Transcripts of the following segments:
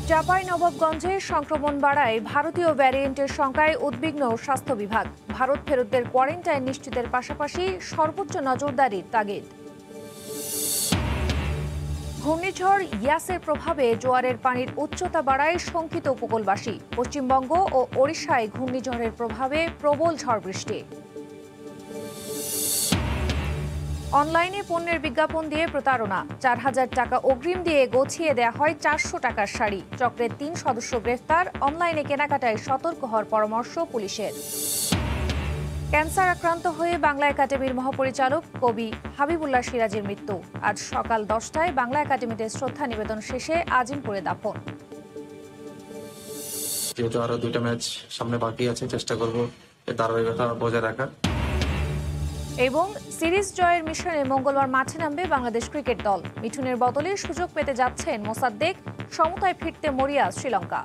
চাঁপাইনবাবগঞ্জে সংক্রমণ বাড়ায় ভারতীয় ভ্যারিয়েন্টের শঙ্কায় উদ্বিগ্ন স্বাস্থ্য বিভাগ। ভারত ফেরতদের কোয়ারেন্টাইন নিশ্চিতের পাশাপাশি সর্বোচ্চ নজরদারির তাগিদ। ঘূর্ণিঝড় ইয়াসের প্রভাবে জোয়ারের পানির উচ্চতা বাড়ায় শঙ্কিত উপকূলবাসী। পশ্চিমবঙ্গ ও ওড়িশায় ঘূর্ণিঝড়ের প্রভাবে প্রবল ঝড় বৃষ্টি। অনলাইনে পণ্যের বিজ্ঞাপন দিয়ে প্রতারণা, ৪,০০০ টাকা অগ্রিম দিয়ে গছিয়ে দেয়া হয় ৪০০ টাকার শাড়ি। চক্রের ৩ সদস্য গ্রেফতার। অনলাইনে কেনাকাটায় সতর্ক হওয়ার পরামর্শ পুলিশের। ক্যান্সার আক্রান্ত হয়ে বাংলা একাডেমির মহাপরিচালক কবি হাবিবুল্লাহ সিরাজের মৃত্যু। আজ সকাল 10টায় বাংলা একাডেমিতে শ্রদ্ধা নিবেদন শেষে আজিমপুরে দাফন। যেহেতু আরো 2টা ম্যাচ সামনে বাকি আছে, চেষ্টা করব এর ধারাবাহিকতা বজায় রাখার। এবং সিরিজ জয়ের মিশনে মঙ্গলবার মাঠে নামবে বাংলাদেশ ক্রিকেট দল। মিঠুনের বদলে সুযোগ পেতে যাচ্ছেন মোসাদ্দেক। সমতায় ফিরতে মরিয়া শ্রীলঙ্কা।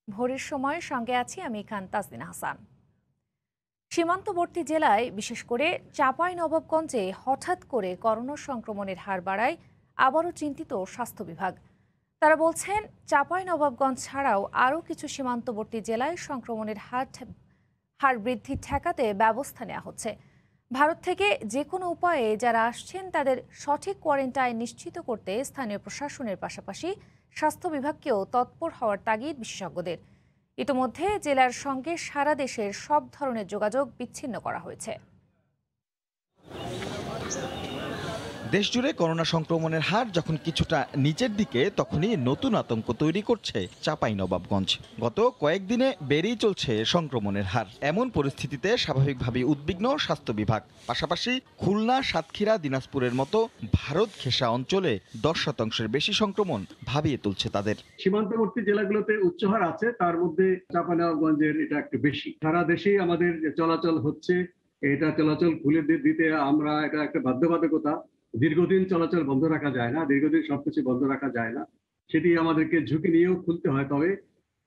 ভোরের সময় সঙ্গে আছি আমি খান তাসদিনা হাসান। সীমান্তবর্তী জেলায় বিশেষ করে চাঁপাইনবাবগঞ্জে হঠাৎ করে করোনা সংক্রমণের হার বাড়ায় আবারও চিন্তিত স্বাস্থ্য বিভাগ। তারা বলছেন, চাঁপাইনবাবগঞ্জ ছাড়াও আরও কিছু সীমান্তবর্তী জেলায় সংক্রমণের হার বৃদ্ধি ঠেকাতে ব্যবস্থা নেওয়া হচ্ছে। ভারত থেকে যে কোনো উপায়ে যারা আসছেন তাদের সঠিক কোয়ারেন্টাইন নিশ্চিত করতে স্থানীয় প্রশাসনের পাশাপাশি স্বাস্থ্য বিভাগকেও তৎপর হওয়ার তাগিদ বিশেষজ্ঞদের। ইতিমধ্যে জেলার সঙ্গে সারা দেশের সব ধরনের যোগাযোগ বিচ্ছিন্ন করা হয়েছে। দেশজুড়ে করোনা সংক্রমণের হার যখন কিছুটা নিচের দিকে, তখনই নতুন আতঙ্ক তৈরি করছে চাঁপাইনবাবগঞ্জ। গত কয়েকদিনে বেড়েই চলছে সংক্রমণের হার। এমন পরিস্থিতিতে স্বাভাবিকভাবেই উদ্বিগ্ন স্বাস্থ্য বিভাগ। পাশাপাশি খুলনা, সাতক্ষীরা, দিনাজপুরের মতো ভারত ঘেঁষা অঞ্চলে 10% বেশি সংক্রমণ ভাবিয়ে তুলছে তাদের। সীমান্তবর্তী জেলাগুলোতে উচ্চ হার আছে, তার মধ্যে চাঁপাইনবাবগঞ্জের এটা একটু বেশি। সারা দেশেই আমাদের চলাচল হচ্ছে, এটা চলাচল খুলে দিতে আমরা এটা একটা বাধ্যবাধকতা। দীর্ঘদিন চলাচল বন্ধ রাখা যায় না, দীর্ঘদিন সবকিছু বন্ধ রাখা যায় না, সেটি আমাদেরকে ঝুঁকি নিয়েও খুলতে হয়। তবে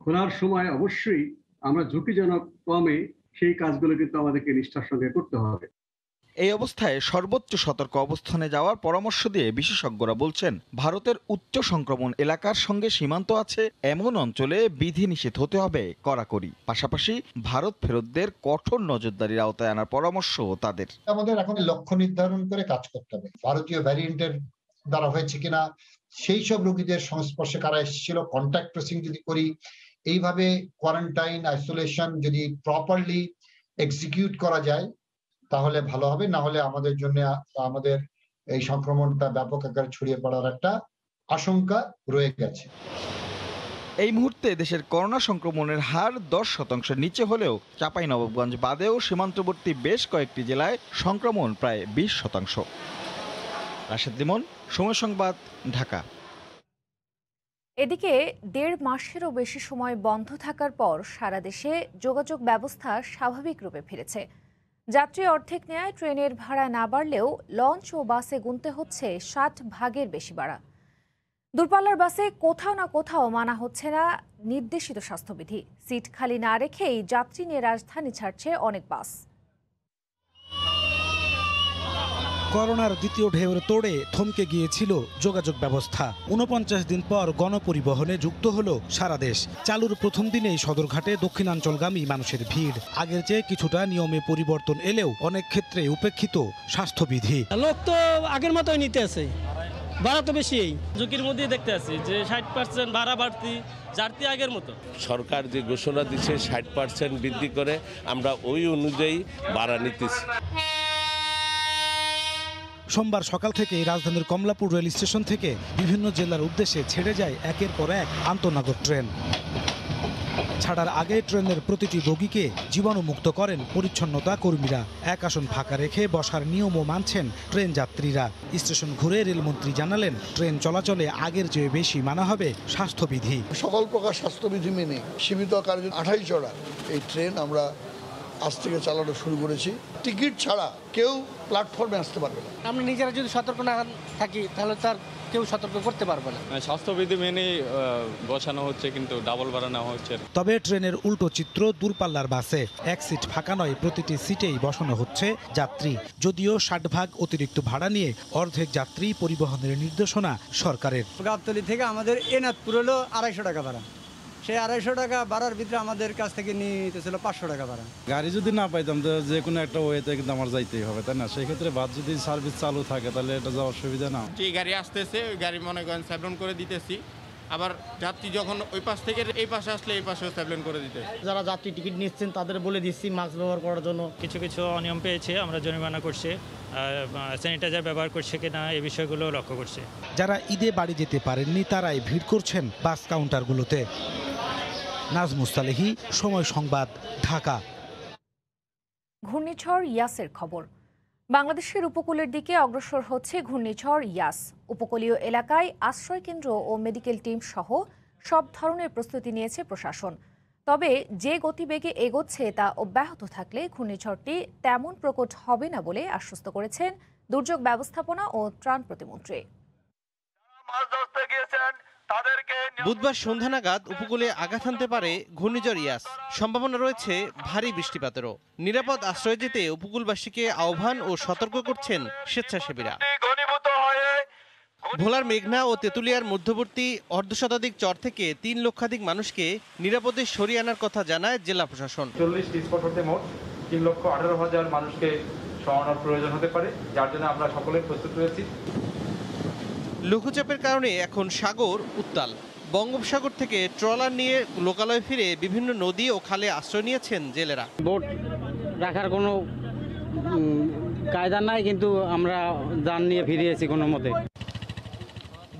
খোলার সময় অবশ্যই আমরা ঝুঁকিজনক কমে সেই কাজগুলো কিন্তু আমাদেরকে নিষ্ঠার সঙ্গে করতে হবে। এই অবস্থায় সর্বোচ্চ সতর্ক অবস্থানে যাওয়ার পরামর্শ দিয়ে বিশেষজ্ঞরা বলছেন, ভারতের উচ্চ সংক্রমণ এলাকার সঙ্গে সীমান্ত আছে এমন অঞ্চলে বিধিনিষেধ হতে হবে কড়াকড়ি। পাশাপাশি ভারত ফেরতদের কঠোর নজরদারির আওতায় আনার পরামর্শ তাদের। আমাদের এখন লক্ষ্য নির্ধারণ করে কাজ করতে হবে। ভারতীয় ভ্যারিয়েন্টের দ্বারা হয়েছে কিনা, সেই সব রোগীদের সংস্পর্শে কারা এসেছিল, কন্ট্যাক্ট ট্রেসিং যদি করি, এইভাবে কোয়ারেন্টাইন আইসোলেশন যদি প্রপারলি এক্সিকিউট করা যায় তাহলে ভালো হবে। না হলে আমাদের জন্য আমাদের এই সংক্রমণটা ব্যাপক আকারে ছড়িয়ে পড়ার একটা আশঙ্কা রয়ে গেছে। এই মুহূর্তে দেশের করোনা সংক্রমণের হার 10% নিচে হলেও চাঁপাইনবাবগঞ্জ বাদেও সীমান্তবর্তী বেশ কয়েকটি জেলায় সংক্রমণ প্রায় 20%। রাশেদ লিমন, সময় সংবাদ, ঢাকা। এদিকে 1.5 মাসেরও বেশি সময় বন্ধ থাকার পর সারা দেশে যোগাযোগ ব্যবস্থা স্বাভাবিক রূপে ফিরেছে। যাত্রী অর্ধেক নেয় ট্রেনের ভাড়া না বাড়লেও লঞ্চ ও বাসে গুনতে হচ্ছে 60 ভাগের বেশি ভাড়া। দূরপাল্লার বাসে কোথাও না কোথাও মানা হচ্ছে না নির্দেশিত স্বাস্থ্যবিধি। সিট খালি না রেখেই যাত্রী নিয়ে রাজধানী ছাড়ছে অনেক বাস। করোনার দ্বিতীয় ঢেউয়ের তোড়ে থমকে গিয়েছিল যোগাযোগ ব্যবস্থা। 49 দিন পর গণপরিবহনে যুক্ত হলো সারা দেশ। চালুর প্রথম দিনেই সদরঘাটে দক্ষিণাঞ্চলগামী মানুষের ভিড়। আগের চেয়ে কিছুটা নিয়মে পরিবর্তন এলেও অনেক ক্ষেত্রে উপেক্ষিত স্বাস্থ্যবিধি। লোক তো আগের মতোই নিতে আছে, ভাড়া তো বেশি। ঝুঁকির মধ্যে দেখতে আছি যে 60% ভাড়া বাড়তি, যাত্রী আগের মতো। সরকার যে ঘোষণা দিচ্ছে 60% বৃদ্ধি করে, আমরা ওই অনুযায়ী ভাড়া নিতেছি। সোমবার সকাল থেকে রাজধানীর কমলাপুর রেল স্টেশন থেকে বিভিন্ন জেলার উদ্দেশ্যে ছেড়ে যায় একের পর এক আন্তঃনগর ট্রেন। ছাড়ার আগে ট্রেনের প্রতিটি বগিকে জীবাণুমুক্ত করেন পরিচ্ছন্নতা কর্মীরা। এক আসন ফাঁকা রেখে বসার নিয়মও মানছেন ট্রেন যাত্রীরা। স্টেশন ঘুরে রেলমন্ত্রী জানালেন, ট্রেন চলাচলে আগের চেয়ে বেশি মানা হবে স্বাস্থ্যবিধি। সকল প্রকার স্বাস্থ্যবিধি মেনে সীমিত আকারে 28 জোড়া এই ট্রেন আমরা আজ থেকে চালানো শুরু করেছি। টিকিট ছাড়া কেউ প্ল্যাটফর্মে আসতে পারবে না। আমরা নিজেরা যদি সতর্ক না থাকি তাহলে তার কেউ সতর্ক করতে পারবে না। স্বাস্থ্যবিধি মেনে বসানো হচ্ছে, কিন্তু ডাবল ভাড়া নেওয়া হচ্ছে। তবে ট্রেনের উল্টো চিত্র দূরপাল্লার বাসে। এক সিট ফাঁকা নয়, প্রতিটি সিটেই বসানো হচ্ছে যাত্রী। যদিও 60 ভাগ অতিরিক্ত ভাড়া নিয়ে অর্ধেক যাত্রী পরিবহনের নির্দেশনা সরকারের। গাবতলী থেকে আমাদের এনাদপুর হলো 250 টাকা ভাড়া। সেই 250 টাকা ভাড়ার ভিতরে আমাদের কাছ থেকে নিয়ে নিতেছিল 500 টাকা ভাড়া। গাড়ি যদি না পাইতাম তো যে কোনো একটা ওয়েতে কিন্তু আমার যাইতেই হবে, তাই না? সেই ক্ষেত্রে বাস যদি সার্ভিস চালু থাকে তাহলে এটা যাওয়ার সুবিধা না। যে গাড়ি আসতেছে ওই গাড়ি মনে করেন স্যাবলন করে দিতেছি, আবার যাত্রী যখন ওই পাশ থেকে এই পাশে আসলে এই পাশেও স্যাবলন করে দিতে। যারা যাত্রী টিকিট নিচ্ছেন তাদের বলে দিচ্ছি মাস্ক ব্যবহার করার জন্য। কিছু কিছু অনিয়ম পেয়েছে, আমরা জরিমানা করছি, স্যানিটাইজার ব্যবহার করছে কিনা এই বিষয়গুলো লক্ষ্য করছে। যারা ঈদে বাড়ি যেতে পারেননি তারাই ভিড় করছেন বাস কাউন্টারগুলোতে। নাজমুস সালেহী, সময় সংবাদ, ঢাকা। ঘূর্ণিঝড় ইয়াসের খবর। বাংলাদেশের উপকূলের দিকে অগ্রসর হচ্ছে ঘূর্ণিঝড় ইয়াস। উপকূলীয় এলাকায় আশ্রয়কেন্দ্র ও মেডিকেল টিম সহ সব ধরনের প্রস্তুতি নিয়েছে প্রশাসন। তবে যে গতিবেগে এগোচ্ছে তা অব্যাহত থাকলে ঘূর্ণিঝড়টি তেমন প্রকট হবে না বলে আশ্বস্ত করেছেন দুর্যোগ ব্যবস্থাপনা ও ত্রাণ প্রতিমন্ত্রী। বুধবার সন্ধ্যা নাগাদ উপকূলে আঘাত হানতে পারে ঘূর্ণিঝড় ইয়াস। সম্ভাবনা রয়েছে ভারী বৃষ্টিপাতেরও। নিরাপদ আশ্রয়ে যেতে উপকূলবাসীকে আহ্বান ও সতর্ক করছেন স্বেচ্ছাসেবীরা। ভোলার মেঘনা ও তেঁতুলিয়ার মধ্যবর্তী অর্ধশতাধিক চর থেকে 3 লক্ষাধিক মানুষকে নিরাপদে সরিয়ে আনার কথা জানায় জেলা প্রশাসন। 40টি স্পট হতে মোট 3,18,000 মানুষকে সরানোর প্রয়োজন হতে পারে, যার জন্য আমরা সকলেই প্রস্তুত রয়েছি। লঘুচাপের কারণে এখন সাগর উত্তাল। বঙ্গোপসাগর থেকে ট্রলার নিয়ে লোকালয়ে ফিরে বিভিন্ন নদী ও খালে আশ্রয় নিয়েছেন জেলেরা। বোট রাখার কোনো কায়দা নাই, কিন্তু আমরা যান নিয়ে ফিরিয়েছি কোনো মতে।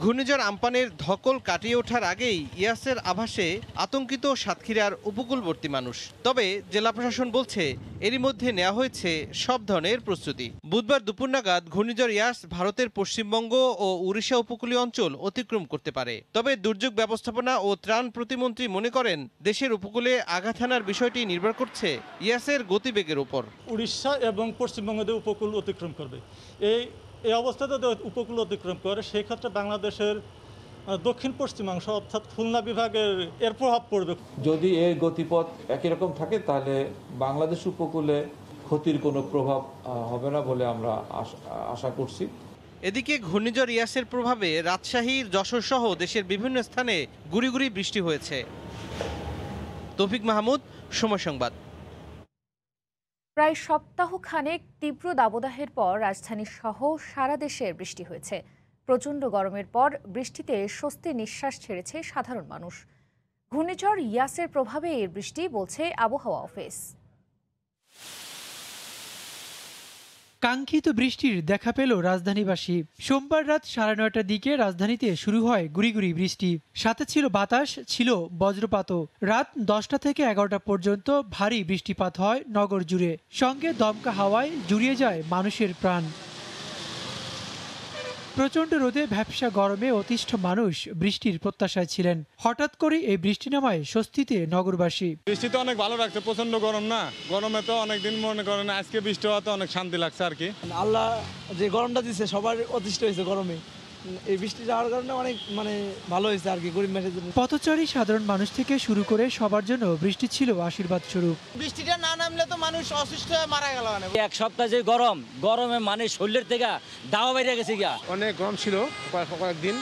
ঘূর্ণিঝড় আম্পানের ধকল কাটিয়ে ওঠার আগেই ইয়াসের আভাসে আতঙ্কিত সাতক্ষীরার উপকূলবর্তী মানুষ। তবে জেলা প্রশাসন বলছে এরই মধ্যে নেওয়া হয়েছে সব ধরনের প্রস্তুতি। বুধবার দুপুর নাগাদ ঘূর্ণিঝড় ইয়াস ভারতের পশ্চিমবঙ্গ ও উড়িষ্যা উপকূলীয় অঞ্চল অতিক্রম করতে পারে। তবে দুর্যোগ ব্যবস্থাপনা ও ত্রাণ প্রতিমন্ত্রী মনে করেন দেশের উপকূলে আঘাত হানার বিষয়টি নির্ভর করছে ইয়াসের গতিবেগের উপর। উড়িষ্যা এবং পশ্চিমবঙ্গের উপকূল অতিক্রম করবে। এই অবস্থাতে উপকূল অতিক্রম করে সেই ক্ষেত্রে বাংলাদেশের দক্ষিণ পশ্চিমাংশ অর্থাৎ খুলনা বিভাগের এর প্রভাব পড়বে। যদি এর গতিপথ একই রকম থাকে তাহলে বাংলাদেশ উপকূলে ক্ষতির কোনো প্রভাব হবে না বলে আমরা আশা করছি। এদিকে ঘূর্ণিঝড় ইয়াসের প্রভাবে রাজশাহী, যশোর সহ দেশের বিভিন্ন স্থানে গুঁড়ি গুঁড়ি বৃষ্টি হয়েছে। তৌফিক মাহমুদ, সময় সংবাদ। প্রায় সপ্তাহখানেক তীব্র দাবদাহের পর রাজধানী সহ সারা দেশের বৃষ্টি হয়েছে। প্রচণ্ড গরমের পর বৃষ্টিতে স্বস্তির নিঃশ্বাস ছেড়েছে সাধারণ মানুষ। ঘূর্ণিঝড় ইয়াসের প্রভাবে এর বৃষ্টি বলছে আবহাওয়া অফিস। কাঙ্ক্ষিত বৃষ্টির দেখা পেল রাজধানীবাসী। সোমবার রাত 9:30টার দিকে রাজধানীতে শুরু হয় গুড়ি গুড়ি বৃষ্টি। সাথে ছিল বাতাস, ছিল বজ্রপাতও। রাত 10টা থেকে 11টা পর্যন্ত ভারী বৃষ্টিপাত হয় নগর জুড়ে। সঙ্গে দমকা হাওয়ায় জুড়িয়ে যায় মানুষের প্রাণ। প্রচণ্ড রোদে ভ্যাপসা গরমে অতিষ্ঠ মানুষ বৃষ্টির প্রত্যাশায় ছিলেন। হঠাৎ করে এই বৃষ্টি নামায় স্বস্তিতে নগরবাসী। বৃষ্টি তো অনেক ভালো লাগছে, প্রচন্ড গরম না, গরমে তো অনেকদিন মনে করেন আজকে বৃষ্টি হওয়াতে অনেক শান্তি লাগছে আর কি। আল্লাহ যে গরমটা দিচ্ছে সবার অতিষ্ঠ হয়েছে গরমে। এই বৃষ্টি যাওয়ার কারণে অনেক ভালো হয়েছে আর কি গরিব মানুষের জন্য। পথচারী সাধারণ মানুষ থেকে শুরু করে সবার জন্য বৃষ্টি ছিল আশীর্বাদ স্বরূপ। বৃষ্টিটা না নামলে তো মানুষ অসুস্থ হয়ে মারা গেল। এক সপ্তাহ যে গরমে মানুষ শরীরের থেকে দাওয়া বাইরে গেছে গিয়া। অনেক গরম ছিল কয়েকদিন,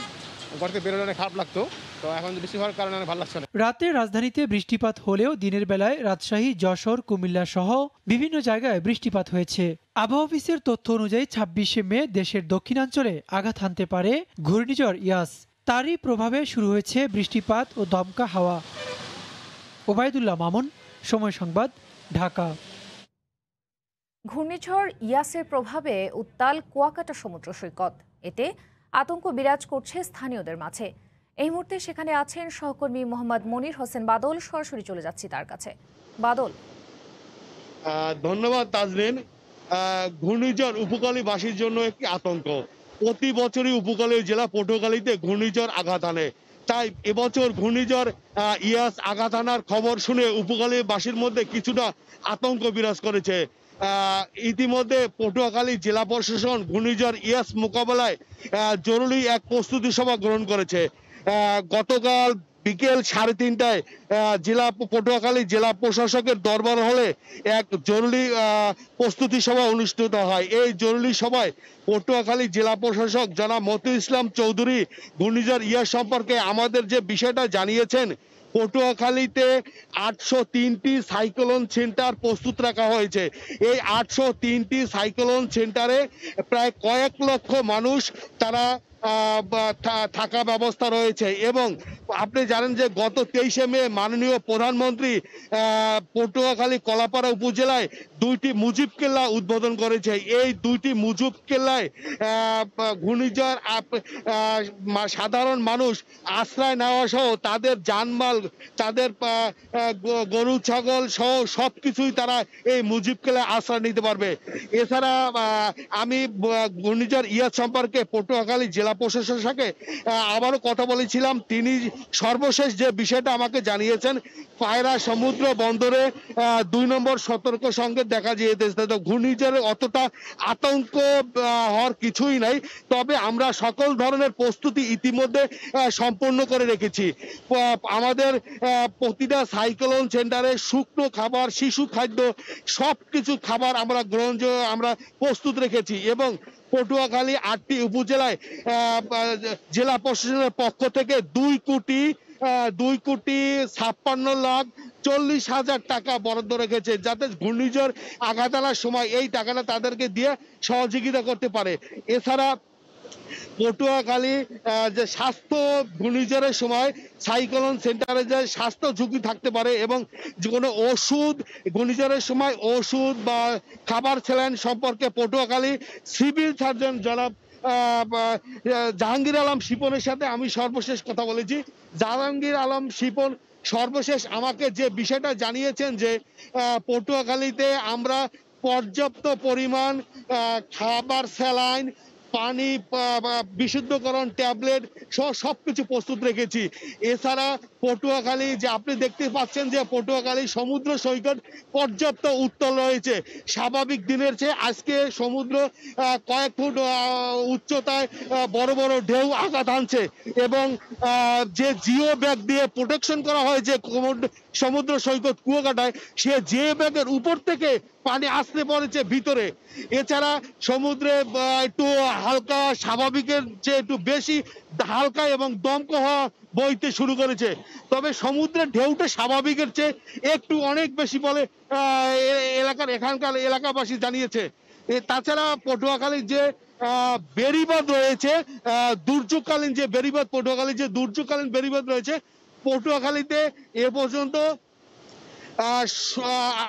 ঘর থেকে বেরোলে অনেক খারাপ লাগতো, তো এখন বৃষ্টি হওয়ার কারণে ভালো লাগছে না। রাতে রাজধানীতে বৃষ্টিপাত হলেও দিনের বেলায় রাজশাহী, যশোর, কুমিল্লা সহ বিভিন্ন জায়গায় বৃষ্টিপাত হয়েছে। আবহাওয়া অফিসের তথ্য অনুযায়ী 26শে মে দেশের দক্ষিণাঞ্চলে আঘাত হানতে পারে ঘূর্ণিঝড় ইয়াস। তারই প্রভাবে শুরু হয়েছে বৃষ্টিপাত ও দমকা হাওয়া। ওবায়দুল্লাহ মামুন, সময় সংবাদ, ঢাকা। ঘূর্ণিঝড় ইয়াসের প্রভাবে উত্তাল কুয়াকাটা সমুদ্র সৈকত। এতে আতঙ্ক বিরাজ করছে স্থানীয়দের মাঝে। এই মুহূর্তে সেখানে আছেন সহকর্মী মোহাম্মদ মনির হোসেন বাদল। সরাসরি চলে যাচ্ছি তার কাছে। বাদল। ধন্যবাদ তাজরিন। ঘূর্ণিঝড় উপকূলবাসীর জন্য একটি আতঙ্ক। প্রতি বছরই উপকূলীয় জেলা পটুয়াখালীতে ঘূর্ণিঝড় আঘাত আনে। তাই এবছর ঘূর্ণিঝড় ইয়াস আঘাত আনার খবর শুনে উপকূলবাসীর মধ্যে কিছুটা আতঙ্ক বিরাজ করেছে। ইতিমধ্যে পটুয়াখালী জেলা প্রশাসন ঘূর্ণিঝড় ইয়াস মোকাবেলায় জরুরি এক প্রস্তুতি সভা গ্রহণ করেছে। গতকাল বিকেল 3:30টায় পটুয়াখালী জেলা প্রশাসকের দরবার হলে এক জরুরি প্রস্তুতি সভা অনুষ্ঠিত হয়। এই জরুরি সভায় পটুয়াখালী জেলা প্রশাসক জনাব মতিউর ইসলাম চৌধুরী ঘূর্ণিঝড় ইয়াস সম্পর্কে আমাদের যে বিষয়টা জানিয়েছেন, পটুয়াখালীতে 803টি সাইক্লোন সেন্টার প্রস্তুত রাখা হয়েছে। এই 803টি সাইক্লোন সেন্টারে প্রায় কয়েক লক্ষ মানুষ তারা থাকা ব্যবস্থা রয়েছে এবং আপনি জানেন যে গত 23শে মে মাননীয় প্রধানমন্ত্রী পটুয়াখালী কলাপাড়া উপজেলায় 2টি মুজিব কেল্লা উদ্বোধন করেছে। এই 2টি মুজিব কেল্লায় ঘূর্ণিঝড় সাধারণ মানুষ আশ্রয় নেওয়া সহ তাদের জানমাল, তাদের গরু ছাগল সহ সবকিছুই তারা এই মুজিব কেল্লায় আশ্রয় নিতে পারবে। এছাড়া আমি ঘূর্ণিঝড় ইয়াস সম্পর্কে পটুয়াখালী জেলা প্রশাসনের সাথে আবারও কথা বলেছিলাম। তিনি সর্বশেষ যে বিষয়টা আমাকে জানিয়েছেন, পায়রা সমুদ্র বন্দরে 2 নম্বর সতর্ক সংকেত দেখা যেতেছে। তো ঘূর্ণিঝড়ে অতটা আতঙ্ক হওয়ার কিছুই নাই, তবে আমরা সকল ধরনের প্রস্তুতি ইতিমধ্যে সম্পন্ন করে রেখেছি। আমাদের প্রতিটা সাইক্লোন সেন্টারে শুকনো খাবার, শিশু খাদ্য সবকিছু খাবার আমরা প্রস্তুত রেখেছি এবং পটুয়াখালী 8টি উপজেলায় জেলা প্রশাসনের পক্ষ থেকে 2,56,40,00,000 টাকা বরাদ্দ রেখেছে, যাতে ঘূর্ণিঝড় আঘাত আনার সময় এই টাকাটা তাদেরকে দিয়ে সহযোগিতা করতে পারে। এছাড়া পটুয়াখালী যে স্বাস্থ্য ঘূর্ণিঝড়ের সময় সাইক্লোন সেন্টারে যে স্বাস্থ্য ঝুঁকি থাকতে পারে এবং যে কোনো ওষুধ, ঘূর্ণিঝড়ের সময় ওষুধ বা খাবার স্যালাইন সম্পর্কে পটুয়াখালী সিভিল সার্জন জনাব জাহাঙ্গীর আলম শিপনের সাথে আমি সর্বশেষ কথা বলেছি। জাহাঙ্গীর আলম শিপন সর্বশেষ আমাকে যে বিষয়টা জানিয়েছেন যে পটুয়াখালীতে আমরা পর্যাপ্ত পরিমাণ খাবার স্যালাইন, পানি, বিশুদ্ধকরণ ট্যাবলেট সহ সবকিছু প্রস্তুত রেখেছি। এছাড়া পটুয়াখালী যে আপনি দেখতে পাচ্ছেন যে পটুয়াখালী সমুদ্র সৈকত পর্যাপ্ত উত্তল রয়েছে। স্বাভাবিক দিনের চেয়ে আজকে সমুদ্র কয়েক ফুট উচ্চতায় বড় বড় ঢেউ আঘাত আনছে এবং যে জিও ব্যাগ দিয়ে প্রোটেকশন করা হয়েছে সমুদ্র সৈকত কুয়াকাটায়, সে জিও ব্যাগের উপর থেকে পানি আসতে পড়েছে ভিতরে। এছাড়া সমুদ্রে একটু হালকা, স্বাভাবিকের যে একটু বেশি হালকা এবং দমকা হওয়া বইতে শুরু করেছে, তবে সমুদ্রের ঢেউটা স্বাভাবিকের চেয়ে একটু অনেক বেশি বলে এখানকার এলাকাবাসী জানিয়েছে। তাছাড়া পটুয়াখালীর যে বেড়িবাঁধ রয়েছে, দুর্যোগকালীন যে বেড়িবাঁধ, পটুয়াখালীর যে দুর্যোগকালীন বেড়িবাঁধ রয়েছে, পটুয়াখালীতে এ পর্যন্ত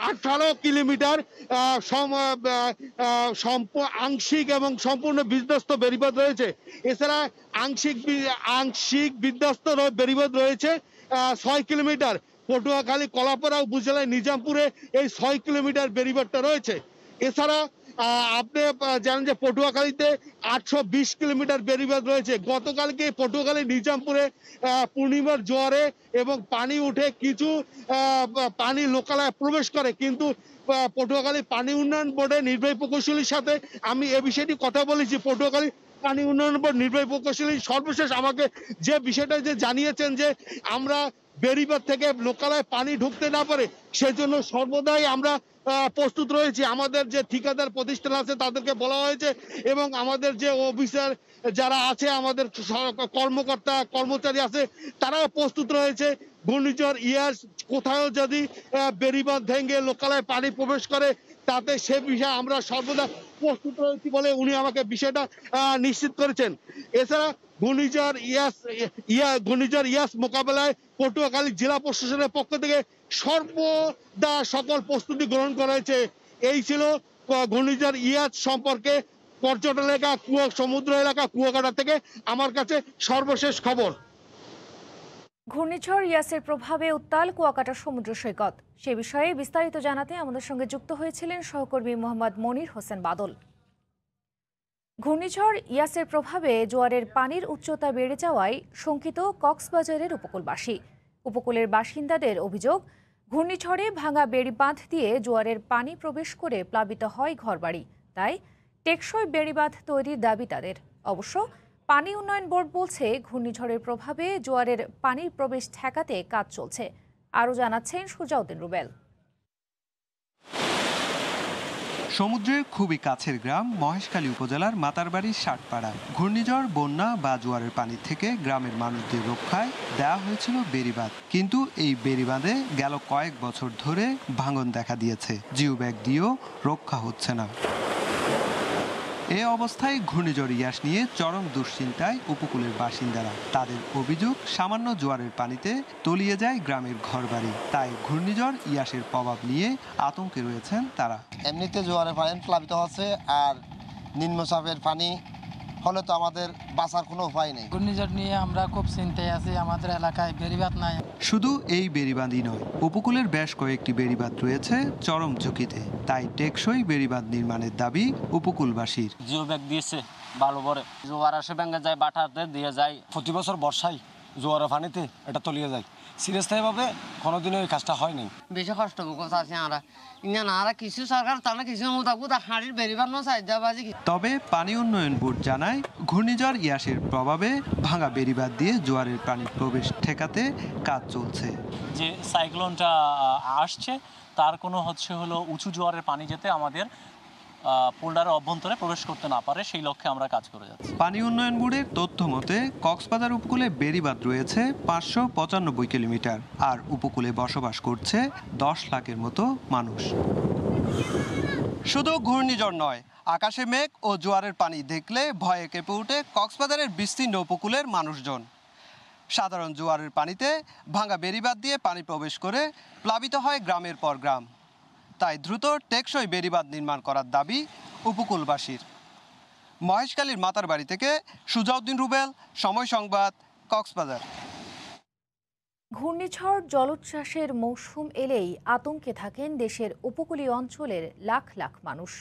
18 কিলোমিটার আংশিক এবং সম্পূর্ণ বিধ্বস্ত বেড়িবাঁধ রয়েছে। এছাড়া আংশিক বিধ্বস্ত বেড়িবাঁধ রয়েছে 6 কিলোমিটার। পটুয়াখালী কলাপাড়া উপজেলায় নিজামপুরে এই 6 কিলোমিটার বেড়িবাঁধটা রয়েছে। এছাড়া আপনি জানেন যে পটুয়াখালীতে 820 কিলোমিটার বেড়িবাঁধ রয়েছে। গতকালকে পটুয়াখালী নিজামপুরে পূর্ণিমার জোয়ারে এবং পানি উঠে কিছু পানি লোকালয়ে প্রবেশ করে, কিন্তু পটুয়াখালী পানি উন্নয়ন বোর্ডের নির্বাহী প্রকৌশলীর সাথে আমি এ বিষয়টি কথা বলেছি। পটুয়াখালী পানি উন্নয়ন বোর্ড নির্বাহী প্রকৌশলী সর্বশেষ আমাকে যে বিষয়টা যে জানিয়েছেন যে আমরা বেড়িবাঁধ থেকে লোকালয়ে পানি ঢুকতে না পারে সেজন্য সর্বদাই আমরা প্রস্তুত রয়েছি। আমাদের যে ঠিকাদার প্রতিষ্ঠান আছে তাদেরকে বলা হয়েছে এবং আমাদের যে অফিসার যারা আছে, আমাদের কর্মকর্তা কর্মচারী আছে, তারাও প্রস্তুত রয়েছে। ঘূর্ণিঝড় ইয়াস কোথাও যদি বেড়িবাঁধ ভেঙে লোকালয়ে পানি প্রবেশ করে তাতে সে বিষয়ে আমরা সর্বদা প্রস্তুত রয়েছি বলে উনি আমাকে বিষয়টা নিশ্চিত করেছেন। এছাড়া ঘূর্ণিঝড় ইয়াস মোকাবেলায় পটুয়াখালী জেলা প্রশাসনের পক্ষ থেকে সর্বদা সকল প্রস্তুতি গ্রহণ করা হয়েছে। এই ছিল ঘূর্ণিঝড় ইয়াস সম্পর্কে পর্যটন এলাকা সমুদ্র এলাকা কুয়াকাটা থেকে আমার কাছে সর্বশেষ খবর। ঘূর্ণিঝড় ইয়াসের প্রভাবে উত্তাল কুয়াকাটা সমুদ্র সৈকত, সে বিষয়ে বিস্তারিত জানাতে আমাদের সঙ্গে যুক্ত হয়েছিলেন সহকর্মী মোহাম্মদ মনির হোসেন বাদল। ঘূর্ণিঝড় ইয়াসের প্রভাবে জোয়ারের পানির উচ্চতা বেড়ে যাওয়ায় শঙ্কিত কক্সবাজারের উপকূলবাসী। উপকূলের বাসিন্দাদের অভিযোগ, ঘূর্ণিঝড়ে ভাঙা বেড়িবাঁধ দিয়ে জোয়ারের পানি প্রবেশ করে প্লাবিত হয় ঘরবাড়ি। তাই টেকসই বেড়িবাঁধ তৈরির দাবি তাদের। অবশ্য পানি উন্নয়ন বোর্ড বলছে, ঘূর্ণিঝড়ের প্রভাবে জোয়ারের পানির প্রবেশ ঠেকাতে কাজ চলছে। আরও জানাচ্ছেন সুজাউদ্দিন রুবেল। সমুদ্রের খুবই কাছের গ্রাম মহেশখালী উপজেলার মাতারবাড়ির ষাটপাড়া। ঘূর্ণিঝড়, বন্যা বা জোয়ারের পানি থেকে গ্রামের মানুষদের রক্ষায় দেওয়া হয়েছিল বেড়িবাঁধ, কিন্তু এই বেড়িবাঁধে গেল কয়েক বছর ধরে ভাঙন দেখা দিয়েছে। জিও ব্যাগ দিয়েও রক্ষা হচ্ছে না। এ অবস্থায় ঘূর্ণিঝড় ইয়াস নিয়ে চরম দুশ্চিন্তায় উপকূলের বাসিন্দারা। তাদের অভিযোগ, সামান্য জোয়ারের পানিতে তলিয়ে যায় গ্রামের ঘরবাড়ি। তাই ঘূর্ণিঝড় ইয়াসের প্রভাব নিয়ে আতঙ্কে রয়েছেন তারা। এমনিতে জোয়ারের পানি প্লাবিত হচ্ছে, আর নিম্নচাপের পানি হলে তো আমাদের বাঁচার কোনো উপায় নেই। ঘূর্ণিঝড় নিয়ে আমরা খুব চিন্তায় আছি। আমাদের এলাকায় বেড়িবাঁধ নাই। শুধু এই বেড়িবাঁধই নয়, উপকূলের বেশ কয়েকটি বেড়িবাঁধ রয়েছে চরম ঝুঁকিতে। তাই টেকসই বেড়িবাঁধ নির্মাণের দাবি উপকূলবাসীর। জিও ব্যাগ দিয়েছে ভালো করে, জোয়ার আসে ভেঙে যায়, বাটাতে দিয়ে যায়। প্রতি বছর বর্ষায় জোয়ারের পানিতে এটা তলিয়ে যায়। সিরিয়াসভাবে কোনোদিনও এই কাজটা হয়নি। বেশি কষ্ট করছে আমরা ইনারা কিছু সরকার তারা কিছু মোতাবুক হাড়ির বেরিবার না সাহায্যবাজি। তবে পানি উন্নয়ন বোর্ড জানায়, ঘূর্ণিঝড় ইয়াসের প্রভাবে ভাঙা বেড়িবাঁধ দিয়ে জোয়ারের পানি প্রবেশ ঠেকাতে কাজ চলছে। যে সাইক্লোনটা আসছে তার কোনো হলো উঁচু জোয়ারের পানি যেতে আমাদের পোল্ডারের অভ্যন্তরে প্রবেশ করতে না পারে, সেই লক্ষ্যে আমরা কাজ করে যাচ্ছি। পানি উন্নয়ন বোর্ডের তথ্য মতে কক্সবাজার উপকূলে বেড়িবাঁধ রয়েছে 595 কিলোমিটার, আর উপকূলে বসবাস করছে 10 লাখের মতো মানুষ। শুধু ঘূর্ণিঝড় নয়, আকাশে মেঘ ও জোয়ারের পানি দেখলে ভয়ে কেঁপে ওঠে কক্সবাজারের বিস্তীর্ণ উপকূলের মানুষজন। সাধারণ জোয়ারের পানিতে ভাঙা বেড়িবাঁধ দিয়ে পানি প্রবেশ করে প্লাবিত হয় গ্রামের পর গ্রাম। তাই দ্রুত টেকসই বেড়িবাঁধ নির্মাণ করার দাবি উপকূলবাসীর। মহেশখালীর মাতারবাড়ি থেকে সুজাউদ্দিন রুবেল, সময় সংবাদ, কক্সবাজার। ঘূর্ণিঝড় জলোচ্ছ্বাসের মৌসুম এলেই আতঙ্কে থাকেন দেশের উপকূলীয় অঞ্চলের লাখ লাখ মানুষ।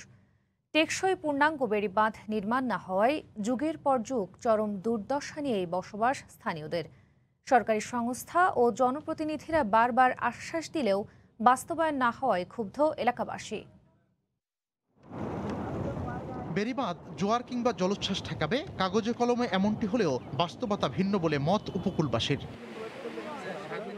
টেকসই পূর্ণাঙ্গ বেড়িবাঁধ নির্মাণ না হওয়ায় যুগের পর যুগ চরম দুর্দশা নিয়েই বসবাস স্থানীয়দের। সরকারি সংস্থা ও জনপ্রতিনিধিরা বারবার আশ্বাস দিলেও বাস্তবায়ন না হওয়ায় ক্ষুব্ধ এলাকাবাসী। বেড়িবাঁধ জোয়ার কিংবা জলোচ্ছ্বাস ঠেকাবে, কাগজে কলমে এমনটি হলেও বাস্তবতা ভিন্ন বলে মত উপকূলবাসীর।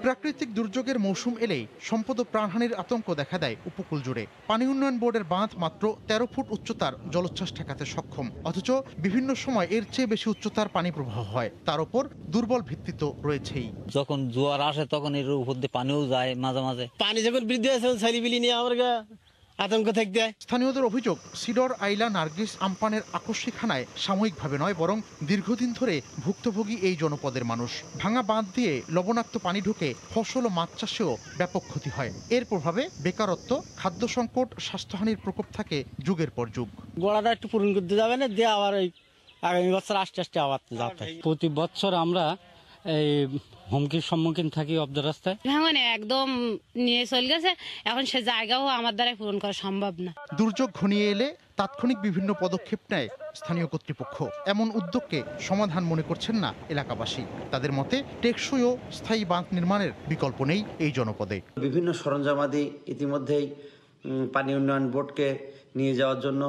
প্রাকৃতিক দুর্যোগের মৌসুম এলেই সম্পদ ও প্রাণহানির আতঙ্ক দেখা দেয় উপকূল জুড়ে। পানি উন্নয়ন বোর্ডের বাঁধ মাত্র 13 ফুট উচ্চতার জলোচ্ছ্বাস ঠেকাতে সক্ষম, অথচ বিভিন্ন সময় এর চেয়ে বেশি উচ্চতার পানি প্রবাহ হয়। তার উপর দুর্বল ভিত্তি তো রয়েছেই। যখন জোয়ার আসে তখন এর উপর দিয়ে পানিও যায়, মাঝে মাঝে পানি যখন বৃদ্ধি হয়েছে ছেলেপিলি নিয়ে আমার আতঙ্ক থাকতে। স্থানীয়দের অভিযোগ, সিডর, আইলা, নার্গিস, আমপানের আকস্মিক হানায় সাময়িকভাবে নয়, বরং দীর্ঘদিন ধরে ভুক্তভোগী এই জনপদের মানুষ। ভাঙা বাঁধ দিয়ে লবণাক্ত পানি ঢুকে ফসল ও মাছ চাষেও ব্যাপক ক্ষতি হয়। এর প্রভাবে বেকারত্ব, খাদ্য সংকট, স্বাস্থ্যহানির প্রকোপ থাকে যুগের পর যুগ। গোড়াটা একটু পূরণ করতে যাবে না, দিয়ে আবার ওই আগামী বছর আস্তে আস্তে আবার যাতে। প্রতি বছর আমরা এই হুমকির সম্মুখীন থাকি অবদা রাস্তায়। মানে একদম নিয়ে চলে গেছে, এখন সে জায়গাও আমার দ্বারা পূরণ করা সম্ভব না। দুর্যোগ ঘনিয়ে এলে তাৎক্ষণিক বিভিন্ন পদক্ষেপ নেয় স্থানীয় কর্তৃপক্ষ। এমন উদ্যোগকে সমাধান মনে করছেন না এলাকাবাসী। তাদের মতে টেকসই ও স্থায়ী বাঁধ নির্মাণের বিকল্প নেই এই জনপদে। বিভিন্ন সরঞ্জামাদি ইতিমধ্যেই পানি উন্নয়ন বোর্ডকে নিয়ে যাওয়ার জন্য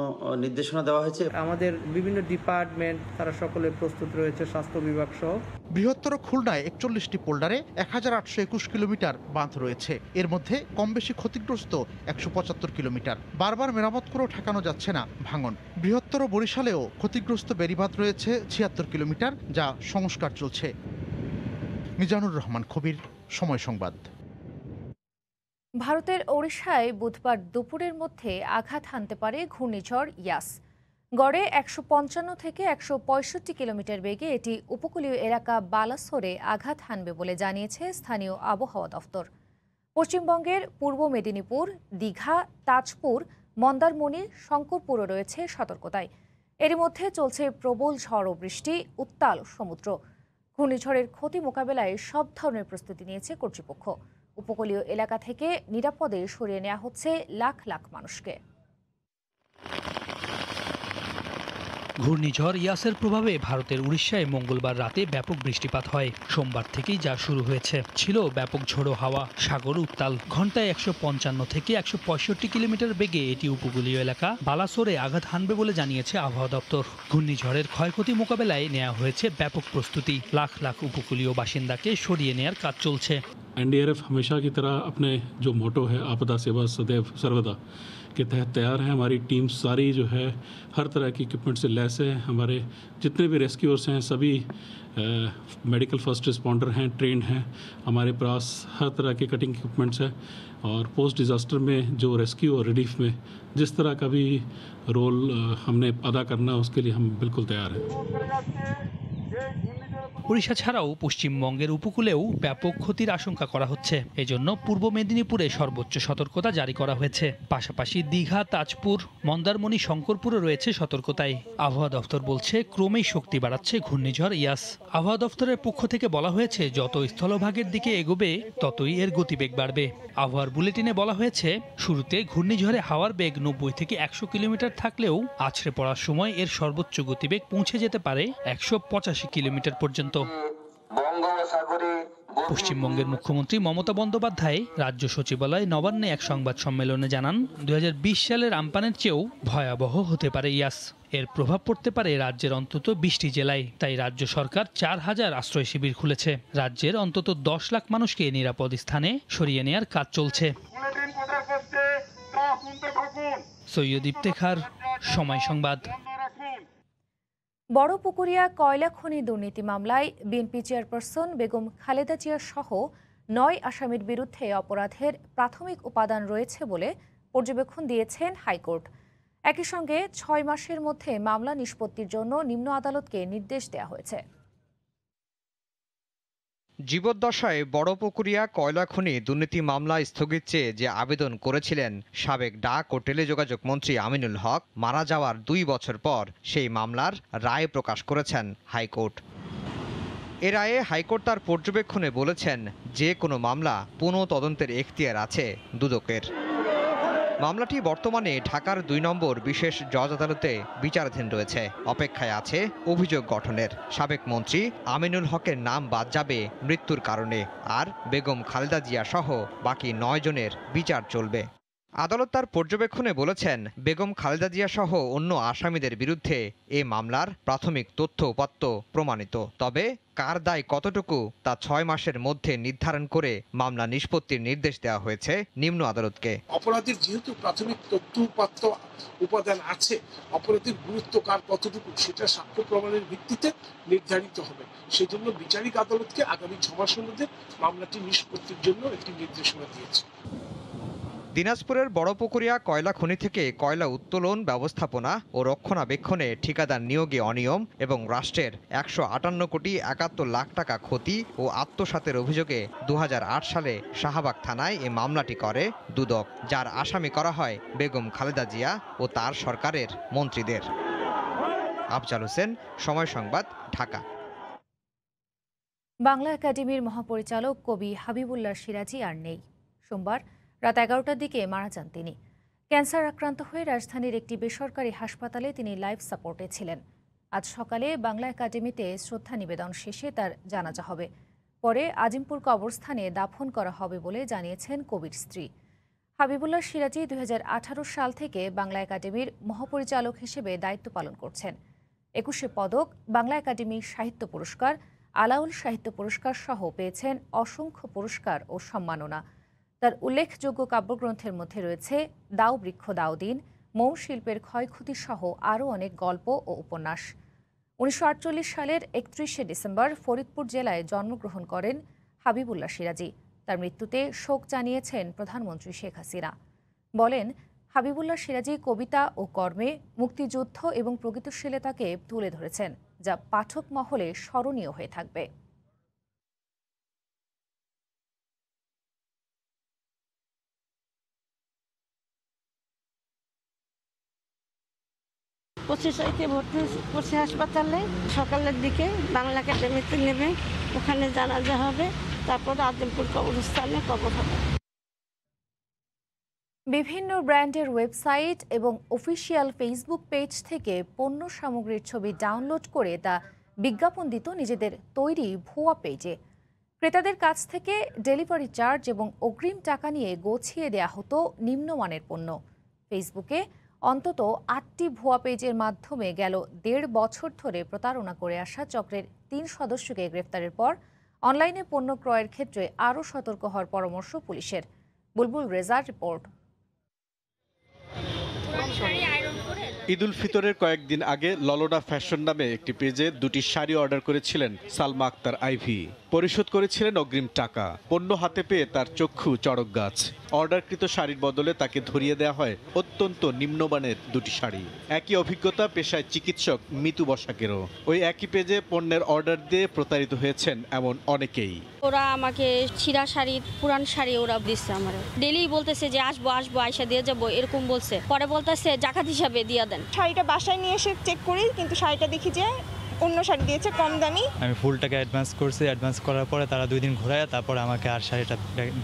নির্দেশনা দেওয়া হয়েছে। আমাদের বিভিন্ন ডিপার্টমেন্ট তারা সকলে প্রস্তুত রয়েছে, স্বাস্থ্য বিভাগ সহ। বৃহত্তর খুলনায় 41টি পোল্ডারে 1821 কিলোমিটার বাঁধ রয়েছে। এর মধ্যে কম বেশি ক্ষতিগ্রস্ত 175 কিলোমিটার। বারবার মেরামত করেও ঠেকানো যাচ্ছে না ভাঙন। বৃহত্তর বরিশালেও ক্ষতিগ্রস্ত বেড়িবাঁধ রয়েছে 76 কিলোমিটার, যা সংস্কার চলছে। মিজানুর রহমান খবির, সময় সংবাদ। ভারতের ওড়িশায় বুধবার দুপুরের মধ্যে আঘাত হানতে পারে ঘূর্ণিঝড় ইয়াস। গড়ে 155 থেকে 165 কিলোমিটার বেগে এটি উপকূলীয় এলাকা বালাসোরে আঘাত হানবে বলে জানিয়েছে স্থানীয় আবহাওয়া দফতর। পশ্চিমবঙ্গের পূর্ব মেদিনীপুর, দীঘা, তাজপুর, মন্দারমণি, শঙ্করপুরও রয়েছে সতর্কতায়। এর মধ্যে চলছে প্রবল ঝড় ও বৃষ্টি, উত্তাল সমুদ্র। ঘূর্ণিঝড়ের ক্ষতি মোকাবেলায় সব ধরনের প্রস্তুতি নিয়েছে কর্তৃপক্ষ। উপকূলীয় এলাকা থেকে নিরাপদে সরিয়ে নেওয়া হচ্ছে লাখ লাখ মানুষকে। ঘূর্ণিঝড় ইয়াসের প্রভাবে ভারতের উড়িষ্যায় মঙ্গলবার রাতে ব্যাপক বৃষ্টিপাত হয়। সোমবার থেকেই যা শুরু হয়েছে ছিল ব্যাপক ঝোড়ো হাওয়া, সাগর উত্তাল। ঘন্টায় 155 থেকে 165 কিলোমিটার বেগে এটি উপকূলীয় এলাকা বালাসোরে আঘাত হানবে বলে জানিয়েছে আবহাওয়া দপ্তর। ঘূর্ণিঝড়ের ক্ষয়ক্ষতি মোকাবেলায় নেওয়া হয়েছে ব্যাপক প্রস্তুতি। লাখ লাখ উপকূলীয় বাসিন্দাকে সরিয়ে নেয়ার কাজ চলছে। एनडीआरएफ हमेशा की तरह अपने जो मोटो है आपदा सेवा सदैव सर्वदा के तहत तैयार है। हमारी टीम सारी जो है हर तरह की इक्विपमेंट से लैस है। हमारे जितने भी रेस्क्यूअर्स हैं सभी मेडिकल फर्स्ट रिस्पॉन्डर हैं, ट्रेंड हैं। हमारे पास हर तरह के कटिंग इक्विपमेंट्स है और पोस्ट डिज़ास्टर में जो रेस्क्यू और रिलीफ में जिस तरह का भी रोल हमने अदा करना उसके लिए हम बिल्कुल तैयार हैं। ওড়িশা ছাড়াও পশ্চিমবঙ্গের উপকূলেও ব্যাপক ক্ষতির আশঙ্কা করা হচ্ছে। এজন্য পূর্ব মেদিনীপুরে সর্বোচ্চ সতর্কতা জারি করা হয়েছে। পাশাপাশি দীঘা, তাজপুর, মন্দারমণি, শঙ্করপুরে রয়েছে সতর্কতায়। আবহাওয়া দফতর বলছে ক্রমেই শক্তি বাড়াচ্ছে ঘূর্ণিঝড় ইয়াস। আবহাওয়া দফতরের পক্ষ থেকে বলা হয়েছে যত স্থলভাগের দিকে এগোবে ততই এর গতিবেগ বাড়বে। আবহাওয়ার বুলেটিনে বলা হয়েছে শুরুতে ঘূর্ণিঝড়ে হাওয়ার বেগ 90 থেকে 100 কিলোমিটার থাকলেও আছড়ে পড়ার সময় এর সর্বোচ্চ গতিবেগ পৌঁছে যেতে পারে 185 কিলোমিটার পর্যন্ত। পশ্চিমবঙ্গের মুখ্যমন্ত্রী মমতা বন্দ্যোপাধ্যায় রাজ্য সচিবালয় নবান্নে এক সংবাদ সম্মেলনে জানান 2020 সালের আমপানের চেয়েও ভয়াবহ হতে পারে ইয়াস। এর প্রভাব পড়তে পারে রাজ্যের অন্তত 20টি জেলায়। তাই রাজ্য সরকার 4000 আশ্রয় শিবির খুলেছে। রাজ্যের অন্তত 10 লাখ মানুষকে নিরাপদ স্থানে সরিয়ে নেয়ার কাজ চলছে। সৈয়দ ইফতেখার, সময় সংবাদ। বড়পুকুরিয়া কয়লা খনি দুর্নীতি মামলায় বিএনপি চেয়ারপারসন বেগম খালেদা জিয়া সহ 9 আসামির বিরুদ্ধে অপরাধের প্রাথমিক উপাদান রয়েছে বলে পর্যবেক্ষণ দিয়েছেন হাইকোর্ট। একই সঙ্গে 6 মাসের মধ্যে মামলা নিষ্পত্তির জন্য নিম্ন আদালতকে নির্দেশ দেওয়া হয়েছে। জীবদ্দশায় বড়পুকুরিয়া কয়লা খনি দুর্নীতি মামলা স্থগিত চেয়ে যে আবেদন করেছিলেন সাবেক ডাক ও টেলিযোগাযোগ মন্ত্রী আমিনুল হক, মারা যাওয়ার 2 বছর পর সেই মামলার রায় প্রকাশ করেছেন হাইকোর্ট। এ রায়ে হাইকোর্ট তার পর্যবেক্ষণে বলেছেন যে কোনো মামলা পুনঃ তদন্তের এখতিয়ার আছে দুদকের। মামলাটি বর্তমানে ঢাকার 2 নম্বর বিশেষ জজ আদালতে বিচারাধীন রয়েছে। অপেক্ষায় আছে অভিযোগ গঠনের। সাবেক মন্ত্রী আমিনুল হকের নাম বাদ যাবে মৃত্যুর কারণে, আর বেগম খালেদা জিয়া সহ বাকি 9 জনের বিচার চলবে। আদালত তার পর্যবেক্ষণে বলেছেন বেগম খালেদা জিয়া সহ অন্য আসামিদের বিরুদ্ধে এ মামলার প্রাথমিক তথ্য উপাত্ত প্রমাণিত। তবে কার দায় কতটুকু তা 6 মাসের মধ্যে নির্ধারণ করে মামলা নিষ্পত্তির নির্দেশ দেওয়া হয়েছে নিম্ন আদালতকে। অপরাধীর যেহেতু প্রাথমিক তথ্য উপাত্ত উপাদান আছে, অপরাধীর গুরুত্ব কার কতটুকু সেটা সাক্ষ্য প্রমাণের ভিত্তিতে নির্ধারিত হবে। সেজন্য বিচারিক আদালতকে আগামী 6 মাসের মধ্যে মামলাটি নিষ্পত্তির জন্য একটি নির্দেশনা দিয়েছে। দিনাজপুরের বড়পুকুরিয়া কয়লা খনি থেকে কয়লা উত্তোলন, ব্যবস্থাপনা ও রক্ষণাবেক্ষণে ঠিকাদার নিয়োগে অনিয়ম এবং রাষ্ট্রের 158 কোটি 71 লাখ টাকা ক্ষতি ও আত্মসাতের অভিযোগে 2008 সালে শাহবাগ থানায় এ মামলাটি করে দুদক, যার আসামি করা হয় বেগম খালেদা জিয়া ও তার সরকারের মন্ত্রীদের। আফজাল হোসেন, সময় সংবাদ, ঢাকা। বাংলা একাডেমির মহাপরিচালক কবি হাবিবুল্লাহ সিরাজি আর নেই। সোমবার রাত 11টার দিকে মারা যান তিনি। ক্যান্সার আক্রান্ত হয়ে রাজধানীর একটি বেসরকারি হাসপাতালে তিনি লাইফ সাপোর্টে ছিলেন। আজ সকালে বাংলা একাডেমিতে শ্রদ্ধা নিবেদন শেষে তার জানাজা হবে। পরে আজিমপুর কবরস্থানে দাফন করা হবে বলে জানিয়েছেন কবির স্ত্রী। হাবিবুল্লাহ সিরাজি 2018 সাল থেকে বাংলা একাডেমির মহাপরিচালক হিসেবে দায়িত্ব পালন করছেন। 21 পদক, বাংলা একাডেমি সাহিত্য পুরস্কার, আলাউল সাহিত্য পুরস্কার সহ পেয়েছেন অসংখ্য পুরস্কার ও সম্মাননা। তার উল্লেখযোগ্য কাব্যগ্রন্থের মধ্যে রয়েছে দাও বৃক্ষ দাও দিন, মৌ শিল্পের ক্ষয়ক্ষতি সহ আরও অনেক গল্প ও উপন্যাস। 1948 সালের 31 ডিসেম্বর ফরিদপুর জেলায় জন্মগ্রহণ করেন হাবিবুল্লাহ সিরাজি। তার মৃত্যুতে শোক জানিয়েছেন প্রধানমন্ত্রী শেখ হাসিনা। বলেন, হাবিবুল্লাহ সিরাজি কবিতা ও কর্মে মুক্তিযুদ্ধ এবং প্রগতিশীলতাকে তুলে ধরেছেন, যা পাঠক মহলে স্মরণীয় হয়ে থাকবে। 25 তারিখে ভর্তি করছি হাসপাতালে। সকালের দিকে বাংলা একাডেমিতে নেবে, ওখানে জানাজা হবে, তারপর আজিমপুর কবরস্থানে কবর হবে। বিভিন্ন ব্র্যান্ডের ওয়েবসাইট এবং অফিসিয়াল ফেসবুক পেজ থেকে পণ্য সামগ্রীর ছবি ডাউনলোড করে তা বিজ্ঞাপন দিত নিজেদের তৈরি ভুয়া পেজে। ক্রেতাদের কাছ থেকে ডেলিভারি চার্জ এবং অগ্রিম টাকা নিয়ে গছিয়ে দেয়া হতো নিম্নমানের পণ্য। ফেসবুকে অন্তত 8টি ভুয়া পেজের মাধ্যমে গেল 1.5 বছর ধরে প্রতারণা করে আসা চক্রের 3 সদস্যকে গ্রেফতারের পর অনলাইনে পণ্য ক্রয়ের ক্ষেত্রে আরও সতর্ক হওয়ার পরামর্শ পুলিশের। বুলবুল রেজার রিপোর্ট। ঈদ উল ফিতরের কয়েকদিন আগে ললোডা ফ্যাশন নামে একটি পেজে 2টি শাড়ি অর্ডার করেছিলেন সালমা আক্তার আইভি। পরিশোধ করেছিলেন অগ্রিম টাকা। পণ্য হাতে পেয়ে তার চক্ষু চড়ক গাছ। অর্ডারকৃত শাড়ির বদলে তাকে ধরিয়ে দেওয়া হয় অত্যন্ত নিম্নমানের 2টি শাড়ি। একই অভিজ্ঞতা পেশায় চিকিৎসক মিতু বসাকেরও। ওই একই পেজে পণ্যের অর্ডার দিয়ে প্রতারিত হয়েছেন এমন অনেকেই। ওরা আমাকে ছিঁড়া শাড়ি, পুরান শাড়ি ওরা দিচ্ছে। আমার ডেলি বলতেছে যে আসবো আয়সা দিয়ে যাবো, এরকম বলছে। পরে বলতেছে জাকাত হিসাবে দিয়ে দেন। শাড়িটা বাসায় নিয়ে এসে চেক করি, কিন্তু শাড়িটা দেখি যে অন্য শাড়ি দিয়েছে কম দামি। আমি ফুল টাকা অ্যাডভান্স করছি। অ্যাডভান্স করার পরে তারা 2 দিন ঘোরায় তারপর আমাকে আর শাড়িটা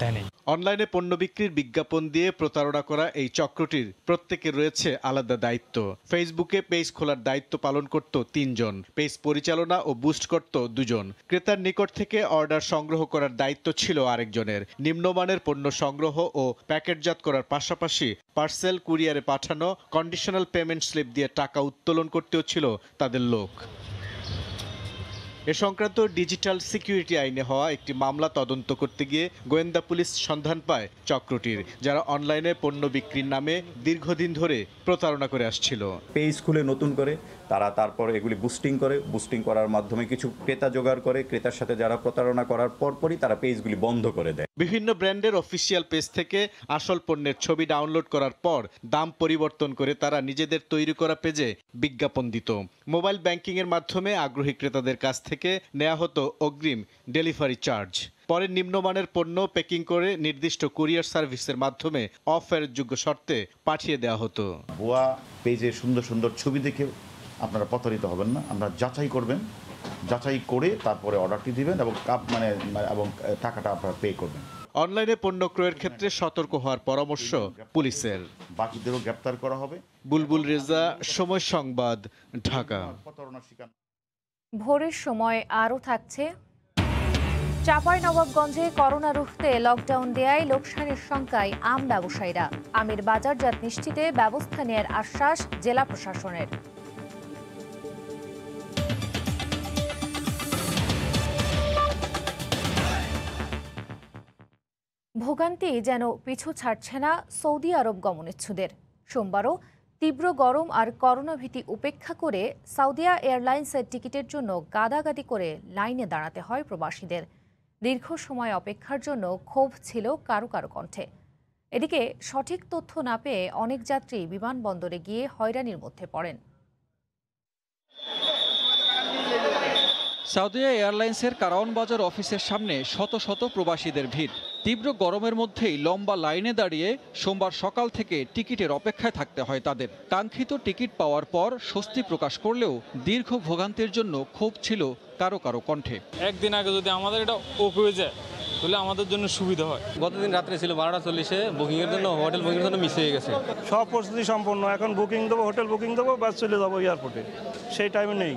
দেয়নি। অনলাইনে পণ্য বিক্রির বিজ্ঞাপন দিয়ে প্রতারণা করা এই চক্রটির প্রত্যেকের রয়েছে আলাদা দায়িত্ব। ফেসবুকে পেজ খোলার দায়িত্ব পালন করত 3 জন, পেজ পরিচালনা ও বুস্ট করত 2 জন। ক্রেতার নিকট থেকে অর্ডার সংগ্রহ করার দায়িত্ব ছিল আরেকজনের। নিম্নমানের পণ্য সংগ্রহ ও প্যাকেটজাত করার পাশাপাশি পার্সেল কুরিয়ারে পাঠানো, কন্ডিশনাল পেমেন্ট স্লিপ দিয়ে টাকা উত্তোলন করতেও ছিল তাদের লোক। এ সংক্রান্ত ডিজিটাল সিকিউরিটি আইনে হওয়া একটি মামলা তদন্ত করতে গিয়ে গোয়েন্দা পুলিশ সন্ধান পায় চক্রটির, যারা অনলাইনে পণ্য বিক্রির নামে দীর্ঘদিন ধরে প্রতারণা করে আসছিল। পেজ খুলে নতুন করে তারা তারপর এগুলি বুস্টিং করার মাধ্যমে কিছু ক্রেতা জোগাড় করে, ক্রেতার সাথে যারা প্রতারণা করার পরপরই তারা পেজগুলি বন্ধ করে দেয়। বিভিন্ন ব্র্যান্ডের অফিসিয়াল পেজ থেকে আসল পণ্যের ছবি ডাউনলোড করার পর দাম পরিবর্তন করে তারা নিজেদের তৈরি করা পেজে বিজ্ঞাপন দিত। মোবাইল ব্যাংকিংয়ের মাধ্যমে আগ্রহী ক্রেতাদের কাছ থেকে নেওয়া হতো অগ্রিম ডেলিভারি চার্জ। পরে নিম্নমানের পণ্য প্যাকিং করে নির্দিষ্ট কুরিয়ার সার্ভিসের মাধ্যমে অফেরতযোগ্য শর্তে পাঠিয়ে দেওয়া হতো। ভুয়া পেজে সুন্দর সুন্দর ছবি দেখে আপনারা প্রতারিত হবেন না। আপনারা যাচাই করবেন, যাচাই করে তারপরে অর্ডারটি দিবেন এবং এবং টাকাটা আপনারা পে করবেন। অনলাইনে পণ্য ক্রয়ের ক্ষেত্রে সতর্ক হওয়ার পরামর্শ পুলিশের। বাকিদেরও গ্রেফতার করা হবে। বুলবুল রেজা, সময় সংবাদ, ঢাকা। ভোরের সময় আরও থাকছে। চাঁপাইনবাবগঞ্জে করোনা রুখতে লকডাউন দেয়ায় লোকসানের শঙ্কায় আম ব্যবসায়ীরা। আমের বাজারজাত নিশ্চিতে ব্যবস্থা নেয়ার আশ্বাস জেলা প্রশাসনের। ভোগান্তি যেন পিছু ছাড়ছে না সৌদি আরব গমনেচ্ছুদের। সোমবারও তীব্র গরম আর করোনা ভীতি উপেক্ষা করে সাউদিয়া এয়ারলাইন্সের টিকিটের জন্য গাদাগাদি করে লাইনে দাঁড়াতে হয় প্রবাসীদের। দীর্ঘ সময় অপেক্ষার জন্য ক্ষোভ ছিল কারো কারো কণ্ঠে। এদিকে সঠিক তথ্য না পেয়ে অনেক যাত্রী বিমানবন্দরে গিয়ে হয়রানির মধ্যে পড়েন। সাউদিয়া এয়ারলাইন্সের কারাওয়ান বাজার অফিসের সামনে শত শত প্রবাসীদের ভিড়। তীব্র গরমের মধ্যেই লম্বা লাইনে দাঁড়িয়ে সোমবার সকাল থেকে টিকিটের অপেক্ষায় থাকতে হয় তাদের। কাঙ্ক্ষিত টিকিট পাওয়ার পর স্বস্তি প্রকাশ করলেও দীর্ঘ ভোগান্তির জন্য ক্ষোভ ছিল কারো কারো কণ্ঠে। একদিন আগে যদি আমাদের এটা ওপ হয়ে যায় তাহলে আমাদের জন্য সুবিধা হয়। গতদিন রাত্রে ছিল 12:40-এ, বুকিংয়ের জন্য হোটেল বুকিংয়ের জন্য মিস হয়ে গেছে। সব প্রস্তুতি সম্পন্ন, এখন বুকিং দেবো, হোটেল বুকিং দেবো, বাস চলে যাবো এয়ারপোর্টে। সেই টাইমে নেই,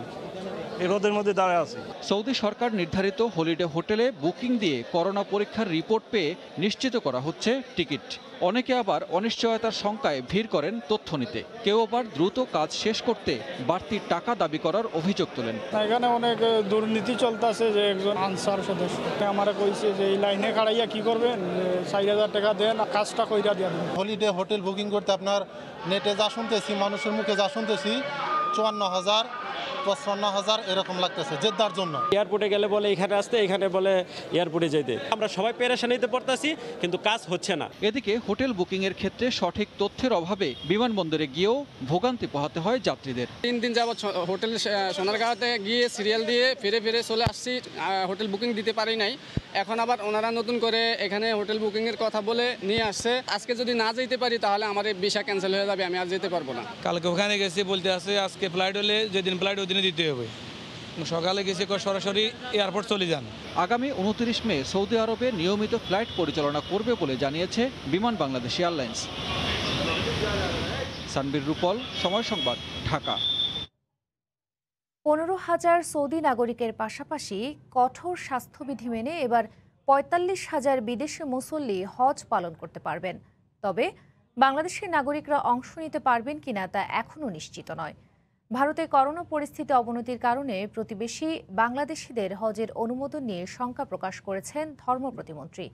রোদের মধ্যে দাঁড়ায় আছে। সৌদি সরকার নির্ধারিত হলিডে হোটেলে বুকিং দিয়ে করোনা পরীক্ষার রিপোর্ট পেয়ে নিশ্চিত করা হচ্ছে টিকিট। অনেকে আবার অনিশ্চয়তার শঙ্কায় ভিড় করেন তথ্য নিতে। কেউ আবার দ্রুত কাজ শেষ করতে বাড়তি টাকা দাবি করার অভিযোগ তোলেন। এখানে অনেক দুর্নীতি চলতেছে। যে একজন আনসার সদস্য আমারা কইছে যে এই লাইনে খাড়াইয়া কি করবেন, 4000 টাকা দেন, কাজটা কইরা দিয়ে দেন। হলিডে হোটেল বুকিং করতে আপনার নেটে যা শুনতেছি, মানুষের মুখে যা শুনতেছি, 54,000 55,000 এরকম লাগতেছে জেদ্দার জন্য। এয়ারপোর্টে গেলে বলে এখানে আসতে, এখানে বলে এয়ারপোর্টে যেতে। আমরা সবাই পেরেশানিতে পড়তেছি, কিন্তু কাজ হচ্ছে না। এদিকে হোটেল বুকিংয়ের ক্ষেত্রে সঠিক তথ্যের অভাবে বিমানবন্দরে গিয়েও ভোগান্তি পোহাতে হয় যাত্রীদের। 3 দিন যাবত হোটেল সোনারগাঁওতে গিয়ে সিরিয়াল দিয়ে ফিরে চলে আসছি, হোটেল বুকিং দিতে পারি নাই। এখন আবার ওনারা নতুন করে এখানে হোটেল বুকিংয়ের কথা বলে নিয়ে আসছে। আজকে যদি না যেতে পারি তাহলে আমার ভিসা ক্যান্সেল হয়ে যাবে, আমি আর যেতে পারবো না। কালকে ওখানে গেছি, বলতে আছে আজকে ফ্লাইট হলে যেদিন ফ্লাইট ওই দিনে দিতে হবে। সকালে গেছে সরাসরি এয়ারপোর্ট চলে যান। আগামী 29 মে সৌদি আরবে নিয়মিত ফ্লাইট পরিচালনা করবে বলে জানিয়েছে বিমান বাংলাদেশ এয়ারলাইন্স। সানবীর রূপল, সময় সংবাদ, ঢাকা। 15,000 সৌদি নাগরিকের পাশাপাশি কঠোর স্বাস্থ্যবিধি মেনে এবার 45,000 বিদেশি মুসল্লি হজ পালন করতে পারবেন। তবে বাংলাদেশের নাগরিকরা অংশ নিতে পারবেন কিনা তা এখনও নিশ্চিত নয়। ভারতে করোনা পরিস্থিতি অবনতির কারণে প্রতিবেশী বাংলাদেশিদের হজের অনুমোদন নিয়ে শঙ্কা প্রকাশ করেছেন ধর্ম প্রতিমন্ত্রী।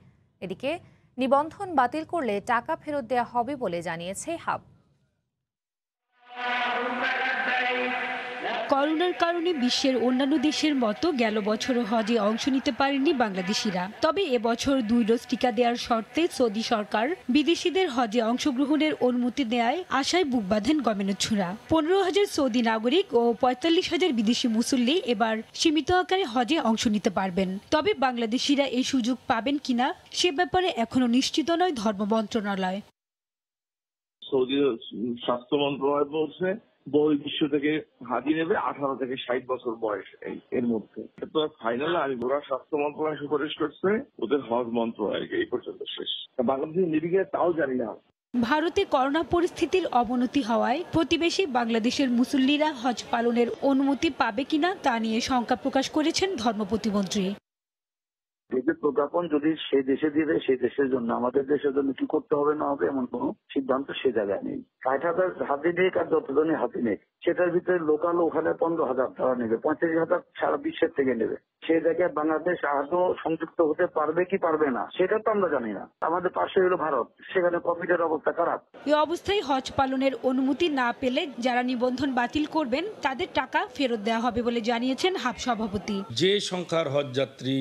এদিকে নিবন্ধন বাতিল করলে টাকা ফেরত দেওয়া হবে বলে জানিয়েছে হাব। করোনার কারণে বিশ্বের অন্যান্য দেশের মতো গেল বছরও হজে অংশ নিতে পারেননি বাংলাদেশিরা। তবে এবছর 2 ডোজ টিকা দেওয়ার শর্তে সৌদি সরকার বিদেশিদের হজে অংশগ্রহণের অনুমতি দেয় আশায় বুক বাঁধেন গমেনচ্ছুরা। 15,000 সৌদি নাগরিক ও 45,000 বিদেশি মুসল্লি এবার সীমিত আকারে হজে অংশ নিতে পারবেন। তবে বাংলাদেশিরা এই সুযোগ পাবেন কিনা সে ব্যাপারে এখনো নিশ্চিত নয় ধর্ম মন্ত্রণালয়। সৌদি স্বাস্থ্য মন্ত্রণালয় বলছে বহির্বিশ্ব থেকে হাজি নেবে 18 থেকে 60 বছর বয়স এর মধ্যে। তো ফাইনাল আমি ওরা স্বাস্থ্য মন্ত্রণালয় সুপারিশ করছে, ওদের হজ মন্ত্রণালয় এই পর্যন্ত শেষ। বাংলাদেশের নিরিখে তাও জানি না। ভারতে করোনা পরিস্থিতির অবনতি হওয়ায় প্রতিবেশী বাংলাদেশের মুসল্লিরা হজ পালনের অনুমতি পাবে কিনা তা নিয়ে শঙ্কা প্রকাশ করেছেন ধর্ম প্রতিমন্ত্রী। দেশের প্রজ্ঞাপন যদি সেই দেশে দিয়ে দেয়, সেই দেশের জন্য আমাদের দেশের জন্য কি করতে হবে না হবে এমন কোনো সিদ্ধান্ত সে জায়গায় নেই। 60,000 হাতি নেই আর যতজনই হাতি নেই সেটার ভিতরে লোকাল ওখানে 15,000 টাকা নেবে, 35,000 সারা বিশ্বের থেকে নেবে। সেই জায়গায় বাংলাদেশ আদৌ সংযুক্ত হতে পারবে কি পারবে না সেটা তো আমরা জানি না। আমাদের পাশে হলো ভারত, সেখানে কোভিডের অবস্থা খারাপ। এই অবস্থায় হজ পালনের অনুমতি না পেলে যারা নিবন্ধন বাতিল করবেন তাদের টাকা ফেরত দেওয়া হবে বলে জানিয়েছেন হাব সভাপতি। যে সংখ্যার হজ যাত্রী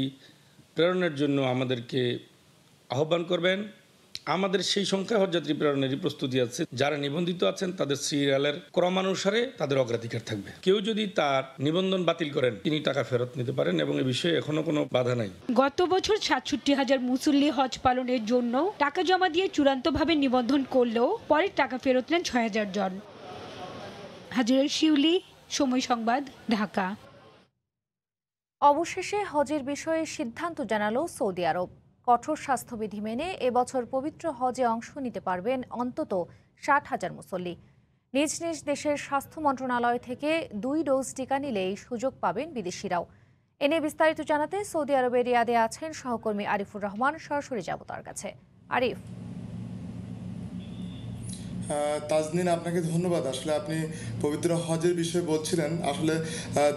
প্রেরণের জন্য আমাদেরকে আহ্বান করবেন, আমাদের সেই সংখ্যা হজযাত্রী প্রেরণেরই প্রস্তুতি আছে। যারা নিবন্ধিত আছেন তাদের সিরিয়ালের ক্রমানুসারে তাদের অগ্রাধিকার থাকবে। কেউ যদি তার নিবন্ধন বাতিল করেন তিনি টাকা ফেরত নিতে পারেন এবং এ বিষয়ে এখনো কোনো বাধা নাই। গত বছর 67,000 মুসল্লি হজ পালনের জন্য টাকা জমা দিয়ে চূড়ান্তভাবে নিবন্ধন করলেও পরে টাকা ফেরত নেন 6,000 জন। হাজিরা শিউলি, সময় সংবাদ, ঢাকা। অবশেষে হজের বিষয়ে সিদ্ধান্ত জানালো সৌদি আরব। কঠোর স্বাস্থ্যবিধি মেনে এবছর পবিত্র হজে অংশ নিতে পারবেন অন্তত 60,000 মুসল্লি। নিজ নিজ দেশের স্বাস্থ্য মন্ত্রণালয় থেকে 2 ডোজ টিকা নিলেই সুযোগ পাবেন বিদেশিরাও। এনে বিস্তারিত জানাতে সৌদি আরবের রিয়াদে আছেন সহকর্মী আরিফুর রহমান। সরাসরি যাব তার কাছে। আরিফ। তাজনিন, আপনাকে ধন্যবাদ। আসলে আপনি পবিত্র হজের বিষয়ে বলছিলেন। আসলে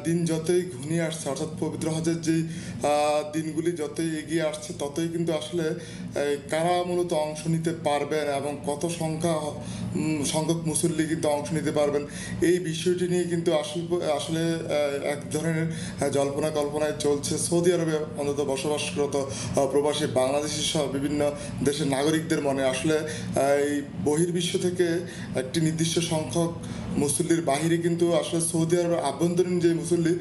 দিন যতই ঘনিয়ে আসছে, অর্থাৎ পবিত্র হজের যেই দিনগুলি যতই এগিয়ে আসছে ততই কিন্তু আসলে কারা মূলত অংশ নিতে পারবেন এবং কত সংখ্যক মুসল্লি কিন্তু অংশ নিতে পারবেন এই বিষয়টি নিয়ে কিন্তু আসলে এক ধরনের জল্পনা কল্পনায় চলছে সৌদি আরবে অন্তত বসবাসরত প্রবাসী বাংলাদেশি সহ বিভিন্ন দেশের নাগরিকদের মনে। আসলে এই বহির্বিশ্ব থেকে একটি নির্দিষ্ট সংখ্যক মুসল্লির বাহিরে কিন্তু আসলে সৌদি আরবের আভ্যন্তরীণ যে মুসল্লি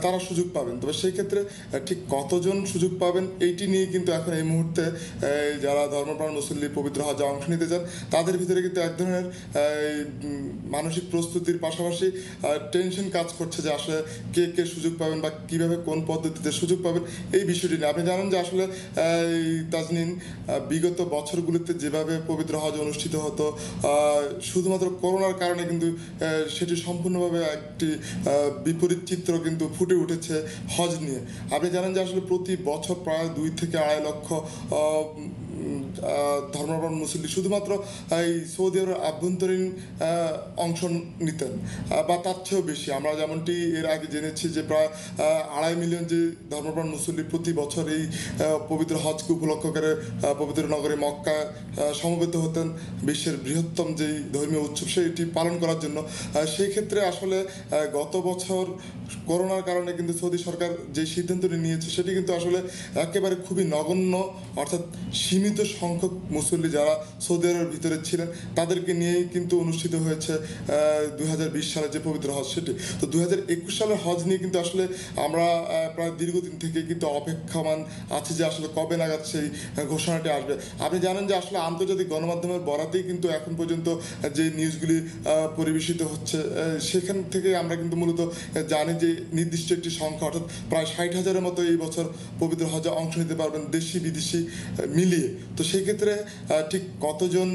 তারা সুযোগ পাবেন। তবে সেই ক্ষেত্রে ঠিক কতজন সুযোগ পাবেন এইটি নিয়ে কিন্তু এখন এই মুহূর্তে যারা ধর্মপ্রাণ মুসল্লি পবিত্র হজে অংশ নিতে চান তাদের ভিতরে কিন্তু এক ধরনের মানসিক প্রস্তুতির পাশাপাশি টেনশন কাজ করছে যে আসলে কে কে সুযোগ পাবেন বা কিভাবে কোন পদ্ধতিতে সুযোগ পাবেন এই বিষয়টি নিয়ে। আপনি জানেন যে আসলে তাজনিন বিগত বছরগুলিতে যেভাবে পবিত্র হজ অনুষ্ঠিত হতো শুধুমাত্র করোনার কারণে কিন্তু সেটি সম্পূর্ণভাবে একটি বিপরীত চিত্র কিন্তু ফুটে উঠেছে হজ নিয়ে। আপনি জানেন যে আসলে প্রতি বছর প্রায় 2 থেকে 2.5 লক্ষ ধর্মপ্রাণ মুসল্লি শুধুমাত্র এই সৌদি আরবের আভ্যন্তরীণ অংশ নিতেন বা তার চেয়েও বেশি। আমরা যেমনটি এর আগে জেনেছি যে প্রায় 2.5 মিলিয়ন যে ধর্মপ্রাণ মুসল্লি প্রতি বছর এই পবিত্র হজকে উপলক্ষ করে পবিত্র নগরী মক্কা সমবেত হতেন বিশ্বের বৃহত্তম যেই ধর্মীয় উৎসব সেটি পালন করার জন্য। সেই ক্ষেত্রে আসলে গত বছর করোনার কারণে কিন্তু সৌদি সরকার যে সিদ্ধান্তটি নিয়েছে সেটি কিন্তু আসলে একেবারে খুবই নগণ্য অর্থাৎ সীমিত সংখ্যক মুসল্লি যারা সৌদি আরবের ভিতরে ছিলেন তাদেরকে নিয়েই কিন্তু অনুষ্ঠিত হয়েছে 2020 সালে যে পবিত্র হজ সেটি। তো 2021 সালের হজ নিয়ে কিন্তু আসলে আমরা প্রায় দীর্ঘদিন থেকে কিন্তু অপেক্ষমান আছি যে আসলে কবে নাগাদ সেই ঘোষণাটি আসবে। আপনি জানেন যে আসলে আন্তর্জাতিক গণমাধ্যমের বরাতেই কিন্তু এখন পর্যন্ত যে নিউজগুলি পরিবেশিত হচ্ছে সেখান থেকে আমরা কিন্তু মূলত জানি যে নির্দিষ্ট একটি সংখ্যা অর্থাৎ প্রায় 60,000-এর মতো এই বছর পবিত্র হজে অংশ নিতে পারবেন দেশি বিদেশি মিলিয়ে। তো সেই ক্ষেত্রে ঠিক কতজন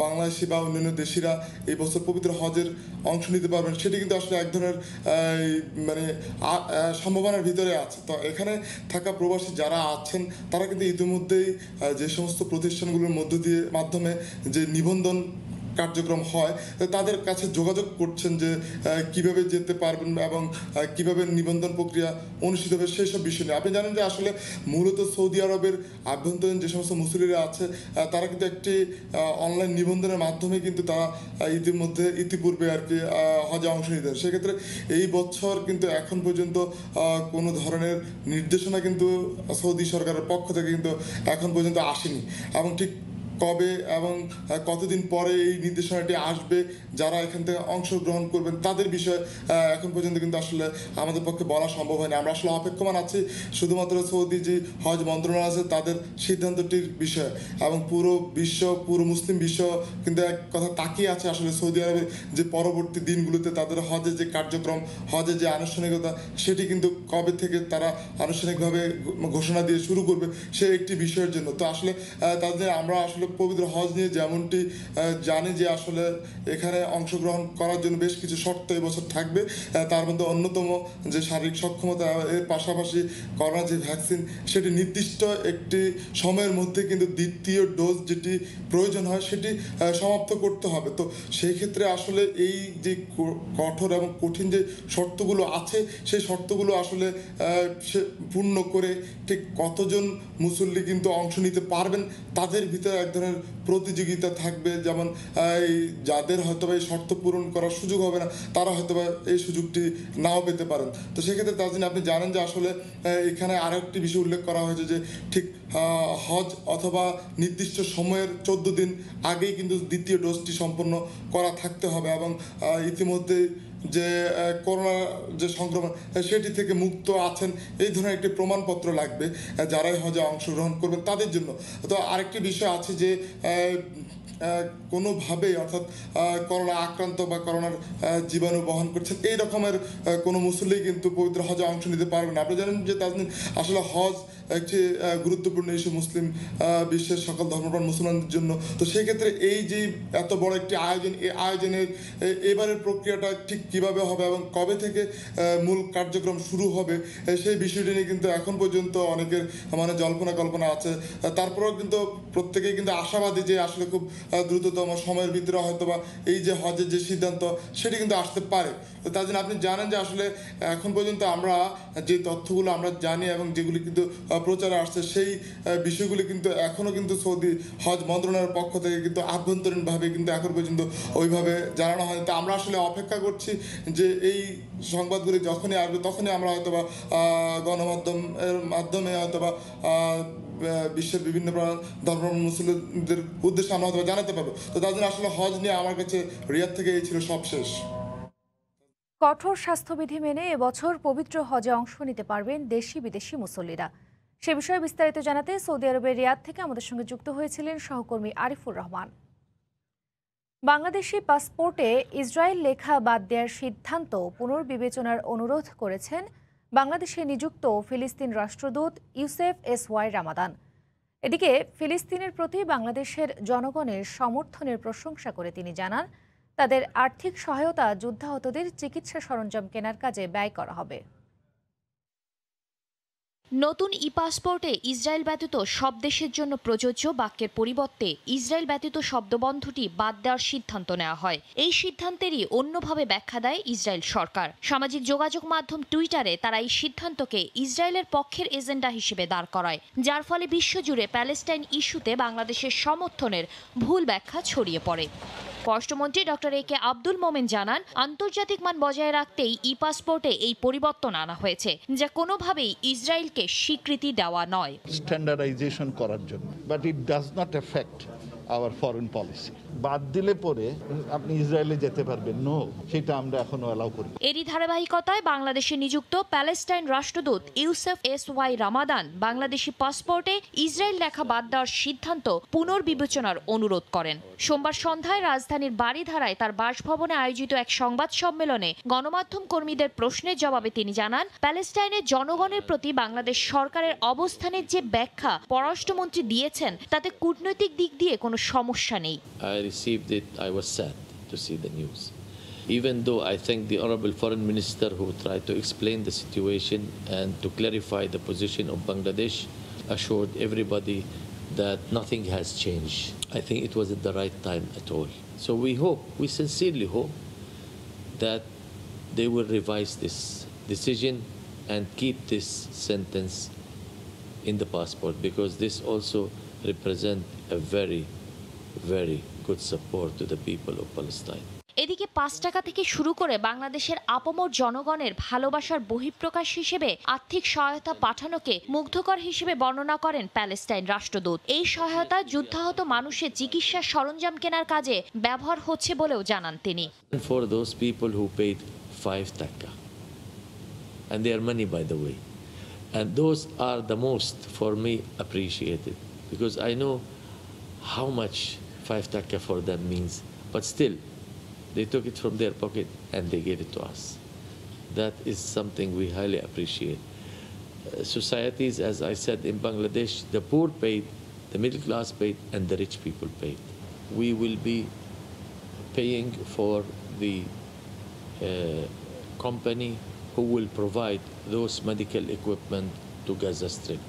বাংলাদেশি বা অন্যান্য দেশিরা এই বছর পবিত্র হজের অংশ নিতে পারবেন সেটি কিন্তু আসলে এক ধরনের মানে সম্ভাবনার ভিতরে আছে। তো এখানে থাকা প্রবাসী যারা আছেন তারা কিন্তু ইতিমধ্যেই যে সমস্ত প্রতিষ্ঠানগুলোর মাধ্যমে যে নিবন্ধন কার্যক্রম হয় তাদের কাছে যোগাযোগ করছেন যে কিভাবে যেতে পারবেন এবং কিভাবে নিবন্ধন প্রক্রিয়া অনুষ্ঠিত হবে সেই সব বিষয় নিয়ে। আপনি জানেন যে আসলে মূলত সৌদি আরবের আভ্যন্তরীণ যে সমস্ত মুসলিরা আছে তারা কিন্তু একটি অনলাইন নিবন্ধনের মাধ্যমে কিন্তু তারা ইতিপূর্বে আর কি হজে অংশ নিতেন। সেক্ষেত্রে এই বছর কিন্তু এখন পর্যন্ত কোনো ধরনের নির্দেশনা কিন্তু সৌদি সরকারের পক্ষ থেকে কিন্তু এখন পর্যন্ত আসেনি এবং ঠিক কবে এবং কতদিন পরে এই নির্দেশনাটি আসবে যারা এখান থেকে অংশগ্রহণ করবেন তাদের বিষয়ে এখন পর্যন্ত কিন্তু আসলে আমাদের পক্ষে বলা সম্ভব হয়নি। আমরা আসলে অপেক্ষমান আছি শুধুমাত্র সৌদি যে হজ মন্ত্রণালয় আছে তাদের সিদ্ধান্তটির বিষয়ে এবং পুরো মুসলিম বিশ্ব কিন্তু এক কথা তাকিয়ে আছে আসলে সৌদি আরবের যে পরবর্তী দিনগুলোতে তাদের হজের যে কার্যক্রম হজের যে আনুষ্ঠানিকতা সেটি কিন্তু কবে থেকে তারা আনুষ্ঠানিকভাবে ঘোষণা দিয়ে শুরু করবে সে একটি বিষয়ের জন্য। তো আসলে তাদের আমরা আসলে পবিত্র হজ নিয়ে যেমনটি জানি যে আসলে এখানে অংশগ্রহণ করার জন্য বেশ কিছু শর্ত এবছর থাকবে, তার মধ্যে অন্যতম যে শারীরিক সক্ষমতা, এর পাশাপাশি করোনা যে ভ্যাকসিন সেটি নির্দিষ্ট একটি সময়ের মধ্যে কিন্তু দ্বিতীয় ডোজ যেটি প্রয়োজন হয় সেটি সমাপ্ত করতে হবে। তো সেই ক্ষেত্রে আসলে এই যে কঠোর এবং কঠিন যে শর্তগুলো আছে সেই শর্তগুলো আসলে পূর্ণ করে ঠিক কতজন মুসল্লি কিন্তু অংশ নিতে পারবেন তাদের ভিতরে এক ধরনের প্রতিযোগিতা থাকবে। যেমন যাদের হয়তো এই শর্ত পূরণ করার সুযোগ হবে না তারা হয়তো এই সুযোগটি নাও পেতে পারেন। তো সেক্ষেত্রে তার জন্য আপনি জানেন যে আসলে এখানে আরও একটি বিষয় উল্লেখ করা হয়েছে যে ঠিক হজ অথবা নির্দিষ্ট সময়ের 14 দিন আগেই কিন্তু দ্বিতীয় ডোজটি সম্পন্ন করা থাকতে হবে এবং ইতিমধ্যে যে করোনা যে সংক্রমণ সেটি থেকে মুক্ত আছেন এই ধরনের একটি প্রমাণপত্র লাগবে যারাই হজে অংশগ্রহণ করবেন তাদের জন্য। তো আরেকটি বিষয় আছে যে কোনোভাবেই অর্থাৎ করোনা আক্রান্ত বা করোনার জীবাণু বহন করছেন এই রকমের কোনো মুসল্লি কিন্তু পবিত্র হজে অংশ নিতে পারবেন না। আপনি জানেন যে তাজনীন আসলে হজ একটি গুরুত্বপূর্ণ ইস্যু মুসলিম বিশ্বের সকল ধর্মপ্রাণ মুসলমানদের জন্য। তো সেই ক্ষেত্রে এই যে এত বড় একটি আয়োজন, এই আয়োজনের এবারের প্রক্রিয়াটা ঠিক কিভাবে হবে এবং কবে থেকে মূল কার্যক্রম শুরু হবে সেই বিষয়টি নিয়ে কিন্তু এখন পর্যন্ত অনেকের মানে জল্পনা কল্পনা আছে। তারপরেও কিন্তু প্রত্যেকেই কিন্তু আশাবাদী যে আসলে খুব দ্রুততম সময়ের ভিতরে হয়তো বা এই যে হজের যে সিদ্ধান্ত সেটি কিন্তু আসতে পারে। তো তার জন্য আপনি জানেন যে আসলে এখন পর্যন্ত আমরা যে তথ্যগুলো আমরা জানি এবং যেগুলি কিন্তু প্রচারে আসছে সেই বিষয়গুলি কিন্তু এখনও কিন্তু সৌদি হজ মন্ত্রণালয়ের পক্ষ থেকে কিন্তু আভ্যন্তরীণভাবে কিন্তু এখন পর্যন্ত ওইভাবে জানানো হয়নি। তো আমরা আসলে অপেক্ষা করছি যে এই সংবাদগুলি যখনই আসবে তখনই আমরা হয়তো বা গণমাধ্যমের মাধ্যমে হয়তো বা বিশ্বের বিভিন্ন ধর্ম মুসলিমদের উদ্দেশ্যে আমরা হয়তো জানাতে পারবো। তো তার জন্য আসলে হজ নিয়ে আমার কাছে রিয়াদ থেকে এই ছিল সব শেষ। কঠোর স্বাস্থ্যবিধি মেনে এবছর পবিত্র হজে অংশ নিতে পারবেন দেশি বিদেশি মুসল্লিরা। সে বিষয়ে বিস্তারিত জানাতে সৌদি আরবের রিয়াদ থেকে আমাদের সঙ্গে যুক্ত হয়েছিলেন সহকর্মী আরিফুর রহমান। বাংলাদেশি পাসপোর্টে ইসরায়েল লেখা বাদ দেওয়ার সিদ্ধান্ত পুনর্বিবেচনার অনুরোধ করেছেন বাংলাদেশে নিযুক্ত ফিলিস্তিন রাষ্ট্রদূত ইউসেফ এসওয়াই রামাদান। এদিকে ফিলিস্তিনের প্রতি বাংলাদেশের জনগণের সমর্থনের প্রশংসা করে তিনি জানান, তাদের আর্থিক সহায়তা যুদ্ধাহতদের চিকিৎসা সরঞ্জাম কেনার কাজে ব্যয় করা হবে। নতুন পাসপোর্টে ইসরায়েল ব্যতীত সব দেশের জন্য প্রযোজ্য বাক্যের পরিবর্তে ইসরায়েল ব্যতীত শব্দবন্ধটি বাদ দেওয়ার সিদ্ধান্ত নেওয়া হয়। এই সিদ্ধান্তেরই অন্যভাবে ব্যাখ্যা দেয় ইসরায়েল সরকার। সামাজিক যোগাযোগ মাধ্যম টুইটারে তারা এই সিদ্ধান্তকে ইসরায়েলের পক্ষের এজেন্ডা হিসেবে দাঁড় করায়, যার ফলে বিশ্বজুড়ে প্যালেস্টাইন ইস্যুতে বাংলাদেশের সমর্থনের ভুল ব্যাখ্যা ছড়িয়ে পড়ে। পররাষ্ট্রমন্ত্রী ডক্টর এ কে আব্দুল মোমেন জানান, আন্তর্জাতিক মান বজায় রাখতেই ই পাসপোর্টে এই পরিবর্তন আনা হয়েছে, যা কোনোভাবেই ইসরায়েলকে স্বীকৃতি দেওয়া নয়। স্ট্যান্ডার্ডাইজেশন করার জন্য, but it does not effect hour foreign policy. বাদ দিলে পরে আপনি ইসরায়েলে যেতে পারবেন, নো, সেটা আমরা এখনো অ্যালাউ করি। এরই ধারাবাহিকতায় বাংলাদেশে নিযুক্ত প্যালেস্টাইন রাষ্ট্রদূত ইউসেফ এস.ওয়াই রামাদান বাংলাদেশি পাসপোর্টে ইসরায়েল লেখা বাদ দেওয়ার সিদ্ধান্ত পুনর্বিবেচনার অনুরোধ করেন। সোমবার সন্ধ্যায় রাজধানীর বারিধারায় তার বাসভবনে আয়োজিত এক সংবাদ সম্মেলনে গণমাধ্যম কর্মীদের প্রশ্নের জবাবে তিনি জানান, প্যালেস্টাইনের জনগণের প্রতি বাংলাদেশ সরকারের অবস্থানের যে ব্যাখ্যা পররাষ্ট্রমন্ত্রী দিয়েছেন তাতে কূটনৈতিক দিক দিয়ে কোনো সমস্যা নেই। I received it. I was sad to see the news. Even though I thank the Honorable Foreign Minister who tried to explain the situation and to clarify the position of Bangladesh, assured everybody that nothing has changed. I think it wasn't the right time at all. So we sincerely hope that they will revise this decision and keep this sentence in the passport, because this also represents a very, very good support to the people of Palestine. এদিকে 5 টাকা থেকে শুরু করে বাংলাদেশের আপামর জনগণের ভালোবাসার বহিঃপ্রকাশ হিসেবে আর্থিক সহায়তা পাঠানোকে মুগ্ধকর হিসেবে বর্ণনা করেন প্যালেস্টাইন রাষ্ট্রদূত। এই সহায়তা যুদ্ধাহত মানুষের চিকিৎসা সরঞ্জাম কেনার কাজে ব্যবহার হচ্ছে বলেও জানান তিনি। For those people who paid 5 taka, and their money by the way, and those are the most for me appreciated, because I know how much 5 taka for them means, but still they took it from their pocket and they gave it to us. That is something we highly appreciate. Societies, as I said, in Bangladesh, the poor paid, the middle class paid, and the rich people paid. We will be paying for the company who will provide those medical equipment to Gaza Strip.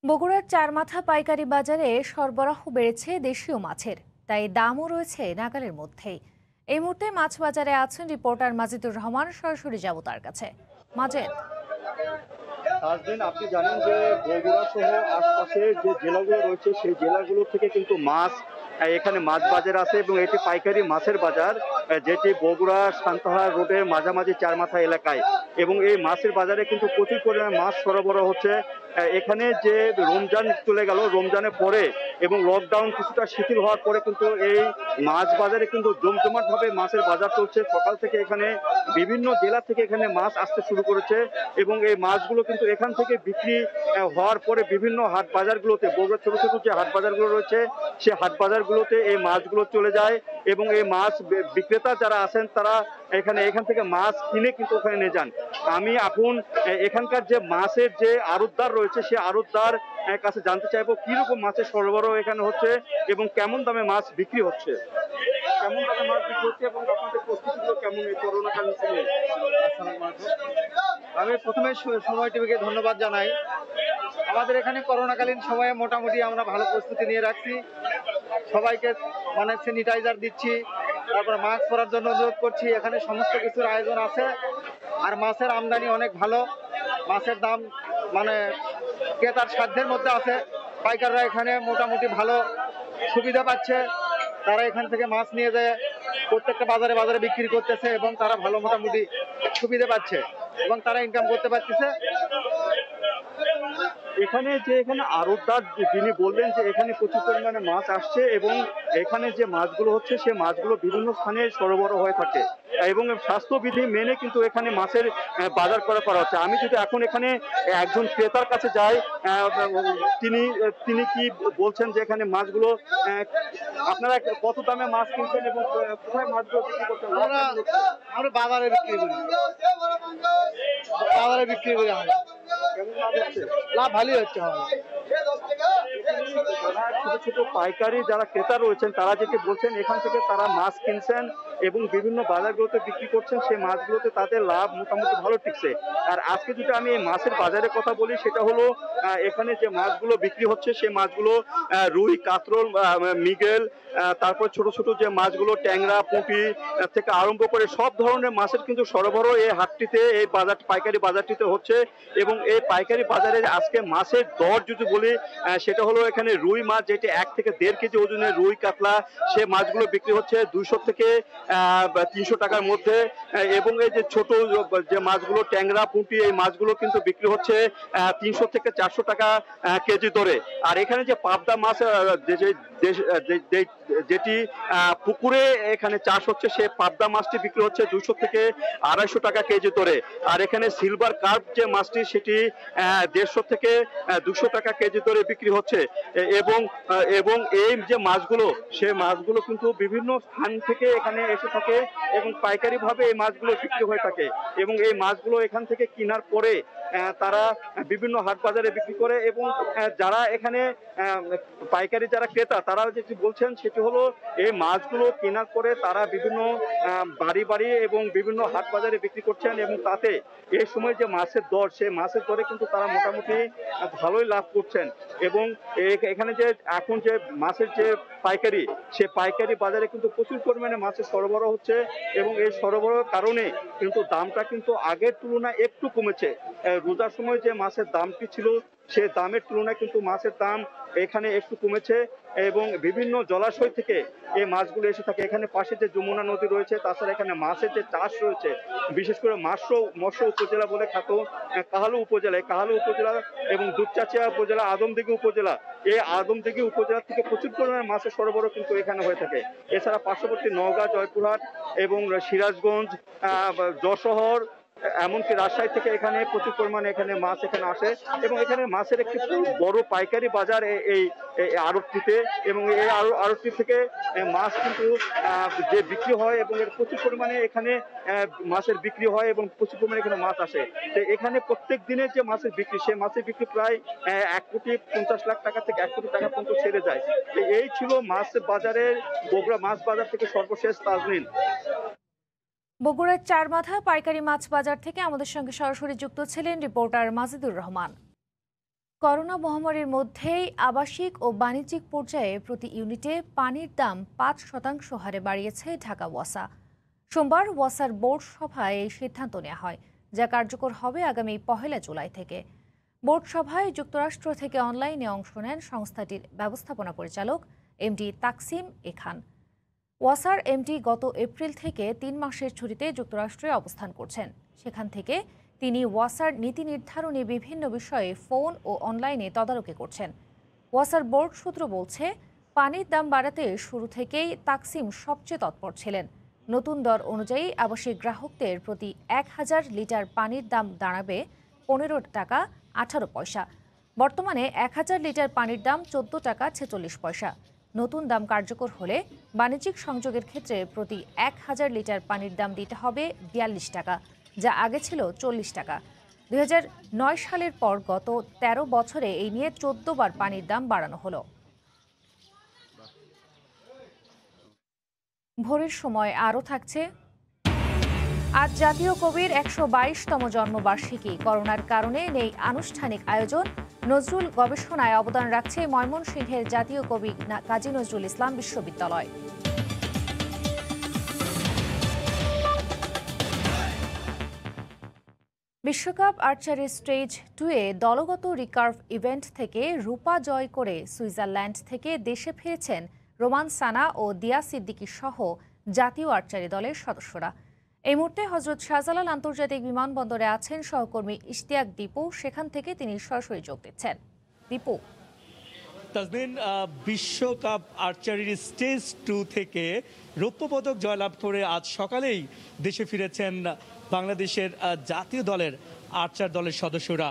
বগুড়ার চারমাথা পাইকারি বাজারে সরবরাহ বেড়েছে দেশীয় মাছের, তাই দামও রয়েছে নাগালের মধ্যেই। এই মুহূর্তে মাছ বাজারে আছেন রিপোর্টার মাজিদুর রহমান, সরাসরি যাব তার কাছে। মাজেদ, আপনি জানেন যে বগুড়া সহ আশপাশে যে জেলাগুলো রয়েছে সেই জেলাগুলো থেকে কিন্তু মাছ এখানে মাছ বাজার আছে, এবং এটি পাইকারি মাছের বাজার যেটি বগুড়া সান্তাহার রোডের মাঝামাঝি চারমাথা এলাকায়, এবং এই মাছের বাজারে কিন্তু প্রচুর পরিমাণে মাছ সরবরাহ হচ্ছে। এখানে যে রমজান চলে গেল, রমজানের পরে এবং লকডাউন কিছুটা শিথিল হওয়ার পরে কিন্তু এই মাছ বাজারে কিন্তু জমজমাট ভাবে মাছের বাজার চলছে। সকাল থেকে এখানে বিভিন্ন জেলা থেকে এখানে মাছ আসতে শুরু করেছে, এবং এই মাছগুলো কিন্তু এখান থেকে বিক্রি হওয়ার পরে বিভিন্ন হাট বাজারগুলোতে, বগুড়া ছোট ছোট যে হাট বাজারগুলো রয়েছে সেই হাট বাজারগুলোতে এই মাছগুলো চলে যায়, এবং এই মাছ বিক্রেতা যারা আছেন তারা এখান থেকে মাছ কিনে কিন্তু ওখানে নিয়ে যান। আমি এখন এখানকার যে মাছের যে আড়তদার রয়েছে সেই আড়তদার কাছে জানতে চাইবো কিরকম মাছের সরবরাহ এখানে হচ্ছে এবং কেমন দামে মাছ বিক্রি হচ্ছে, এবং আপনাদের প্রস্তুতিগুলো কেমন এই করোনাকালীন সময়ে। আমি প্রথমে সময় টিভিকে ধন্যবাদ জানাই। আমাদের এখানে করোনাকালীন সময়ে মোটামুটি আমরা ভালো প্রস্তুতি নিয়ে রাখছি। সবাইকে স্যানিটাইজার দিচ্ছি, তারপর মাস্ক পরার জন্য অনুরোধ করছি। এখানে সমস্ত কিছুর আয়োজন আছে, আর মাছের আমদানি অনেক ভালো। মাছের দাম ক্রেতার সাধ্যের মধ্যে আছে। পাইকাররা এখানে মোটামুটি ভালো সুবিধা পাচ্ছে, তারা এখান থেকে মাছ নিয়ে যায় প্রত্যেকটা বাজারে বাজারে বিক্রি করতেছে, এবং তারা ভালো মোটামুটি সুবিধা পাচ্ছে এবং তারা ইনকাম করতে পারতেছে। এখানে আড়তদার যিনি বললেন যে এখানে প্রচুর পরিমাণে মাছ আসছে, এবং এখানে যে মাছগুলো হচ্ছে সে মাছগুলো বিভিন্ন স্থানে সরবরাহ হয়ে থাকে, এবং স্বাস্থ্যবিধি মেনে কিন্তু এখানে মাছের বাজার করা হচ্ছে। আমি যদি এখন এখানে একজন ক্রেতার কাছে যাই, তিনি কি বলছেন যে এখানে মাছগুলো আপনারা কত দামে মাছ কিনছেন এবং কোথায় মাছগুলো বিক্রি করছেন? আমরা বাজারে বিক্রি করি, লাভ ভালোই হচ্ছে। ছোট ছোট পাইকারি যারা ক্রেতা রয়েছেন তারা যেটি বলছেন এখান থেকে তারা মাছ কিনছেন এবং বিভিন্ন বাজারগুলোতে বিক্রি করছেন, সেই মাছগুলোতে তাদের লাভ মোটামুটি ভালো টিকছে। আর আজকে যদি আমি এই মাছের বাজারের কথা বলি, সেটা হলো এখানে যে মাছগুলো বিক্রি হচ্ছে সেই মাছগুলো রুই, কাতল, মৃগেল, তারপর ছোট ছোট যে মাছগুলো ট্যাংরা, পুঁটি থেকে আরম্ভ করে সব ধরনের মাছের কিন্তু সরবরাহ এই হাটটিতে, এই বাজার পাইকারি বাজারটিতে হচ্ছে। এবং এই পাইকারি বাজারে আজকে মাছের দর যদি বলি, সেটা হলো এখানে রুই মাছ, যেটি 1 থেকে 1.5 কেজি ওজনের রুই কাতলা, সে মাছগুলো বিক্রি হচ্ছে 200 থেকে 300 টাকার মধ্যে। এবং এই যে ছোট যে মাছগুলো ট্যাংরা, পুঁটি, এই মাছগুলো কিন্তু বিক্রি হচ্ছে 300 থেকে 400 টাকা কেজি দরে। আর এখানে যে পাবদা মাছ যেটি পুকুরে এখানে চাষ হচ্ছে, সে পাবদা মাছটি বিক্রি হচ্ছে 200 থেকে 250 টাকা কেজি দরে। আর এখানে সিলভার কার্প যে মাছটি, সেটি 150 থেকে 200 টাকা কেজি দরে বিক্রি হচ্ছে। এবং এই যে মাছগুলো, সেই মাছগুলো কিন্তু বিভিন্ন স্থান থেকে এখানে এসে থাকে এবং পাইকারি ভাবে এই মাছগুলো বিক্রি হয়ে থাকে। এবং এই মাছগুলো এখান থেকে কেনার পরে তারা বিভিন্ন হাট বাজারে বিক্রি করে। এবং যারা এখানে পাইকারি যারা ক্রেতা, তারা যেটি বলছেন সেটি হলো এই মাছগুলো কেনার পরে তারা বিভিন্ন বাড়ি বাড়ি এবং বিভিন্ন হাট বাজারে বিক্রি করছেন। এবং তাতে এই সময় যে মাছের দর, সেই মাছের দরে কিন্তু তারা মোটামুটি ভালোই লাভ করছেন। এবং এখানে যে এখন যে মাছের যে পাইকারি, সে পাইকারি বাজারে কিন্তু প্রচুর পরিমাণে মাছের সরবরাহ হচ্ছে। এবং এই সরবরাহের কারণে কিন্তু দামটা কিন্তু আগের তুলনায় একটু কমেছে। রোজার সময় যে মাছের দামটি ছিল, সে দামের তুলনায় কিন্তু মাছের দাম এখানে একটু কমেছে। এবং বিভিন্ন জলাশয় থেকে এই মাছগুলো এসে থাকে। এখানে পাশে যে যমুনা নদী রয়েছে, তাছাড়া এখানে মাছের যে চাষ রয়েছে, বিশেষ করে মৎস্য উপজেলা বলে খ্যাত কাহালু উপজেলা, কাহালু উপজেলা এবং দুপচাচিয়া উপজেলা, আদমদিঘি উপজেলা, এই আদমদিঘি উপজেলা থেকে প্রচুর পরিমাণে মাছের সরবরাহ কিন্তু এখানে হয়ে থাকে। এছাড়া পার্শ্ববর্তী নওগাঁ, জয়পুরহাট এবং সিরাজগঞ্জ, যশোর, এমনকি রাজশাহী থেকে এখানে প্রচুর পরিমাণে এখানে মাছ এখানে আসে। এবং এখানে মাছের একটি বড় পাইকারি বাজার এই আড়তটিতে। এবং এই আড়তটি থেকে মাছ কিন্তু যে বিক্রি হয় এবং এর প্রচুর পরিমাণে এখানে মাছের বিক্রি হয় এবং প্রচুর পরিমাণে এখানে মাছ আসে। তো এখানে প্রত্যেক দিনের যে মাছের বিক্রি, সেই মাছের বিক্রি প্রায় 1,50,00,000 টাকা থেকে 1 কোটি টাকা পর্যন্ত ছেড়ে যায়। তো এই ছিল মাছ বাজারের, বগুড়া মাছ বাজার থেকে সর্বশেষ তাজনীন। বগুড়ার চারমাথা পাইকারি মাছ বাজার থেকে আমাদের সঙ্গে সরাসরি যুক্ত ছিলেন রিপোর্টার মাজিদুর রহমান। করোনা মহামারীর মধ্যেই আবাসিক ও বাণিজ্যিক পর্যায়ে প্রতি ইউনিটে পানির দাম 5% হারে বাড়িয়েছে ঢাকা ওয়াসা। সোমবার ওয়াসার বোর্ড সভায় এই সিদ্ধান্ত নেওয়া হয়, যা কার্যকর হবে আগামী 1 জুলাই থেকে। বোর্ড সভায় যুক্তরাষ্ট্র থেকে অনলাইনে অংশ নেন সংস্থাটির ব্যবস্থাপনা পরিচালক এমডি তাকসিম এ খান। ওয়াসার এমডি গত এপ্রিল থেকে 3 মাসের ছুটিতে যুক্তরাষ্ট্রে অবস্থান করছেন। সেখান থেকে তিনি ওয়াসার নীতি নির্ধারণী বিভিন্ন বিষয়ে ফোন ও অনলাইনে তদারকি করছেন। ওয়াসার বোর্ড সূত্র বলছে, পানির দাম বাড়াতে শুরু থেকেই তাকসিম সবচেয়ে তৎপর ছিলেন। নতুন দর অনুযায়ী আবাসিক গ্রাহকদের প্রতি 1000 লিটার পানির দাম দাঁড়াবে 15 টাকা 18 পয়সা। বর্তমানে 1000 লিটার পানির দাম 14 টাকা 46 পয়সা। নতুন দাম কার্যকর হলে বাণিজ্যিক সংযোগের ক্ষেত্রে প্রতি 1000 লিটার পানির দাম দিতে হবে 42 টাকা, যা আগে ছিল 40 টাকা। 2009 সালের পর গত 13 বছরে এই নিয়ে 14 বার পানির দাম বাড়ানো হলো। ভোরের সময় আরও থাকছে, আজ জাতীয় কবির 122তম জন্মবার্ষিকী। করোনার কারণে নেই আনুষ্ঠানিক আয়োজন। নজরুল গবেষণায় অবদান রাখছে ময়মনসিংহের জাতীয় কবি কাজী নজরুল ইসলাম বিশ্ববিদ্যালয়। বিশ্বকাপ আর্চারি স্টেজ 2-এ দলগত রিকার্ভ ইভেন্ট থেকে রূপা জয় করে সুইজারল্যান্ড থেকে দেশে ফিরেছেন রোমান সানা ও দিয়া সিদ্দিকী সহ জাতীয় আর্চারি দলের সদস্যরা। এই মুহূর্তে হযরত শাহজালাল আন্তর্জাতিক বিমানবন্দরে আছেন সহকর্মী ইশতিয়াক দীপু। সেখান থেকে তিনি সরাসরি যোগ দিচ্ছেন। দীপু। তাজনীন, বিশ্বকাপ আর্চারির স্টেজ 2 থেকে রৌপ্য পদক জয়লাভ করে আজ সকালেই দেশে ফিরেছেন বাংলাদেশের জাতীয় দলের আর্চার দলের সদস্যরা।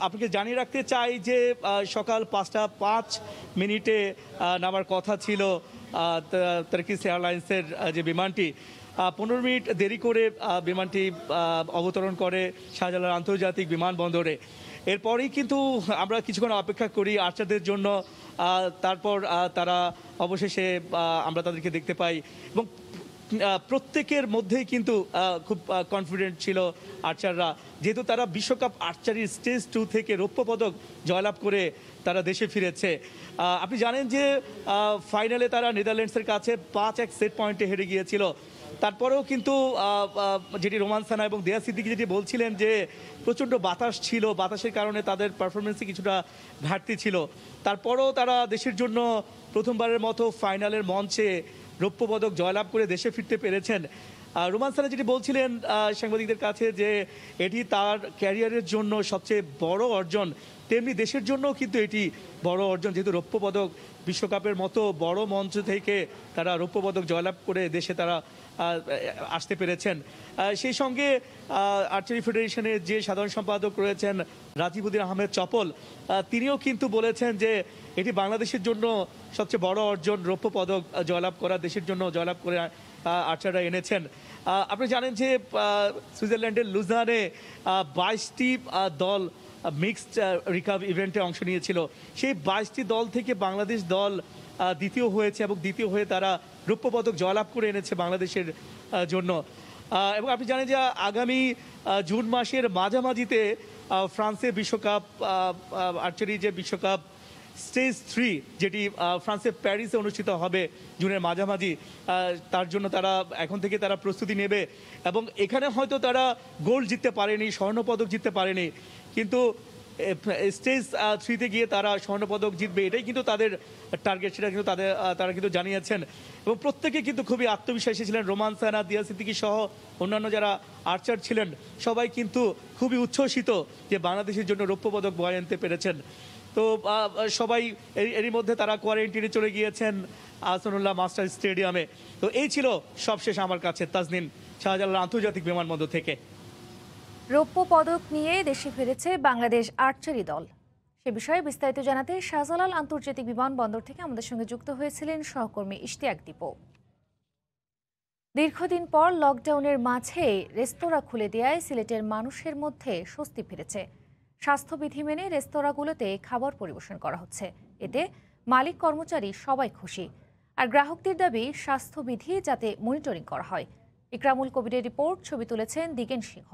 আপনাকে জানিয়ে রাখতে চাই যে সকাল 5:05 নামার কথা ছিল টার্কিশ এয়ারলাইন্সের যে বিমানটি। 15 মিনিট দেরি করে বিমানটি অবতরণ করে শাহজালাল আন্তর্জাতিক বিমানবন্দরে। এরপরেই কিন্তু আমরা কিছুক্ষণ অপেক্ষা করি আর্চারদের জন্য। তারপর তারা অবশেষে আমরা তাদেরকে দেখতে পাই এবং প্রত্যেকের মধ্যেই কিন্তু খুব কনফিডেন্ট ছিল আর্চাররা, যেহেতু তারা বিশ্বকাপ আর্চারির স্টেজ 2 থেকে রৌপ্য পদক জয়লাভ করে তারা দেশে ফিরেছে। আপনি জানেন যে ফাইনালে তারা নেদারল্যান্ডসের কাছে 5-1 সেট পয়েন্টে হেরে গিয়েছিল। তারপরেও কিন্তু যেটি রোমান সানা এবং দেয়া সিদ্দিকী যেটি বলছিলেন যে প্রচণ্ড বাতাস ছিল, বাতাসের কারণে তাদের পারফরমেন্সে কিছুটা ঘাটতি ছিল, তারপরেও তারা দেশের জন্য প্রথমবারের মতো ফাইনালের মঞ্চে রৌপ্য পদক জয়লাভ করে দেশে ফিরতে পেরেছেন। রোমান সানা যেটি বলছিলেন সাংবাদিকদের কাছে যে এটি তার ক্যারিয়ারের জন্য সবচেয়ে বড় অর্জন, তেমনি দেশের জন্যও কিন্তু এটি বড় অর্জন, যেহেতু রৌপ্য পদক বিশ্বকাপের মতো বড় মঞ্চ থেকে তারা রৌপ্য পদক জয়লাভ করে দেশে তারা আসতে পেরেছেন। সেই সঙ্গে আর্চারি ফেডারেশনের যে সাধারণ সম্পাদক রয়েছেন রাজিবুদ্দিন আহমেদ চপল, তিনিও কিন্তু বলেছেন যে এটি বাংলাদেশের জন্য সবচেয়ে বড় অর্জন, রৌপ্য পদক জয়লাভ করা, দেশের জন্য জয়লাভ করে আর্চাররা এনেছেন। আপনি জানেন যে সুইজারল্যান্ডের লুজানে 22টি দল মিক্সড রিকার্ভ ইভেন্টে অংশ নিয়েছিল। সেই 22টি দল থেকে বাংলাদেশ দল দ্বিতীয় হয়েছে এবং দ্বিতীয় হয়ে তারা রৌপ্য পদক জয়লাভ করে এনেছে বাংলাদেশের জন্য। এবং আপনি জানেন যে আগামী জুন মাসের মাঝামাঝিতে ফ্রান্সে বিশ্বকাপ আর্চারি যে বিশ্বকাপ স্টেজ 3 যেটি ফ্রান্সের প্যারিসে অনুষ্ঠিত হবে জুনের মাঝামাঝি, তার জন্য তারা এখন থেকে তারা প্রস্তুতি নেবে এবং এখানে হয়তো তারা গোল্ড জিততে পারেনি, স্বর্ণপদক জিততে পারেনি, কিন্তু স্টেজ 3-তে গিয়ে তারা স্বর্ণপদক জিতবে, এটাই কিন্তু তাদের টার্গেট, সেটা কিন্তু তারা কিন্তু জানিয়েছেন। এবং প্রত্যেকে কিন্তু খুবই আত্মবিশ্বাসী ছিলেন। রোমান সানা, দিয়া সিদ্দিকী সহ অন্যান্য যারা আর্চার ছিলেন সবাই কিন্তু খুবই উচ্ছ্বসিত যে বাংলাদেশের জন্য রৌপ্য পদক বয়ে আনতে পেরেছেন। তো সবাই এরই মধ্যে তারা কোয়ারেন্টিনে চলে গিয়েছেন আহসানুল্লাহ মাস্টার স্টেডিয়ামে। তো এই ছিল সবশেষ আমার কাছে তাজনিন, শাহজালাল আন্তর্জাতিক বিমানবন্দর থেকে। রৌপ্য পদক নিয়ে দেশে ফিরেছে বাংলাদেশ আর্চারি দল। সে বিষয়ে বিস্তারিত জানাতে শাহজালাল আন্তর্জাতিক বিমানবন্দর থেকে আমাদের সঙ্গে যুক্ত হয়েছিলেন সহকর্মী ইশতিয়াক দীপু। দীর্ঘদিন পর লকডাউনের মাঝে রেস্তোরাঁ খুলে দেওয়ায় সিলেটের মানুষের মধ্যে স্বস্তি ফিরেছে। স্বাস্থ্যবিধি মেনে রেস্তোরাঁগুলোতে খাবার পরিবেশন করা হচ্ছে, এতে মালিক কর্মচারী সবাই খুশি। আর গ্রাহকদের দাবি স্বাস্থ্যবিধি যাতে মনিটরিং করা হয়। ইকরামুল কবিরের রিপোর্ট, ছবি তুলেছেন দিগেন সিংহ।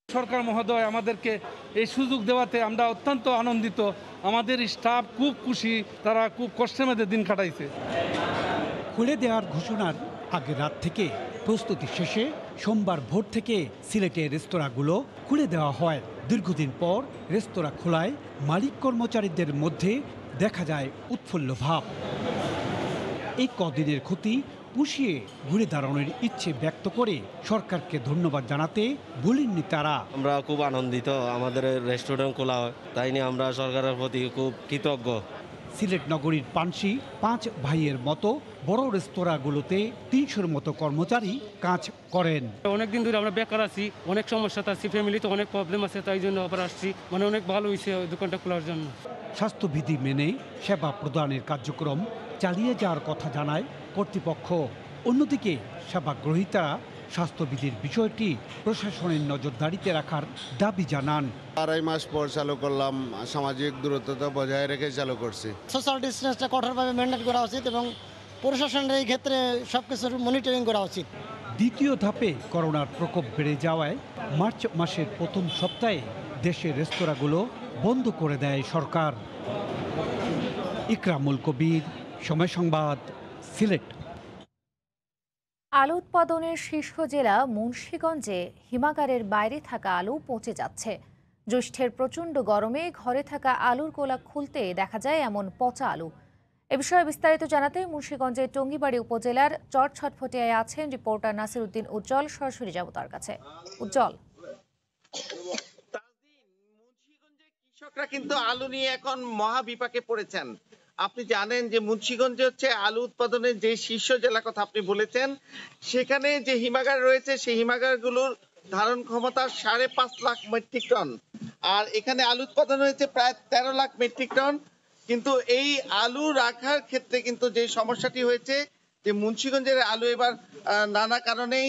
সরকার মহোদয় আমাদেরকে এই সুযোগ দেওয়াতে আমরা অত্যন্ত আনন্দিত। আমাদের স্টাফ খুব খুশি, তারা খুব কষ্টের মধ্যে দিন কাটাইছে। খুলে দেওয়ার ঘোষণার আগের রাত থেকে প্রস্তুতি শেষে সোমবার ভোর থেকে সিলেটের রেস্তোরাঁগুলো খুলে দেওয়া হয়। দীর্ঘদিন পর রেস্তোরাঁ খোলায় মালিক কর্মচারীদের মধ্যে দেখা যায় উৎফুল্ল ভাব। এই কদিনের ক্ষতি পুষিয়ে ঘুরে দাঁড়ানোর ইচ্ছে ব্যক্ত করে সরকারকে ধন্যবাদ জানাতে বলেননি তারা। আমরা খুব আনন্দিত, আমাদের রেস্টুরেন্ট খোলা হয়, তাই নিয়ে আমরা সরকারের প্রতি খুব কৃতজ্ঞ। সিলেট নগরীর পানশি 5 ভাইয়ের মতো বড় রেস্তোরাঁগুলোতে 300-র মতো কর্মচারী কাজ করেন। অনেকদিন ধরে আমরা বেকার আছি, অনেক সমস্যা আছে, ফ্যামিলিতে অনেক প্রবলেম আছে, তাই জন্য আবার আসছি। মানে অনেক ভালো হয়েছে দোকানটা খোলার জন্য। স্বাস্থ্যবিধি মেনে সেবা প্রদানের কার্যক্রম চালিয়ে যাওয়ার কথা জানায় কর্তৃপক্ষ। অন্যদিকে সেবা গ্রহীতারা স্বাস্থ্যবিধির বিষয়টি প্রশাসনের নজরদারিতে রাখার দাবি জানান। 2.5 মাস পর চালু করলাম, সামাজিক দূরত্বতা বজায় রেখে চালু করছি। সোশ্যাল ডিস্টেন্সটা কঠোরভাবে মেনটেন করা উচিত এবং প্রশাসনের এই ক্ষেত্রে সবকিছুর মনিটরিং করা উচিত। দ্বিতীয় ধাপে করোনার প্রকোপ বেড়ে যাওয়ায় মার্চ মাসের প্রথম সপ্তাহে দেশের রেস্তোরাঁগুলো বন্ধ করে দেয় সরকার। ইকরামুল কবির, সময় সংবাদ, সিলেট। আলু উৎপাদনের শীর্ষ জেলা মুন্সিগঞ্জে হিমাগারের বাইরে থাকা আলু পচে যাচ্ছে। জ্যৈষ্ঠের প্রচণ্ড গরমে ঘরে থাকা আলুর গোলা খুলতে দেখা যায় এমন পচা আলু। এ বিষয়ে বিস্তারিত জানাতে মুন্সিগঞ্জের টঙ্গিবাড়ি উপজেলার চরছটফটিয়ায় আছেন রিপোর্টার নাসির উদ্দিন উজ্জ্বল। সরাসরি যাব তার কাছে। উজ্জ্বল, কৃষকরা কিন্তু আলু নিয়ে এখন মহা বিপাকে পড়েছেন। আপনি জানেন যে মুন্সিগঞ্জে হচ্ছে আলু উৎপাদনের যে শীর্ষ জেলা কথা আপনি বলেছেন, সেখানে যে হিমাগার রয়েছে সেই হিমাগারগুলোর ধারণ ক্ষমতা 5.5 লাখ মেট্রিক টন, আর এখানে আলু উৎপাদন হয়েছে প্রায় 13 লাখ মেট্রিক টন। কিন্তু এই আলু রাখার ক্ষেত্রে কিন্তু যে সমস্যাটি হয়েছে যে মুন্সিগঞ্জের আলু এবার নানা কারণেই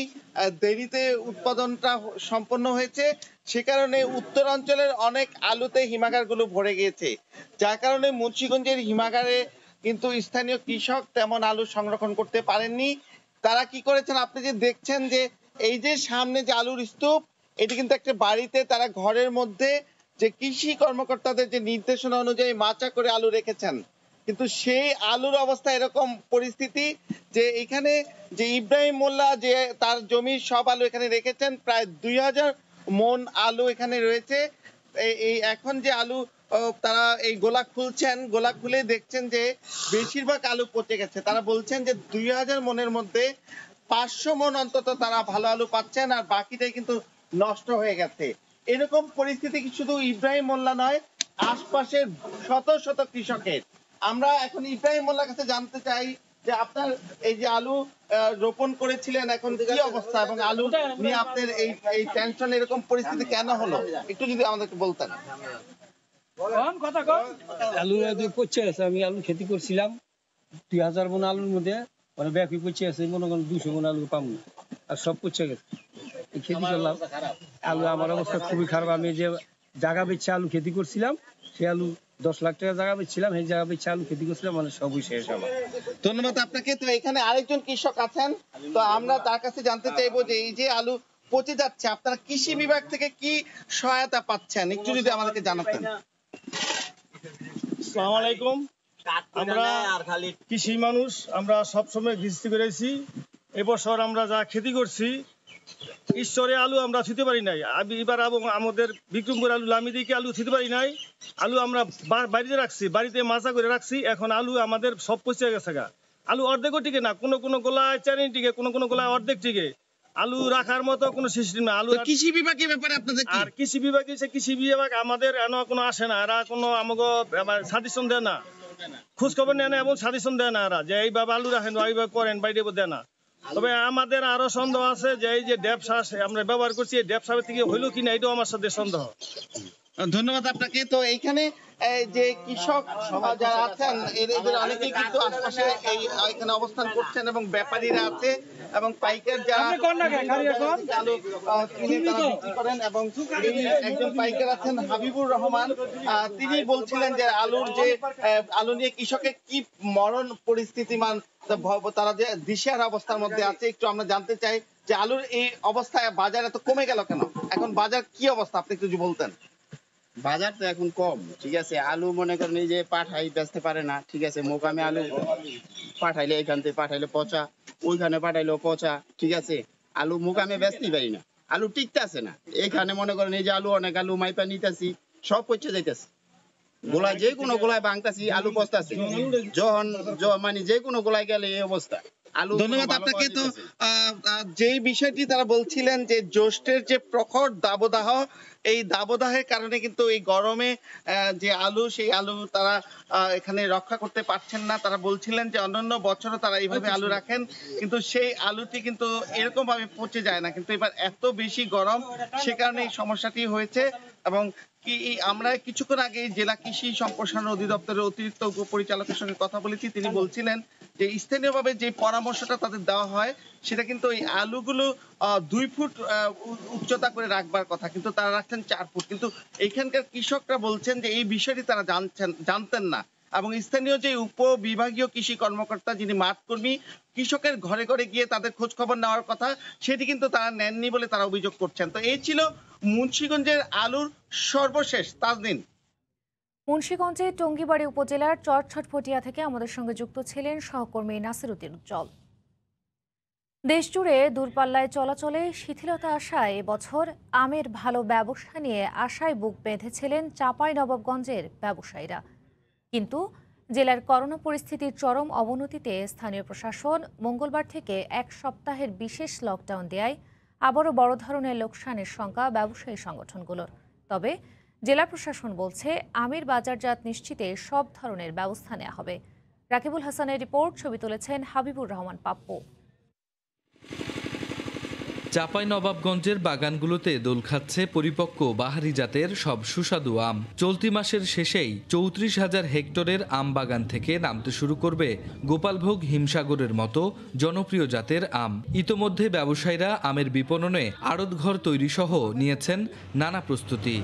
দেরিতে উৎপাদনটা সম্পন্ন হয়েছে, সে কারণে উত্তরাঞ্চলের অনেক আলুতে হিমাগারগুলো ভরে গিয়েছে, যার কারণে মুন্সিগঞ্জের হিমাগারে কিন্তু স্থানীয় কৃষক তেমন আলু সংরক্ষণ করতে পারেননি। তারা কি করেছেন, আপনি যে দেখছেন যে এই যে সামনে যে আলুর স্তূপ, এটি কিন্তু একটা বাড়িতে তারা ঘরের মধ্যে যে কৃষি কর্মকর্তাদের যে নির্দেশনা অনুযায়ী মাচা করে আলু রেখেছেন, কিন্তু সেই আলুর অবস্থা এরকম পরিস্থিতি যে এখানে যে ইব্রাহিম মোল্লা যে তার জমির সব আলু এখানে রেখেছেন, প্রায় 2000 মন আলু এখানে রয়েছে। এই এখন যে আলু তারা এই গোলা খুলছেন, গোলা খুলে দেখছেন যে বেশিরভাগ আলু পচে গেছে। তারা বলছেন যে 2000 মনের মধ্যে 500 মন অন্তত তারা ভালো আলু পাচ্ছেন, আর বাকিটাই কিন্তু নষ্ট হয়ে গেছে। এরকম পরিস্থিতি শুধু ইব্রাহিম মোল্লা নয়, আশপাশের শত শত কৃষকের। আমরা এখন ইব্রাহিম মোল্লার কাছে জানতে চাই যে আপনার এই যে আলু রোপণ করেছিলেন, এখন কি অবস্থা এবং আলু নিয়ে আপনার এই টেনশন, এরকম পরিস্থিতি কেন হলো, একটু যদি আমাদেরকে বলতেন। আলু পচে গেছে। আমি আলু খেতে করছিলাম 2000 মন আলুর মধ্যে মানে ব্যাপী পচে গেছে, মনে করেন 200 মন আলু পাবো আর সব পচে গেছে। খেতে করলাম আলু, আমার অবস্থা খুবই খারাপ। আমি যে জায়গা বেচে আলু খেতে করছিলাম, সে আলু 10 লাখ টাকা জায়গা বেচছিলাম, সেই জায়গা বেচে আলু খেতে করছিলাম, মানে সবই শেষ আমার। ধন্যবাদ আপনাকে। তো এখানে আরেকজন কৃষক আছেন, তো আমরা তার কাছে জানতে চাইবো যে এই যে আলু পচে যাচ্ছে, আপনারা কৃষি বিভাগ থেকে কি সহায়তা পাচ্ছেন, একটু যদি আমাদেরকে জানাতেন। আসসালামু আলাইকুম। আমরা কৃষি মানুষ, আমরা সবসময় গৃহস্থী করেছি। এবছর আমরা যা খেতি করছি, ঈশ্বরে আলু আমরা থিতে পারি নাই। এবার আমাদের বিক্রমপুর আলু লামিদিকে আলু থিতে পারি নাই। আলু আমরা বাড়িতে রাখছি, বাড়িতে মাচা করে রাখছি। এখন আলু আমাদের সব পচে গেছে গা। আলু অর্ধেকও টিকে না, কোনো কোনো গোলায় 4 ইঞ্চি টিকে, কোনো কোনো গোলায় অর্ধেক টিকে। আলু রাখার মতো কোনো সিস্টেম না। আলু কৃষি বিভাগের ব্যাপারে আপনাদের আর কৃষি বিভাগ আমাদের কোনো আসে না, এরা কোনো আমাকে সাজেশন দেয় না, খোঁজ খবর নেয় না এবং সাজেশন দেয় না। এরা যে এইভাবে আলু রাখেন, এইভাবে করেন, বাইরে দেয় না। তবে আমাদের আরো সন্দেহ আছে যে এই যে ড্যাপ শ্বাস আমরা ব্যবহার করছি, এই ড্যাপ শ্বাসের থেকে হইলো কিনা, এটাও আমার সাথে সন্দেহ। ধন্যবাদ আপনাকে। তো এইখানে যে কৃষক যারা আছেন, এদের অনেকেই কিন্তু আশপাশে এখানে অবস্থান করছেন এবং ব্যাপারীরা আছে এবং পাইকার যারা আলু কিনে তারা বিক্রি করেন। এবং একজন পাইকার আছেন হাবিবুর রহমান, তিনি বলছিলেন যে আলুর যে আলু নিয়ে কৃষকের কি মরণ পরিস্থিতিমান, তারা যে দিশেহারা অবস্থার মধ্যে আছে। একটু আমরা জানতে চাই যে আলুর এই অবস্থায় বাজার এত কমে গেল কেন, এখন বাজার কি অবস্থা, আপনি একটু বলতেন। বাজার তো এখন কম, ঠিক আছে। আলু মনে করেন এই যে পাঠাই বেচতে পারে না, ঠিক আছে। মোকামে আলু পাঠাইলে এখান থেকে পাঠাইলে পচা, ওইখানে পাঠাইলেও পচা, ঠিক আছে। আলু মোকামে বেচতেই পারি না, আলু টিকতে আছে না। এখানে মনে করেন এই যে আলু অনেক আলু মাইপা নিতেছি, সব পচে যাইতেছে। গোলায় যে কোনো গোলায় ভাঙতাছি, আলু পচতাছে। যখন মানে যে কোনো গোলায় গেলে এই অবস্থা। ধন্যবাদ আপনাকে। তো যেই বিষয়টি তারা বলছিলেন যে জ্যৈষ্ঠের যে প্রখর দাবদাহ, এই দাবদাহের কারণে কিন্তু এই গরমে যে আলু, সেই আলু তারা এখানে রক্ষা করতে পারছেন না। তারা বলছিলেন যে অন্যান্য বছরও তারা এইভাবে আলু রাখেন, কিন্তু সেই আলুটি কিন্তু এরকম ভাবে পচে যায় না, কিন্তু এবার এত বেশি গরম, সে কারণে এই সমস্যাটি হয়েছে। এবং কি আমরা কিছুক্ষণ আগে জেলা কৃষি সম্প্রসারণ অধিদপ্তরের অতিরিক্ত উপপরিচালকের সঙ্গে কথা বলেছি। তিনি বলছিলেন যে স্থানীয়ভাবে যে পরামর্শটা তাদের দেওয়া হয়, সেটা কিন্তু এই আলুগুলো 2 ফুট উচ্চতা করে রাখবার কথা, কিন্তু তারা রাখছেন 4 ফুট। কিন্তু এখানকার কৃষকরা বলছেন যে এই বিষয়টি তারা জানতেন না, এবং স্থানীয় যে উপবিভাগীয় কৃষি কর্মকর্তা, যিনি মাঠ কর্মী, কৃষকের ঘরে ঘরে গিয়ে তাদের খোঁজ খবর নেওয়ার কথা, সেটি কিন্তু তারা নেননি বলে তারা অভিযোগ করছেন। তো এই ছিল মুন্সিগঞ্জের আলুর সর্বশেষ। তাজদিন। মুন্সিগঞ্জের টঙ্গীবাড়ি উপজেলার চরছটফটিয়া থেকে আমাদের সঙ্গে যুক্ত ছিলেন সহকর্মী নাসিরউদ্দিন উজ্জ্বল। দেশজুড়ে দূরপাল্লায় চলাচলে শিথিলতা আসায় এবছর আমের ভালো ব্যবসা নিয়ে আশায় বুক বেঁধেছিলেন চাঁপাইনবাবগঞ্জের ব্যবসায়ীরা। কিন্তু জেলার করোনা পরিস্থিতির চরম অবনতিতে স্থানীয় প্রশাসন মঙ্গলবার থেকে 1 সপ্তাহের বিশেষ লকডাউন দেয় আবারও বড় ধরনের লোকসানের শঙ্কা ব্যবসায়ী সংগঠনগুলোর। তবে জেলা প্রশাসন বলছে আমের বাজারজাত নিশ্চিতে সব ধরনের ব্যবস্থা নেওয়া হবে। রাকিবুল হাসানের রিপোর্ট, ছবি তুলেছেন হাবিবুর রহমান পাপ্পু। চাঁপাইনবাবগঞ্জের বাগানগুলোতে দোল খাচ্ছে পরিপক্ক বাহারি জাতের সব সুস্বাদু আম। চলতি মাসের শেষেই 34,000 হেক্টরের আম বাগান থেকে নামতে শুরু করবে গোপালভোগ, হিমসাগরের মতো জনপ্রিয় জাতের আম। ইতোমধ্যে ব্যবসায়ীরা আমের বিপণনে আড়তঘর তৈরি সহ নিয়েছেন নানা প্রস্তুতি।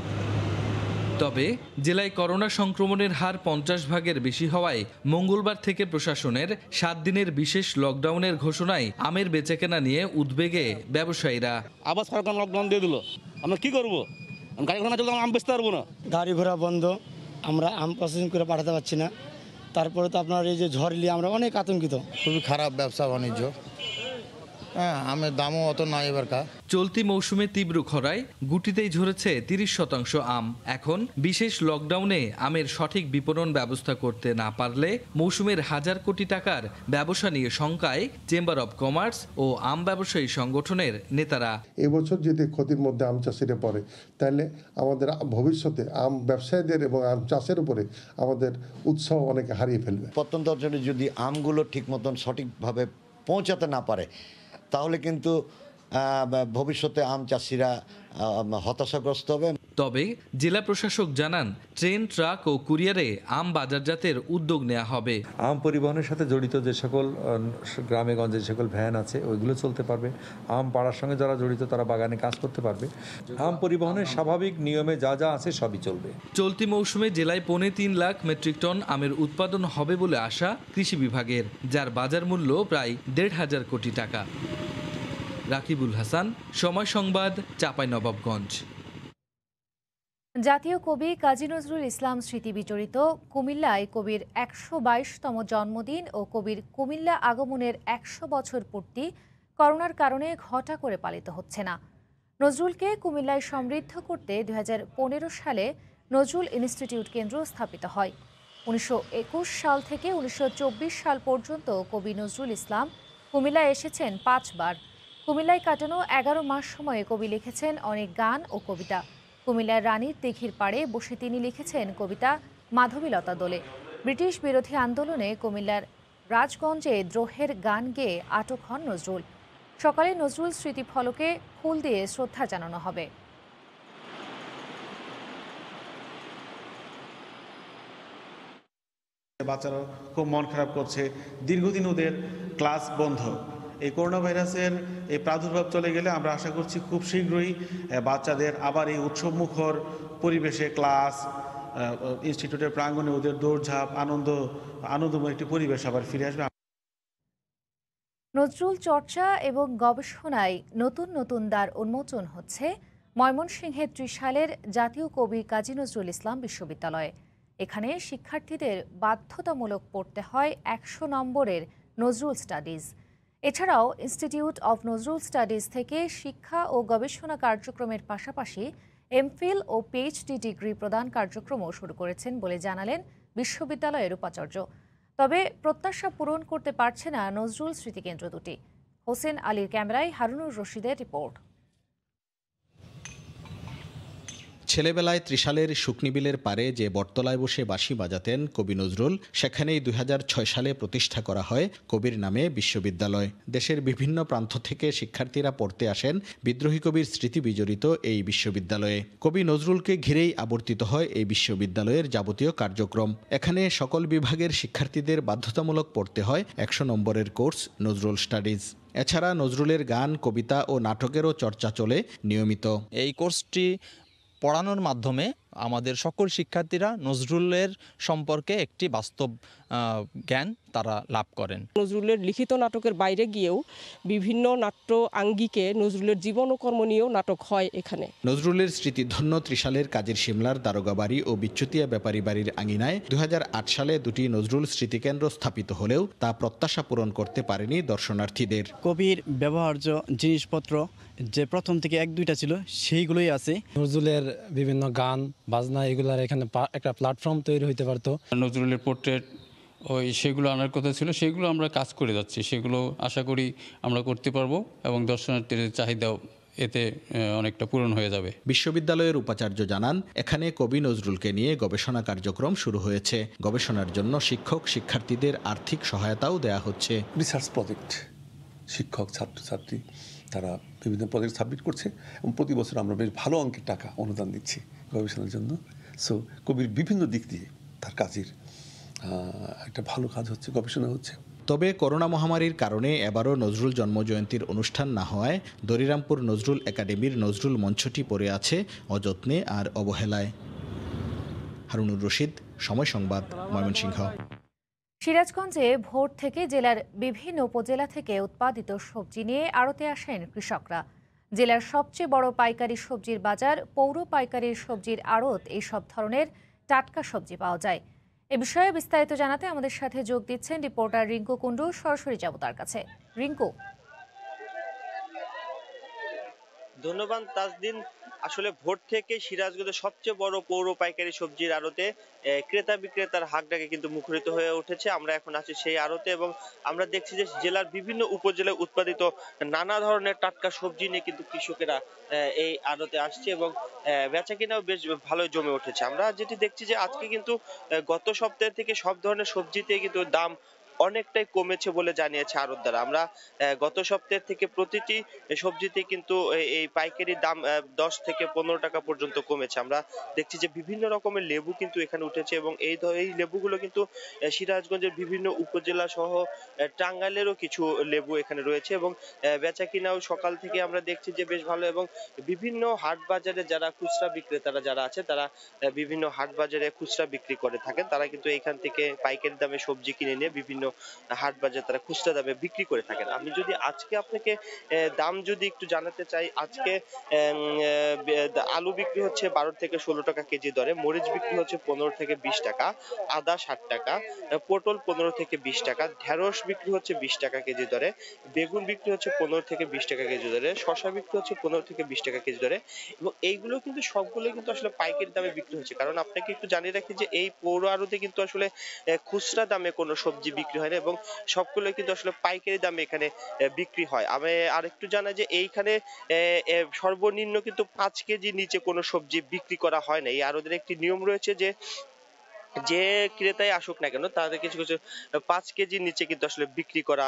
তবে জেলায় করোনা সংক্রমণের হার 50 ভাগের বেশি হওয়ায় মঙ্গলবার থেকে প্রশাসনের 7 দিনের বিশেষ লকডাউনের ঘোষণায় আমের বেচাকেনা নিয়ে উদ্বেগে ব্যবসায়ীরা। আবার সরকার লকডাউন দিয়ে দিল, আমরা কি করবো? গাড়ি ঘোড়া চলতে আম বেচতে পারবো না, গাড়ি ঘোড়া বন্ধ, আমরা আম প্রসেসিং করে পাঠাতে পারছি না। তারপরে তো আপনার এই যে ঝড় নিয়ে আমরা অনেক আতঙ্কিত। খুবই খারাপ ব্যবসা বাণিজ্য, হ্যাঁ, আমের দামও অত নাই এবারকার। চলতি মৌসুমে তীব্র খরায় গুটিতেই ঝরেছে 30% আম। এখন বিশেষ লকডাউনে আমের সঠিক বিপণন ব্যবস্থা করতে না পারলে মৌসুমের হাজার কোটি টাকার ব্যবসা নিয়ে শঙ্কায় চেম্বার অব কমার্স ও আম ব্যবসায়ী সংগঠনের নেতারা। এবছর যদি ক্ষতির মধ্যে আম চাষিরা পড়ে, তাহলে আমাদের ভবিষ্যতে আম ব্যবসায়ীদের এবং আম চাষের উপরে আমাদের উৎসাহ অনেকে হারিয়ে ফেলবে। প্রত্যন্ত অঞ্চলে যদি আমগুলো ঠিক মতন সঠিকভাবে পৌঁছাতে না পারে, তাহলে কিন্তু ভবিষ্যতে আম চাষিরা হতাশাগ্রস্ত হবে। তবে জেলা প্রশাসক জানান, ট্রেন, ট্রাক ও কুরিয়ারে আম বাজারজাতের উদ্যোগ নেওয়া হবে। আম পরিবহনের সাথে জড়িত যে সকল গ্রামে গঞ্জে যে সকল ভ্যান আছে ওইগুলো চলতে পারবে। আম পাড়ার সঙ্গে যারা জড়িত তারা বাগানে কাজ করতে পারবে। আম পরিবহনের স্বাভাবিক নিয়মে যা যা আছে সবই চলবে। চলতি মৌসুমে জেলায় 3.25 লাখ মেট্রিক টন আমের উৎপাদন হবে বলে আশা কৃষি বিভাগের, যার বাজার মূল্য প্রায় 1,500 কোটি টাকা। রাকিবুল হাসান, সময় সংবাদ, চাঁপাইনবাবগঞ্জ। জাতীয় কবি কাজী নজরুল ইসলাম স্মৃতি বিজড়িত কুমিল্লায় কবির 122তম জন্মদিন ও কবির কুমিল্লা আগমনের 100 বছর পূর্তি করোনার কারণে ঘটা করে পালিত হচ্ছে না। নজরুলকে কুমিল্লায় সমৃদ্ধ করতে 2015 সালে নজরুল ইনস্টিটিউট কেন্দ্র স্থাপিত হয়। 1921 সাল থেকে 1924 সাল পর্যন্ত কবি নজরুল ইসলাম কুমিল্লায় এসেছেন 5 বার। কুমিল্লায় কাটানো 11 মাস সময়ে কবি লিখেছেন অনেক গান ও কবিতা। কুমিল্লার রানীর দিঘির পাড়ে বসে তিনি লিখেছেন কবিতা মাধবীলতা দোলে। ব্রিটিশ বিরোধী আন্দোলনে কুমিল্লার রাজগঞ্জে দ্রোহের গান গেয়ে আটক হন নজরুল। সকালে নজরুল স্মৃতিফলকে ফুল দিয়ে শ্রদ্ধা জানানো হবে। বাচ্চারা খুব মন খারাপ করছে, দীর্ঘদিন ওদের ক্লাস বন্ধ। এই করোনা ভাইরাসের এই প্রাদুর্ভাব চলে গেলে আমরা আশা করছি খুব শীঘ্রই বাচ্চাদের আবার এই উৎসবমুখর পরিবেশে ক্লাস, ইনস্টিটিউটের প্রাঙ্গণে ওদের দৌড়ঝাঁপ, আনন্দময় একটি পরিবেশ আবার ফিরে আসবে। নজরুল চর্চা এবং গবেষণায় নতুন নতুন দ্বার উন্মোচন হচ্ছে ময়মনসিংহের ত্রিশালের জাতীয় কবি কাজী নজরুল ইসলাম বিশ্ববিদ্যালয়ে। এখানে শিক্ষার্থীদের বাধ্যতামূলক পড়তে হয় 100 নম্বরের নজরুল স্টাডিজ। এছাড়াও ইনস্টিটিউট অব নজরুল স্টাডিজ থেকে শিক্ষা ও গবেষণা কার্যক্রমের পাশাপাশি এমফিল ও পিএইচডি ডিগ্রি প্রদান কার্যক্রমও শুরু করেছেন বলে জানালেন বিশ্ববিদ্যালয়ের উপাচার্য। তবে প্রত্যাশা পূরণ করতে পারছে না নজরুল স্মৃতিকেন্দ্র দুটি। হোসেন আলীর ক্যামেরায় হারুনুর রশিদের রিপোর্ট। ছেলেবেলায় ত্রিশালের শুকনিবিলের পারে যে বটতলায় বসে বাঁশি বাজাতেন কবি নজরুল, সেখানেই 2006 সালে প্রতিষ্ঠা করা হয় কবির নামে বিশ্ববিদ্যালয়। দেশের বিভিন্ন প্রান্ত থেকে শিক্ষার্থীরা পড়তে আসেন বিদ্রোহী কবির স্মৃতি বিজড়িত এই বিশ্ববিদ্যালয়ে। কবি নজরুলকে ঘিরেই আবর্তিত হয় এই বিশ্ববিদ্যালয়ের যাবতীয় কার্যক্রম। এখানে সকল বিভাগের শিক্ষার্থীদের বাধ্যতামূলক পড়তে হয় 100 নম্বরের কোর্স নজরুল স্টাডিজ। এছাড়া নজরুলের গান, কবিতা ও নাটকেরও চর্চা চলে নিয়মিত। এই কোর্সটি পড়ানোর মাধ্যমে আমাদের সকল শিক্ষার্থীরা নজরুলের সম্পর্কে একটি বাস্তব জ্ঞান তারা লাভ করেন। নজরুলের লিখিত নাটকের বাইরে গিয়েও বিভিন্ন নাট্য আঙ্গিকে নজরুলের জীবন ও কর্ম নিয়েও নাটক হয় এখানে। নজরুলের স্মৃতিধন্য ত্রিশালের কাজীর শিমলার দারোগা বাড়ি ও বিচ্যুতিয়া ব্যাপারী বাড়ির আঙিনায় 2008 সালে দুটি নজরুল স্মৃতিকেন্দ্র স্থাপিত হলেও তা প্রত্যাশা পূরণ করতে পারেনি দর্শনার্থীদের। কবির ব্যবহার্য জিনিসপত্র যে প্রথম থেকে 1-2টা ছিল সেইগুলোই আছে। নজরুলের বিভিন্ন গান বাজনা এগুলার এখানে একটা প্ল্যাটফর্ম তৈরি হইতে পারতো। নজরুলের পোর্ট্রেট সেগুলো আনার কথা ছিল, সেগুলো আমরা কাজ করে যাচ্ছি, সেগুলো আশা করি আমরা করতে পারবো এবং দর্শনার্থীদের চাহিদাও এতে অনেকটা পূরণ হয়ে যাবে। বিশ্ববিদ্যালয়ের উপাচার্য জানান, এখানে কবি নজরুলকে নিয়ে গবেষণা কার্যক্রম শুরু হয়েছে। গবেষণার জন্য শিক্ষক শিক্ষার্থীদের আর্থিক সহায়তাও দেয়া হচ্ছে। রিসার্চ প্রজেক্ট, শিক্ষক ছাত্রছাত্রী তারা বিভিন্ন প্রজেক্ট সাবমিট করছে এবং প্রতি বছর আমরা বেশ ভালো অঙ্কের টাকা অনুদান দিচ্ছি গবেষণার জন্য। সো কবির বিভিন্ন দিক দিয়ে তার কাজের একটা ভালো কাজ হচ্ছে, গবেষণা হচ্ছে। তবে করোনা মহামারীর কারণে এবারও নজরুল জন্মজয়ন্তীর অনুষ্ঠান না হওয়ায় দরিরামপুর নজরুল একাডেমির নজরুল মঞ্চটি পড়ে আছে অযত্নে আর অবহেলায়। হারুনুর রশিদ, সময় সংবাদ, ময়মনসিংহ। সিরাজগঞ্জে ভোর থেকে জেলার বিভিন্ন উপজেলা থেকে উৎপাদিত সবজি নিয়ে আড়তে আসেন কৃষকরা। জেলার সবচেয়ে বড় পাইকারি সবজির বাজার পৌর পাইকারির সবজির আড়ত এই সব ধরনের টাটকা সবজি পাওয়া যায়। এ বিষয়ে বিস্তারিত জানাতে আমাদের সাথে যোগ দিচ্ছেন রিপোর্টার রিঙ্কু কুন্ডু। সরাসরি যাব তার কাছে। রিঙ্কু। ধন্যবাদ তাজদিন। আসলে ভোর থেকে সিরাজগঞ্জের সবচেয়ে বড় পৌর পাইকারি সবজির আড়তে ক্রেতা বিক্রেতার হাকডাকে কিন্তু মুখরিত হয়ে উঠেছে। আমরা এখন আছি সেই আড়তে এবং আমরা দেখছি যে জেলার বিভিন্ন উপজেলায় উৎপাদিত নানা ধরনের টাটকা সবজি নিয়ে কিন্তু কৃষকেরা এই আড়তে আসছে এবং বেচা কিনাও বেশ ভালোই জমে উঠেছে। আমরা যেটি দেখছি যে আজকে কিন্তু গত সপ্তাহ থেকে সব ধরনের সবজিতে কিন্তু দাম অনেকটাই কমেছে বলে জানিয়েছে আড়তদাররা। আমরা গত সপ্তাহ থেকে প্রতিটি সবজিতে কিন্তু এই পাইকারি দাম 10 থেকে 15 টাকা পর্যন্ত কমেছে। আমরা দেখছি যে বিভিন্ন রকমের লেবু কিন্তু এখানে উঠেছে এবং এই লেবুগুলো কিন্তু সিরাজগঞ্জের বিভিন্ন উপজেলা সহ টাঙ্গাইলেরও কিছু লেবু এখানে রয়েছে এবং বেচা কিনাও সকাল থেকে আমরা দেখছি যে বেশ ভালো এবং বিভিন্ন হাট বাজারে যারা খুচরা বিক্রেতারা যারা আছে তারা বিভিন্ন হাট বাজারে খুচরা বিক্রি করে থাকেন, তারা কিন্তু এখান থেকে পাইকারি দামে সবজি কিনে নিয়ে বিভিন্ন হাট বাজারে তারা খুচরা দামে বিক্রি করে থাকেন। আমি যদি আজকে আপনাকে দাম যদি একটু জানাতে চাই, আজকে আলু বিক্রি হচ্ছে 12 থেকে 16 টাকা কেজি দরে, মরিচ বিক্রি হচ্ছে 15 থেকে 20 টাকা, আদা 60 টাকা, পটল 15 থেকে 20 টাকা, ঢেঁড়স বিক্রি হচ্ছে 20 টাকা কেজি দরে, বেগুন বিক্রি হচ্ছে 15 থেকে 20 টাকা কেজি দরে, শসা বিক্রি হচ্ছে 15 থেকে 20 টাকা কেজি দরে এবং এইগুলো কিন্তু সবগুলো কিন্তু আসলে পাইকারি দামে বিক্রি হচ্ছে। কারণ আপনাকে একটু জানিয়ে রাখি যে এই পৌর আড়তে কিন্তু আসলে খুচরা দামে কোনো সবজি বিক্রি হয় না এবং সবগুলো কিন্তু আসলে পাইকারি দামে এখানে বিক্রি হয়। আমি আরেকটু জানাই যে এইখানে সর্বনিম্ন কিন্তু 5 কেজি নিচে কোনো সবজি বিক্রি করা হয় না। এই আড়তের একটি নিয়ম রয়েছে যে ক্রেতাই আসুক না কেন তাদের কিছু কিছু 5 কেজির নিচে কিন্তু আসলে বিক্রি করা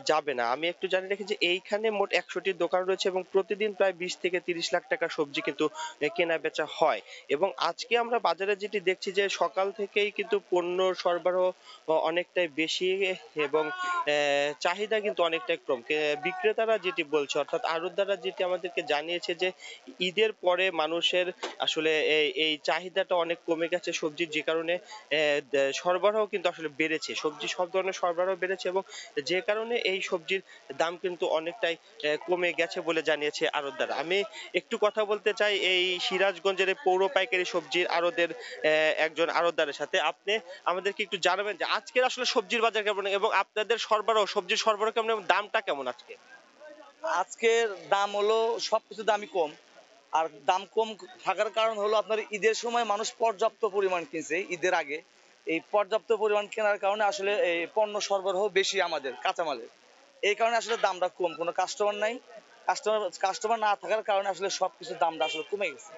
যাবে না। আমি একটু জানিয়ে রাখি যে এইখানে মোট 100টি দোকান রয়েছে এবং প্রতিদিন প্রায় 20 থেকে 30 লাখ টাকা সবজি কিন্তু কেনা বেচা হয় এবং আজকে আমরা বাজারে যেটি দেখছি যে সকাল থেকেই কিন্তু পণ্য সরবরাহ অনেকটাই বেশি এবং চাহিদা কিন্তু অনেকটাই কম। বিক্রেতারা যেটি বলছে অর্থাৎ আড়তদাররা যেটি আমাদেরকে জানিয়েছে যে ঈদের পরে মানুষের আসলে এই চাহিদাটা অনেক কমে গেছে সবজির, যে কারণে সরবরাহ কিন্তু আসলে বেড়েছে, সবজি সব ধরনের সরবরাহ বেড়েছে এবং যে কারণে এই সবজির দাম কিন্তু অনেকটাই কমে গেছে বলে জানিয়েছে আড়তদাররা। আমি একটু কথা বলতে চাই এই সিরাজগঞ্জের পৌর পাইকারি সবজির আড়তের একজন আড়তদারের সাথে। আপনি আমাদেরকে একটু জানাবেন যে আজকের আসলে সবজির বাজার কেমন এবং আপনাদের সবজির সরবরাহ কেমন এবং দামটা কেমন আজকে? আজকের দাম হলো সবকিছু দামই কম, আর দাম কম থাকার কারণ হলো আপনার ঈদের সময় মানুষ পর্যাপ্ত পরিমাণ কিনছে। ঈদের আগে এই পর্যাপ্ত পরিমাণ কেনার কারণে আসলে এই পণ্য সরবরাহ বেশি আমাদের কাঁচামালের, এই কারণে আসলে দামটা কম। কোনো কাস্টমার নাই, কাস্টমার না থাকার কারণে আসলে সবকিছুর দামটা আসলে কমে গেছে।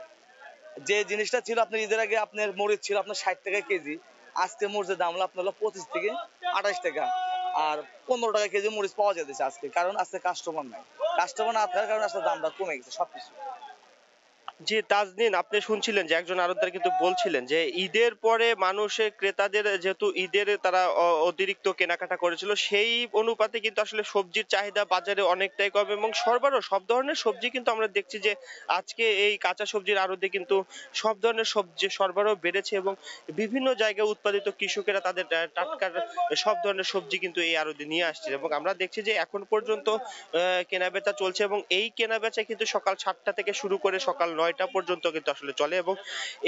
যে জিনিসটা ছিল আপনার ঈদের আগে আপনার মরিচ ছিল আপনার 60 টাকা কেজি, আজকে মরিচের দাম হলো আপনার 25 থেকে 28 টাকা আর 15 টাকা কেজি মরিচ পাওয়া যাচ্ছে আজকে, কারণ আজকে কাস্টমার নাই। কাস্টমার না থাকার কারণে আসলে দামটা কমে গেছে সবকিছু। জি তাজদিন, আপনি শুনছিলেন যে একজন আড়তদার কিন্তু বলছিলেন যে ঈদের পরে মানুষের ক্রেতাদের যেহেতু ঈদের তারা অতিরিক্ত কেনাকাটা করেছিল সেই অনুপাতে কিন্তু আসলে সবজির চাহিদা বাজারে অনেকটাই কম এবং সরবরাহ সব ধরনের সবজি কিন্তু আমরা দেখছি যে আজকে এই কাঁচা সবজির আড়তে কিন্তু সব ধরনের সবজি সরবরাহ বেড়েছে এবং বিভিন্ন জায়গায় উৎপাদিত কৃষকেরা তাদের টাটকা সব ধরনের সবজি কিন্তু এই আড়তে নিয়ে আসছে এবং আমরা দেখছি যে এখন পর্যন্ত কেনাবেচা চলছে এবং এই কেনাবেচা কিন্তু সকাল 7টা থেকে শুরু করে সকাল 9টা পর্যন্ত কিন্তু আসলে চলে এবং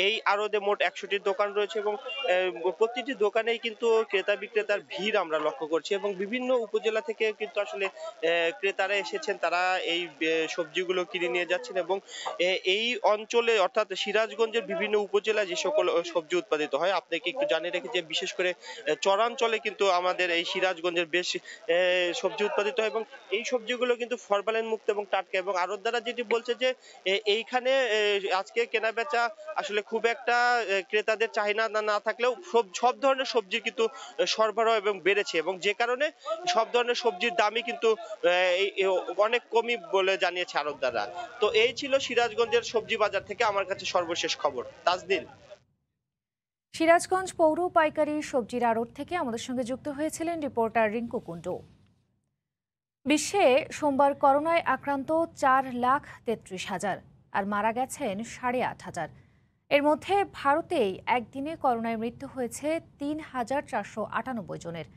এই আড়তে মোট 100টি দোকান রয়েছে এবং প্রতিটি দোকানেই কিন্তু ক্রেতা বিক্রেতার ভিড় আমরা লক্ষ্য করছি এবং বিভিন্ন উপজেলা থেকে কিন্তু আসলে ক্রেতারা এসেছেন, তারা এই সবজিগুলো কিনে নিয়ে যাচ্ছেন এবং এই অঞ্চলে অর্থাৎ সিরাজগঞ্জের বিভিন্ন উপজেলায় যে সকল সবজি উৎপাদিত হয় আপনাকে একটু জানিয়ে রেখে যে বিশেষ করে চরাঞ্চলে কিন্তু আমাদের এই সিরাজগঞ্জের বেশ সবজি উৎপাদিত হয় এবং এই সবজিগুলো কিন্তু ফরমালিন মুক্ত এবং টাটকা এবং আড়তদাররা যেটি বলছে যে এইখানে আজকে কেনা বেচা আসলে খুব একটা ক্রেতাদের চাহিদা না থাকলেও সব ধরনের সবজি কিন্তু সরবরাহ এবং বেড়েছে এবং যে কারণে সব ধরনের সবজির দামই কিন্তু অনেক কমই বলে জানিয়েছে আড়তদাররা। তো এই ছিল সিরাজগঞ্জের সবজি বাজার থেকে আমার কাছে সর্বশেষ খবর। তাজদিন। সিরাজগঞ্জ পৌর পাইকারি সবজির আড়ত থেকে আমাদের সঙ্গে যুক্ত হয়েছিলেন রিপোর্টার রিঙ্কু কুন্ডু। বিশ্বে সোমবার করোনায় আক্রান্ত 4,33,000 আর মারা গেছেন 8,500। এর মধ্যে ভারতেই একদিনে করোনায় মৃত্যু হয়েছে ৩,৪৯৮ জনের,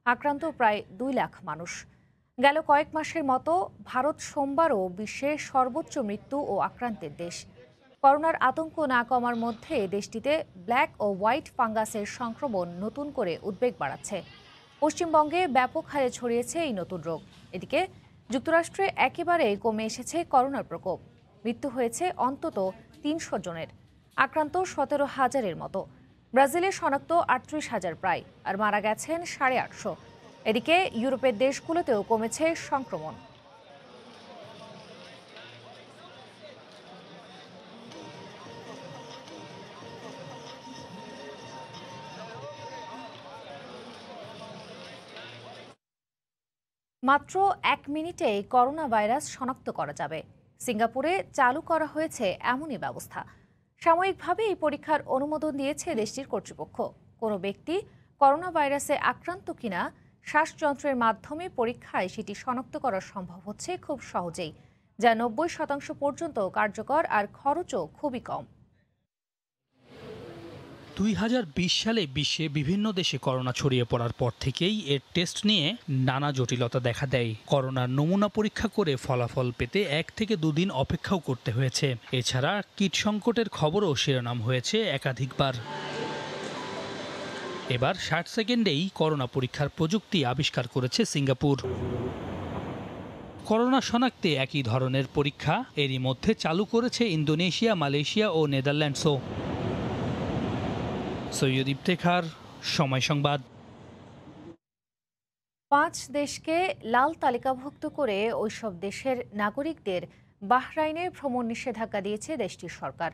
আক্রান্ত প্রায় ২ লাখ মানুষ। গেল কয়েক মাসের মতো ভারত সোমবারও বিশ্বের সর্বোচ্চ মৃত্যু ও আক্রান্তের দেশ। করোনার আতঙ্ক না কমার মধ্যে দেশটিতে ব্ল্যাক ও হোয়াইট ফাঙ্গাসের সংক্রমণ নতুন করে উদ্বেগ বাড়াচ্ছে। পশ্চিমবঙ্গে ব্যাপক হারে ছড়িয়েছে এই নতুন রোগ। এদিকে যুক্তরাষ্ট্রে একেবারে কমে এসেছে করোনার প্রকোপ। মৃত্যু হয়েছে অন্তত ৩০০ জনের, আক্রান্ত ১৭,০০০-এর মতো। ব্রাজিলে শনাক্ত ৩৮,০০০ প্রায়, আর মারা গেছেন ৮৫০। এদিকে ইউরোপের দেশগুলোতেও কমেছে সংক্রমণ। মাত্র ১ মিনিটেই করোনা ভাইরাস শনাক্ত করা যাবে। সিঙ্গাপুরে চালু করা হয়েছে এমনই ব্যবস্থা। সাময়িকভাবে এই পরীক্ষার অনুমোদন দিয়েছে দেশটির কর্তৃপক্ষ। কোনো ব্যক্তি করোনা ভাইরাসে আক্রান্ত কিনা শ্বাসযন্ত্রের মাধ্যমে পরীক্ষায় সেটি শনাক্ত করা সম্ভব হচ্ছে খুব সহজেই, যা ৯০% পর্যন্ত কার্যকর আর খরচও খুবই কম। ২০২০ সালে বিশ্বে বিভিন্ন দেশে করোনা ছড়িয়ে পড়ার পর থেকেই এর টেস্ট নিয়ে নানা জটিলতা দেখা দেয়। করোনার নমুনা পরীক্ষা করে ফলাফল পেতে ১ থেকে ২ দিন অপেক্ষাও করতে হয়েছে। এছাড়া কিট সংকটের খবরও শিরোনাম হয়েছে একাধিকবার। এবার ৬০ সেকেন্ডেই করোনা পরীক্ষার প্রযুক্তি আবিষ্কার করেছে সিঙ্গাপুর। করোনা শনাক্তে একই ধরনের পরীক্ষা এরই মধ্যে চালু করেছে ইন্দোনেশিয়া, মালয়েশিয়া ও নেদারল্যান্ডসও। সৈয়দ ইফতেখার, সময় সংবাদ। ৫ দেশকে লাল তালিকাভুক্ত করে ওইসব দেশের নাগরিকদের বাহরাইনে ভ্রমণ নিষেধাজ্ঞা দিয়েছে দেশটির সরকার।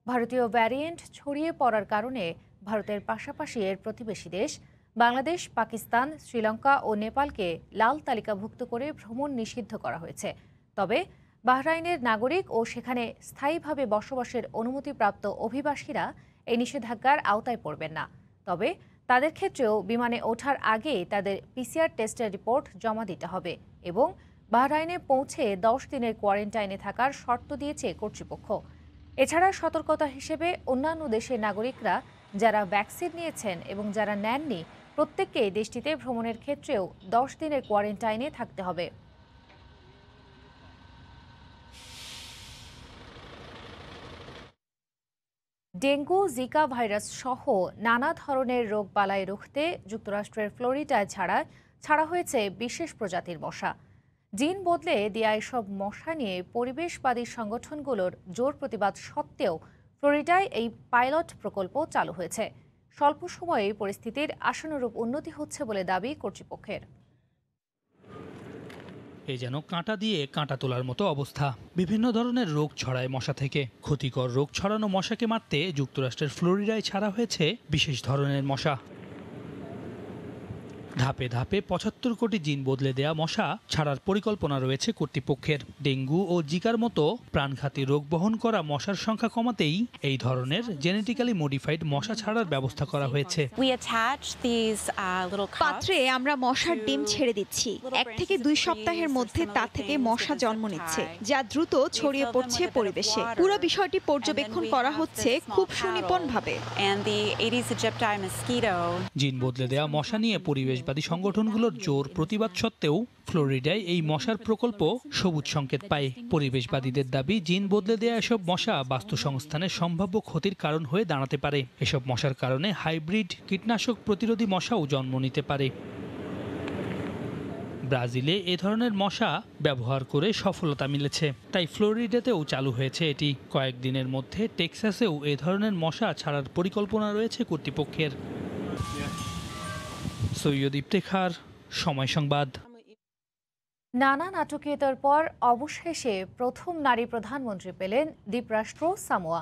ভারতীয় ভ্যারিয়েন্ট ছড়িয়ে পড়ার কারণে ভারতের পাশাপাশি এর প্রতিবেশী দেশ বাংলাদেশ, পাকিস্তান, শ্রীলঙ্কা ও নেপালকে লাল তালিকাভুক্ত করে ভ্রমণ নিষিদ্ধ করা হয়েছে। তবে বাহরাইনের নাগরিক ও সেখানে স্থায়ীভাবে বসবাসের অনুমতিপ্রাপ্ত অভিবাসীরা এই নিষেধাজ্ঞার আওতায় পড়বেন না। তবে তাদের ক্ষেত্রেও বিমানে ওঠার আগে তাদের পিসিআর টেস্টের রিপোর্ট জমা দিতে হবে এবং বাহরাইনে পৌঁছে ১০ দিনের কোয়ারেন্টাইনে থাকার শর্ত দিয়েছে কর্তৃপক্ষ। এছাড়া সতর্কতা হিসেবে অন্যান্য দেশের নাগরিকরা যারা ভ্যাকসিন নিয়েছেন এবং যারা নেননি প্রত্যেককেই দেশটিতে ভ্রমণের ক্ষেত্রেও ১০ দিনের কোয়ারেন্টাইনে থাকতে হবে। ডেঙ্গু, জিকা ভাইরাস সহ নানা ধরনের রোগবালাই রুখতে যুক্তরাষ্ট্রের ফ্লোরিডায় ছাড়া হয়েছে বিশেষ প্রজাতির মশা। জিন বদলে দেয়া এসব মশা নিয়ে পরিবেশবাদী সংগঠনগুলোর জোর প্রতিবাদ সত্ত্বেও ফ্লোরিডায় এই পাইলট প্রকল্প চালু হয়েছে। স্বল্প সময়ে পরিস্থিতির আশানুরূপ উন্নতি হচ্ছে বলে দাবি কর্তৃপক্ষের। এ যেন কাঁটা দিয়ে কাঁটা তোলার মতো অবস্থা। বিভিন্ন ধরনের রোগ ছড়ায় মশা থেকে। ক্ষতিকর রোগ ছড়ানো মশাকে মারতে যুক্তরাষ্ট্রের ফ্লোরিডায় ছাড়া হয়েছে বিশেষ ধরনের মশা। ধাপে ধাপে ৭৫ কোটি জিন বদলে দেয়া মশা ছাড়ার পরিকল্পনা রয়েছে কর্তৃপক্ষের। ডেঙ্গু ও জিকার মতো প্রাণঘাতী রোগ বহন করা মশার সংখ্যা কমাতেই এই ধরনের জেনেটিক্যালি মডিফাইড মশা ছাড়ার ব্যবস্থা করা হয়েছে। পাত্রে আমরা মশার ডিম ছেড়ে দিচ্ছি। ১ থেকে ২ সপ্তাহের মধ্যে তা থেকে মশা জন্ম নিচ্ছে, যা দ্রুত ছড়িয়ে পড়ছে পরিবেশে। পুরো বিষয়টি পর্যবেক্ষণ করা হচ্ছে খুব সুনিপুণভাবে। জিন বদলে দেয়া মশা নিয়ে পরিবেশবাদী সংগঠনগুলোর জোর প্রতিবাদ সত্ত্বেও ফ্লোরিডায় এই মশার প্রকল্প সবুজ সংকেত পায়। পরিবেশবাদীদের দাবি, জিন বদলে দেয়া এসব মশা বাস্তুসংস্থানের সম্ভাব্য ক্ষতির কারণ হয়ে দাঁড়াতে পারে। এসব মশার কারণে হাইব্রিড কীটনাশক প্রতিরোধী মশাও জন্ম নিতে পারে। ব্রাজিলে এ ধরনের মশা ব্যবহার করে সফলতা মিলেছে, তাই ফ্লোরিডাতেও চালু হয়েছে এটি। কয়েকদিনের মধ্যে টেক্সাসেও এ ধরনের মশা ছাড়ার পরিকল্পনা রয়েছে কর্তৃপক্ষের। সৈয়দ ইফতেখার, সময় সংবাদ। নানা নাটকীয়তার পর অবশেষে প্রথম নারী প্রধানমন্ত্রী পেলেন দ্বীপরাষ্ট্র সামোয়া।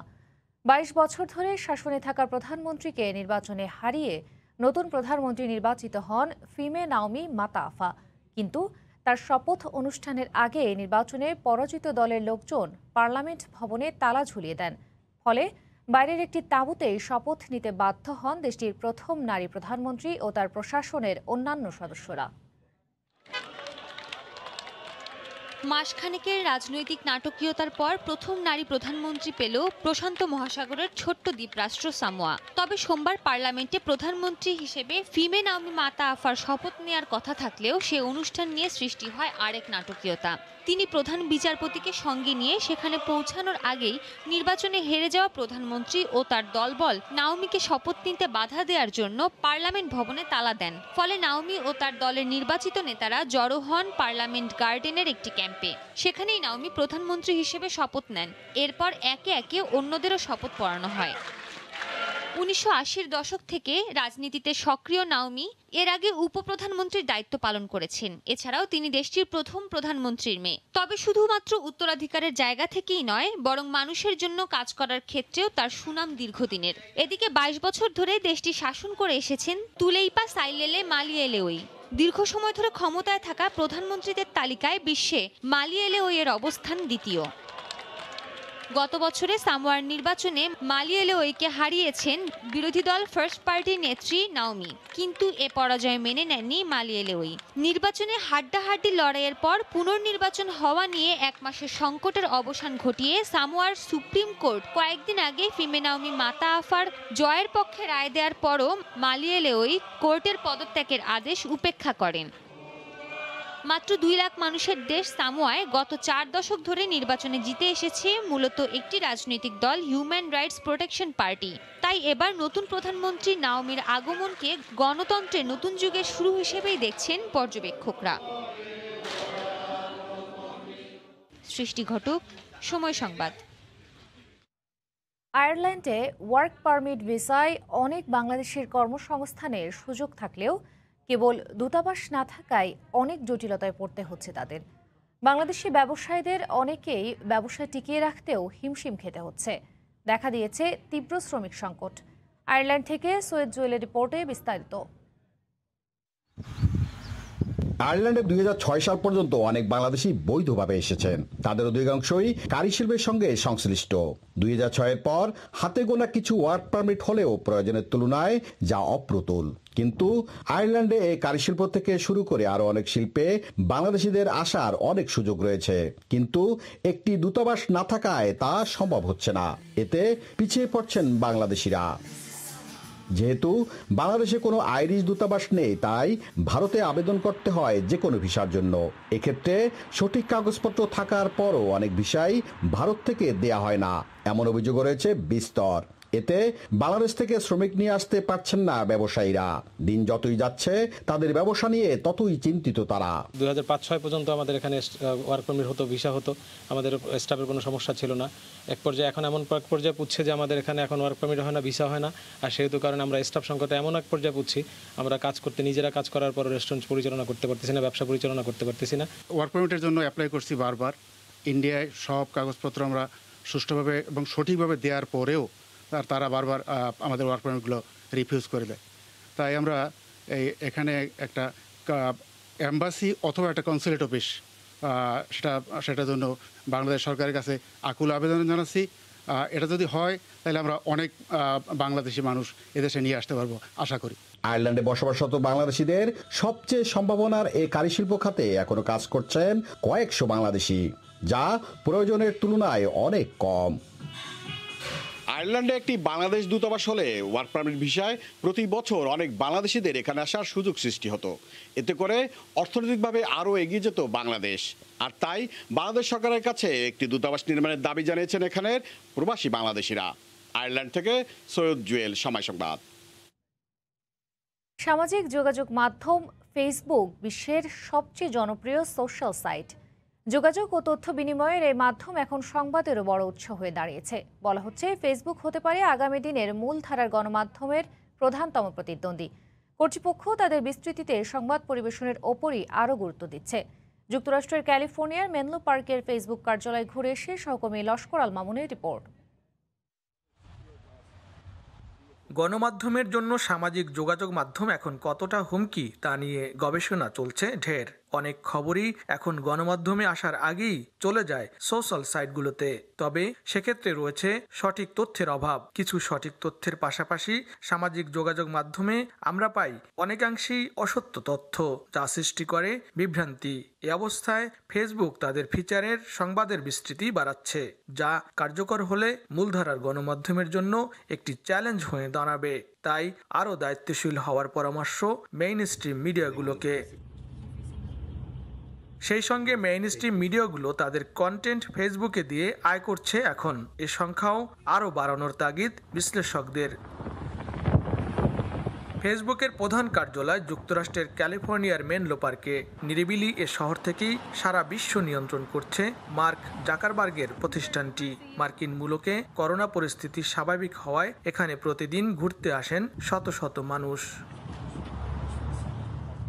২২ বছর ধরে শাসনে থাকা প্রধানমন্ত্রীকে নির্বাচনে হারিয়ে নতুন প্রধানমন্ত্রী নির্বাচিত হন ফিমে নাওমি মাতাআফা। কিন্তু তার শপথ অনুষ্ঠানের আগে নির্বাচনে পরাজিত দলের লোকজন পার্লামেন্ট ভবনে তালা ঝুলিয়ে দেন। ফলে বাইরের একটি তাঁবুতেই শপথ নিতে বাধ্য হন দেশটির প্রথম নারী প্রধানমন্ত্রী ও তার প্রশাসনের অন্যান্য সদস্যরা। মাসখানেকের রাজনৈতিক নাটকীয়তার পর প্রথম নারী প্রধানমন্ত্রী পেল প্রশান্ত মহাসাগরের ছোট্ট দ্বীপরাষ্ট্র সামোয়া। তবে সোমবার পার্লামেন্টে প্রধানমন্ত্রী হিসেবে ফিমে নাওমি মাতা আফার শপথ নেয়ার কথা থাকলেও সে অনুষ্ঠান নিয়ে সৃষ্টি হয় আরেক নাটকীয়তা। তিনি প্রধান বিচারপতিকে সঙ্গে নিয়ে সেখানে পৌঁছানোর আগেই নির্বাচনে হেরে যাওয়া প্রধানমন্ত্রী ও তার দলবল নাওমিকে শপথ নিতে বাধা দেওয়ার জন্য পার্লামেন্ট ভবনে তালা দেন। ফলে নাওমি ও তার দলের নির্বাচিত নেতারা জড়ো হন পার্লামেন্ট গার্ডেনের একটি ক্যাম্পে। সেখানেই নাওমি প্রধানমন্ত্রী হিসেবে শপথ নেন। এরপর একে একে অন্যদেরও শপথ পড়ানো হয়। 1980-র দশক থেকে রাজনীতিতে সক্রিয় নাওমি এর আগে উপপ্রধানমন্ত্রীর দায়িত্ব পালন করেছেন। এছাড়াও তিনি দেশটির প্রথম প্রধানমন্ত্রীর মেয়ে। তবে শুধুমাত্র উত্তরাধিকারের জায়গা থেকেই নয়, বরং মানুষের জন্য কাজ করার ক্ষেত্রেও তার সুনাম দীর্ঘদিনের। এদিকে 22 বছর ধরে দেশটি শাসন করে এসেছেন তুলেইপা সাইলেলে মালিয়েলেওই। দীর্ঘ সময় ধরে ক্ষমতায় থাকা প্রধানমন্ত্রীদের তালিকায় বিশ্বে মালিয়েলেওইয়ের অবস্থান দ্বিতীয়। গত বছরে সামোয়ার নির্বাচনে মালিয়েলেওইকে হারিয়েছেন বিরোধী দল ফার্স্ট পার্টির নেত্রী নাওমি, কিন্তু এ পরাজয় মেনে নেননি মালিয়েলেওই। নির্বাচনে হাড্ডাহাড্ডি লড়াইয়ের পর পুনর্নির্বাচন হওয়া নিয়ে 1 মাসের সংকটের অবসান ঘটিয়ে সামোয়ার সুপ্রিম কোর্ট কয়েকদিন আগে ফিমে নাওমি মাতা আফার জয়ের পক্ষে রায় দেওয়ার পরও মালিয়েলেওই কোর্টের পদত্যাগের আদেশ উপেক্ষা করেন। মাত্র 2 লাখ মানুষের দেশ সামোয়ায় গত 4 দশক ধরে নির্বাচনে জিতে এসেছে মূলত একটি রাজনৈতিক দল হিউম্যান রাইটস প্রোটেকশন পার্টি। তাই এবার নতুন প্রধানমন্ত্রী নাওমির আগমনকে গণতন্ত্রের নতুন যুগের শুরু হিসেবেই দেখছেন পর্যবেক্ষকরা। সৃষ্টি ঘটক, সময় সংবাদ। আয়ারল্যান্ডে ওয়ার্ক পারমিট ভিসায় অনেক বাংলাদেশের কর্মসংস্থানের সুযোগ থাকলেও কেবল দূতাবাস না থাকায় অনেক জটিলতায় পড়তে হচ্ছে তাদের। বাংলাদেশি ব্যবসায়ীদের অনেকেই ব্যবসা টিকিয়ে রাখতেও হিমশিম খেতে হচ্ছে। দেখা দিয়েছে তীব্র শ্রমিক সংকট। আয়ারল্যান্ড থেকে সৈয়দ জুয়েলের রিপোর্টে বিস্তারিত। আয়ারল্যান্ডে 2006 সাল পর্যন্ত অনেক বাংলাদেশি বৈধভাবে এসেছেন। তাদের অধিকাংশই কারিশিল্পের সঙ্গে সংশ্লিষ্ট। 2006-এর পর হাতে গোনা কিছু ওয়ার্ক পারমিট হলেও প্রয়োজনের তুলনায় যা অপ্রতুল। কিন্তু আয়ারল্যান্ডে এই কারিশিল্প থেকে শুরু করে আরো অনেক শিল্পে বাংলাদেশিদের আসার অনেক সুযোগ রয়েছে, কিন্তু একটি দূতাবাস না থাকায় তা সম্ভব হচ্ছে না। এতে পিছিয়ে পড়ছেন বাংলাদেশিরা। যেহেতু বাংলাদেশে কোনো আইরিশ দূতাবাস নেই, তাই ভারতে আবেদন করতে হয় যে কোনো ভিসার জন্য। এক্ষেত্রে সঠিক কাগজপত্র থাকার পরও অনেক ভিসাই ভারত থেকে দেয়া হয় না, এমন অভিযোগ রয়েছে বিস্তর। এতে বাংলাদেশ থেকে শ্রমিক নিয়ে আসতে পারছেন না ব্যবসায়ীরা। দিন যতই যাচ্ছে তাদের ব্যবসা নিয়ে ততই চিন্তিত তারা। 2005-06 পর্যন্ত আমাদের এখানে ওয়ার্ক পারমিট হতো, ভিসা হতো, আমাদের স্টাফের কোনো সমস্যা ছিল না। এক পর্যায়ে এখন এমন পর্যায়ে পুচ্ছে যে আমাদের এখানে এখন ওয়ার্ক পারমিট হয় না, ভিসা হয় না। আর সেহেতু কারণে আমরা স্টাফ সংকটে এমন এক পর্যায়ে পুচ্ছি, আমরা কাজ করতে নিজেরা কাজ করার পর রেস্টুরেন্ট পরিচালনা করতে পারতেছি না, ব্যবসা পরিচালনা করতে পারতেছি না। ওয়ার্ক পারমিটের জন্য অ্যাপ্লাই করছি বারবার। ইন্ডিয়ায় সব কাগজপত্র আমরা সুষ্ঠুভাবে এবং সঠিকভাবে দেওয়ার পরেও তারা বারবার আমাদের ওয়ার্ক পারমিটগুলো রিফিউজ করে দেয়। তাই আমরা এখানে একটা এম্বাসি অথবা একটা কনসুলেট অফিস সেটার জন্য বাংলাদেশ সরকারের কাছে আকুল আবেদন জানাচ্ছি। এটা যদি হয় তাহলে আমরা অনেক বাংলাদেশি মানুষ এদেশে নিয়ে আসতে পারবো আশা করি। আয়ারল্যান্ডে বসবাসরত বাংলাদেশিদের সবচেয়ে সম্ভাবনার এই কারিশিল্প খাতে এখনো কাজ করছেন কয়েকশো বাংলাদেশি, যা প্রয়োজনের তুলনায় অনেক কম। আয়ারল্যান্ডে একটি বাংলাদেশ দূতাবাস হলে ওয়ার্ক পারমিট ভিসায় প্রতি বছর অনেক বাংলাদেশিদের এখানে আসার সুযোগ সৃষ্টি হতো। এতে করে অর্থনৈতিকভাবে আরও এগিয়ে যেত বাংলাদেশ। আর তাই বাংলাদেশ সরকারের কাছে একটি দূতাবাস নির্মাণের দাবি জানিয়েছেন এখানের প্রবাসী বাংলাদেশিরা। আয়ারল্যান্ড থেকে সৈয়দ জুয়েল, সময় সংবাদ। সামাজিক যোগাযোগ মাধ্যম ফেসবুক বিশ্বের সবচেয়ে জনপ্রিয় সোশ্যাল সাইট। যোগাযোগ ও তথ্য বিনিময়ের এই মাধ্যম এখন সংবাদেরও বড় উৎস হয়ে দাঁড়িয়েছে। বলা হচ্ছে ফেসবুক হতে পারে আগামী দিনের মূলধারার গণমাধ্যমের প্রধানতম প্রতিদ্বন্দ্বী। কর্তৃপক্ষ তাদের বিস্তৃতিতে সংবাদ পরিবেশনের ওপরই আরও গুরুত্ব দিচ্ছে। যুক্তরাষ্ট্রের ক্যালিফোর্নিয়ার মেনলো পার্কের ফেসবুক কার্যালয় ঘুরে এসে সহকর্মী লস্কর আল মামুনের রিপোর্ট। গণমাধ্যমের জন্য সামাজিক যোগাযোগ মাধ্যম এখন কতটা হুমকি তা নিয়ে গবেষণা চলছে ঢের। অনেক খবরই এখন গণমাধ্যমে আসার আগেই চলে যায় সোশ্যাল সাইটগুলোতে। তবে সেক্ষেত্রে রয়েছে সঠিক তথ্যের অভাব। কিছু সঠিক তথ্যের পাশাপাশি সামাজিক যোগাযোগ মাধ্যমে আমরা পাই অনেকাংশেই অসত্য তথ্য, যা সৃষ্টি করে বিভ্রান্তি। এ অবস্থায় ফেসবুক তাদের ফিচারের সংবাদের বিস্তৃতি বাড়াচ্ছে, যা কার্যকর হলে মূলধারার গণমাধ্যমের জন্য একটি চ্যালেঞ্জ হয়ে দাঁড়াবে। তাই আরও দায়িত্বশীল হওয়ার পরামর্শ মেইনস্ট্রিম মিডিয়াগুলোকে। সেই সঙ্গে মেইনস্ট্রিম মিডিয়াগুলো তাদের কন্টেন্ট ফেসবুকে দিয়ে আয় করছে এখন। এ সংখ্যাও আরও বাড়ানোর তাগিদ বিশ্লেষকদের। ফেসবুকের প্রধান কার্যালয় যুক্তরাষ্ট্রের ক্যালিফোর্নিয়ার মেনলো পার্কে। নিরিবিলি এ শহর থেকেই সারা বিশ্ব নিয়ন্ত্রণ করছে মার্ক জাকারবার্গের প্রতিষ্ঠানটি। মার্কিন মূলকে করোনা পরিস্থিতি স্বাভাবিক হওয়ায় এখানে প্রতিদিন ঘুরতে আসেন শত শত মানুষ।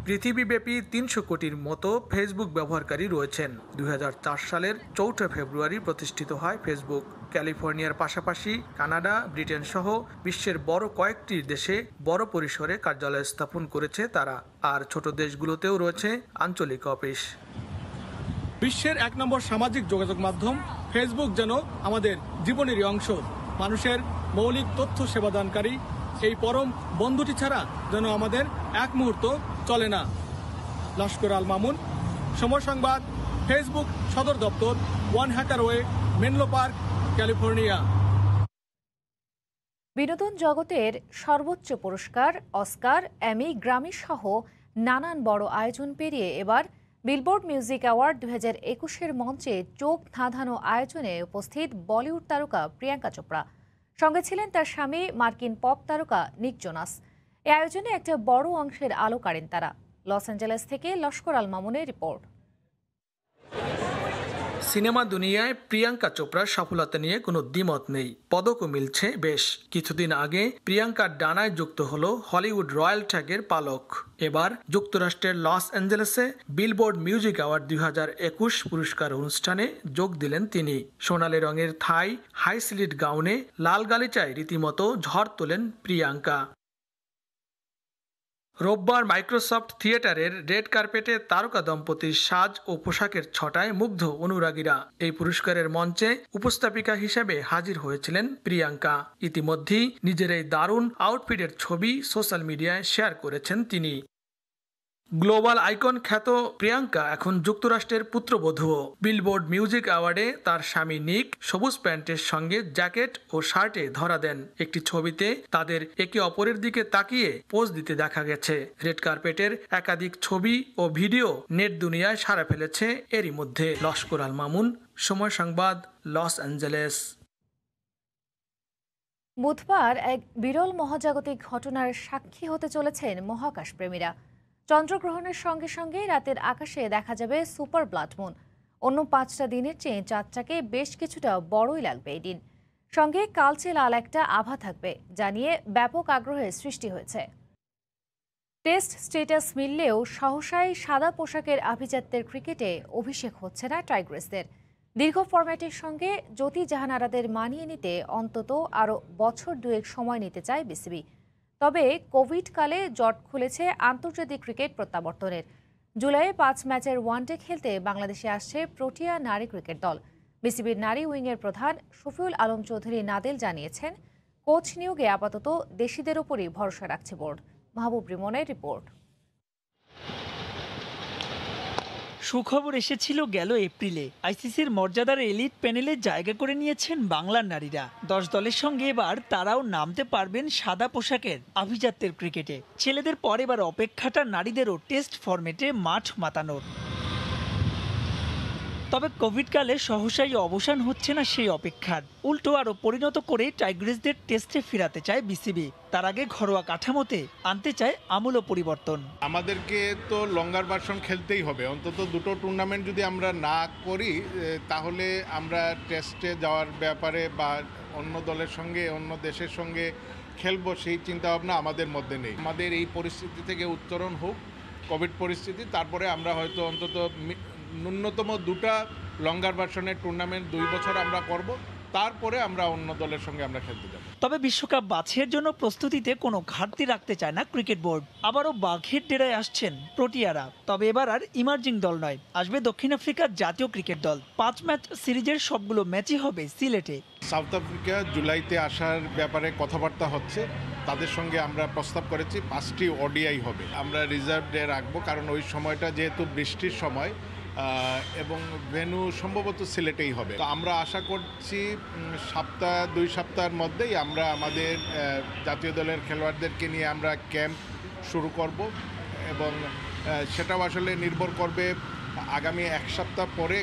পৃথিবীব্যাপী ৩০০ কোটির মতো ফেসবুক ব্যবহারকারী রয়েছেন। ২০০৪ সালের ৪ ফেব্রুয়ারি প্রতিষ্ঠিত হয় ফেসবুক। ক্যালিফোর্নিয়ার পাশাপাশি কানাডা, ব্রিটেন সহ বিশ্বের বড় কয়েকটি দেশে বড় পরিসরে কার্যালয় স্থাপন করেছে তারা। আর ছোট দেশগুলোতেও রয়েছে আঞ্চলিক অফিস। বিশ্বের ১ নম্বর সামাজিক যোগাযোগ মাধ্যম ফেসবুক যেন আমাদের জীবনেরই অংশ। মানুষের মৌলিক তথ্য সেবাদানকারী এই পরম বন্ধুটি ছাড়া যেন আমাদের এক মুহূর্ত চলে না। লস্কর আল মামুন, সময় সংবাদ, ফেসবুক সদর দপ্তর, ওয়ান হ্যাকারওয়ে, মেনলো পার্ক, ক্যালিফোর্নিয়া। বিনোদন জগতের সর্বোচ্চ পুরস্কার অস্কার, এমি, গ্র্যামি সহ নানান বড় আয়োজন পেরিয়ে এবার বিলবোর্ড মিউজিক অ্যাওয়ার্ড 2021-এর মঞ্চে চোখ ধাঁধানো আয়োজনে উপস্থিত বলিউড তারকা প্রিয়াঙ্কা চোপড়া। সঙ্গে ছিলেন তার স্বামী মার্কিন পপ তারকা নিক জোনাস। এই আয়োজনে একটা বড় অংশের আলো কাড়েন তারা। লস অ্যাঞ্জেলেস থেকে লস্কর আল মামুনের রিপোর্ট। সিনেমা দুনিয়ায় প্রিয়াঙ্কা চোপড়ার সফলতা নিয়ে কোনো দ্বিমত নেই। পদকও মিলছে বেশ। কিছুদিন আগে প্রিয়াঙ্কার ডানায় যুক্ত হলো হলিউড রয়্যাল ট্যাগের পালক। এবার যুক্তরাষ্ট্রের লস অ্যাঞ্জেলেসে বিলবোর্ড মিউজিক অ্যাওয়ার্ড 2021 পুরস্কার অনুষ্ঠানে যোগ দিলেন তিনি। সোনালী রঙের থাই হাই স্লিট গাউনে লাল গালিচায় রীতিমতো ঝড় তোলেন প্রিয়াঙ্কা। রোববার মাইক্রোসফট থিয়েটারের রেড কার্পেটে তারকা দম্পতির সাজ ও পোশাকের ছটায় মুগ্ধ অনুরাগীরা। এই পুরস্কারের মঞ্চে উপস্থাপিকা হিসেবে হাজির হয়েছিলেন প্রিয়াঙ্কা। ইতিমধ্যেই নিজের এই দারুণ আউটফিটের ছবি সোশ্যাল মিডিয়ায় শেয়ার করেছেন তিনি। গ্লোবাল আইকন খ্যাত প্রিয়াঙ্কা এখন যুক্তরাষ্ট্রের পুত্রবধূও। বিলবোর্ড মিউজিক অ্যাওয়ার্ডে তার স্বামী নিক সবুজ প্যান্টের সঙ্গে জ্যাকেট ও শার্টে ধরা দেন। একটি ছবিতে তাদের একে অপরের দিকে তাকিয়ে পোজ দিতে দেখা গেছে। রেড কার্পেটের একাধিক ছবি ও ভিডিও নেট দুনিয়ায় সাড়া ফেলেছে এরই মধ্যে। লস্কর আল মামুন, সময় সংবাদ, লস অ্যাঞ্জেলেস। বুধবার এক বিরল মহাজাগতিক ঘটনার সাক্ষী হতে চলেছেন মহাকাশ প্রেমীরা। চন্দ্রগ্রহণের সঙ্গে সঙ্গে রাতের আকাশে দেখা যাবে সুপার ব্লাড মুন। অন্য 5টা দিনের চেয়ে চাঁদটাকে বেশ কিছুটা বড়ই লাগবে এই দিন। সঙ্গে কালচে লাল একটা আভা থাকবে, যা নিয়ে ব্যাপক আগ্রহের সৃষ্টি হয়েছে। টেস্ট স্ট্যাটাস মিললেও সহসাই সাদা পোশাকের আভিজাত্যের ক্রিকেটে অভিষেক হচ্ছে না টাইগ্রেসদের। দীর্ঘ ফরম্যাটের সঙ্গে জ্যোতি জাহানারাদের মানিয়ে নিতে অন্তত আরও বছর দুয়েক সময় নিতে চায় বিসিবি। তবে কোভিড কালে জট খুলেছে আন্তর্জাতিক ক্রিকেট প্রত্যাবর্তনের। জুলাইয়ে 5 ম্যাচের ওয়ানডে খেলতে বাংলাদেশে আসছে প্রোটিয়া নারী ক্রিকেট দল। বিসিবির নারী উইংয়ের প্রধান শফিউল আলম চৌধুরী নাদেল জানিয়েছেন, কোচ নিয়োগে আপাতত দেশিদের উপরই ভরসা রাখছে বোর্ড। মাহবুব রিমনের রিপোর্ট। সুখবর এসেছিল গেল এপ্রিলে। আইসিসির মর্যাদার এলিট প্যানেলে জায়গা করে নিয়েছেন বাংলার নারীরা। 10 দলের সঙ্গে এবার তারাও নামতে পারবেন সাদা পোশাকের আভিজাত্যের ক্রিকেটে। ছেলেদের পর এবার অপেক্ষাটা নারীদেরও টেস্ট ফরম্যাটে মাঠ মাতানোর। তবে কোভিডকালে সহসাই অবসান হচ্ছে না সেই অপেক্ষার। উল্টো আরও পরিণত করে টাইগ্রেসদের টেস্টে ফেরাতে চায় বিসিবি। তার আগে ঘরোয়া কাঠামোতে আনতে চায় আমূল পরিবর্তন। আমাদেরকে তো লঙ্গার ভার্সন খেলতেই হবে। অন্তত 2টো টুর্নামেন্ট যদি আমরা না করি, তাহলে আমরা টেস্টে যাওয়ার ব্যাপারে বা অন্য দলের সঙ্গে অন্য দেশের সঙ্গে খেলবো সেই চিন্তাভাবনা আমাদের মধ্যে নেই। আমাদের এই পরিস্থিতি থেকে উত্তরণ হোক, কোভিড পরিস্থিতি, তারপরে আমরা হয়তো অন্তত ন্যূনতম 2টা লঙ্গার ভার্সনের টুর্নামেন্ট 2 বছর আমরা করব। তারপরে আমরা অন্য দলের সঙ্গে আমরা খেলতে যাব। তবে বিশ্বকাপ বাছাইয়ের জন্য প্রস্তুতিতে কোনো ঘাটতি রাখতে চায় না ক্রিকেট বোর্ড। আবারও বাঘের ডেরায় আসছেন প্রোটিয়ারা। তবে এবার আর ইমার্জিং দল নয়, আসবে দক্ষিণ আফ্রিকার জাতীয় ক্রিকেট দল। 5 ম্যাচ সিরিজের সবগুলো ম্যাচই হবে সিলেটে। সাউথ আফ্রিকা জুলাইতে আসার ব্যাপারে কথাবার্তা হচ্ছে, তাদের সঙ্গে আমরা প্রস্তাব করেছি 5টি ওডিআই হবে। আমরা রিজার্ভ ডে রাখবো, কারণ ওই সময়টা যেহেতু বৃষ্টির সময় এবং ভেন্যু সম্ভবত সিলেটেই হবে। তো আমরা আশা করছি 2 সপ্তাহের মধ্যেই আমরা আমাদের জাতীয় দলের খেলোয়াড়দেরকে নিয়ে আমরা ক্যাম্প শুরু করব, এবং সেটাও আসলে নির্ভর করবে আগামী 1 সপ্তাহ পরে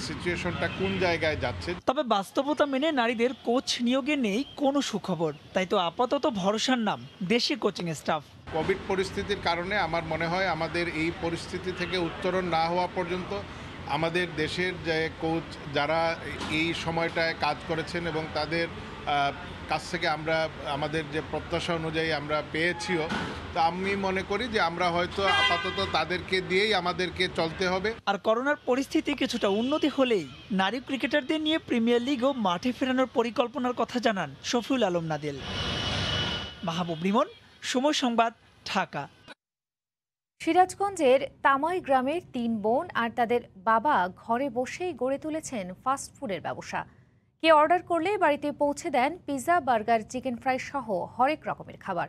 সিচুয়েশনটা কোন জায়গায় যাচ্ছে। তবে বাস্তবতা মেনে নারীদের কোচ নিয়োগে নেই কোনো সুখবর। তাই তো আপাতত ভরসার নাম দেশি কোচিং স্টাফ। কোভিড পরিস্থিতির কারণে আমার মনে হয় আমাদের এই পরিস্থিতি থেকে উত্তরণ না হওয়া পর্যন্ত আমাদের দেশের যে কোচ যারা এই সময়টায় কাজ করেছেন এবং তাদের কাছ থেকে আমরা আমাদের যে প্রত্যাশা অনুযায়ী আমরা পেয়েছিও, তা আমি মনে করি যে আমরা হয়তো আপাতত তাদেরকে দিয়েই আমাদেরকে চলতে হবে। আর করোনার পরিস্থিতি কিছুটা উন্নতি হলেই নারী ক্রিকেটারদের নিয়ে প্রিমিয়ার লিগও মাঠে ফেরানোর পরিকল্পনার কথা জানান শফিউল আলম নাদিল। মাহবুব রিমন, সময় সংবাদ, ঢাকা। সিরাজগঞ্জের তামাই গ্রামের 3 বোন আর তাদের বাবা ঘরে বসেই গড়ে তুলেছেন ফাস্ট ফুডের ব্যবসা। কে অর্ডার করলে বাড়িতে পৌঁছে দেন পিৎজা, বার্গার, চিকেন ফ্রাই সহ হরেক রকমের খাবার।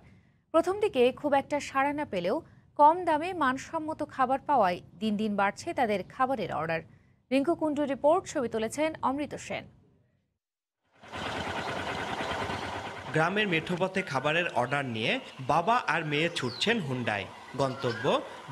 প্রথম দিকে খুব একটা সাড়া না পেলেও কম দামে মানসম্মত খাবার পাওয়ায় দিন দিন বাড়ছে তাদের খাবারের অর্ডার। রিঙ্কু কুণ্ডু রিপোর্ট, ছবি তুলেছেন অমৃত সেন। গ্রামের মেঠোপথে খাবারের অর্ডার নিয়ে বাবা আর মেয়ে ছুটছেন হুন্ডায়। গন্তব্য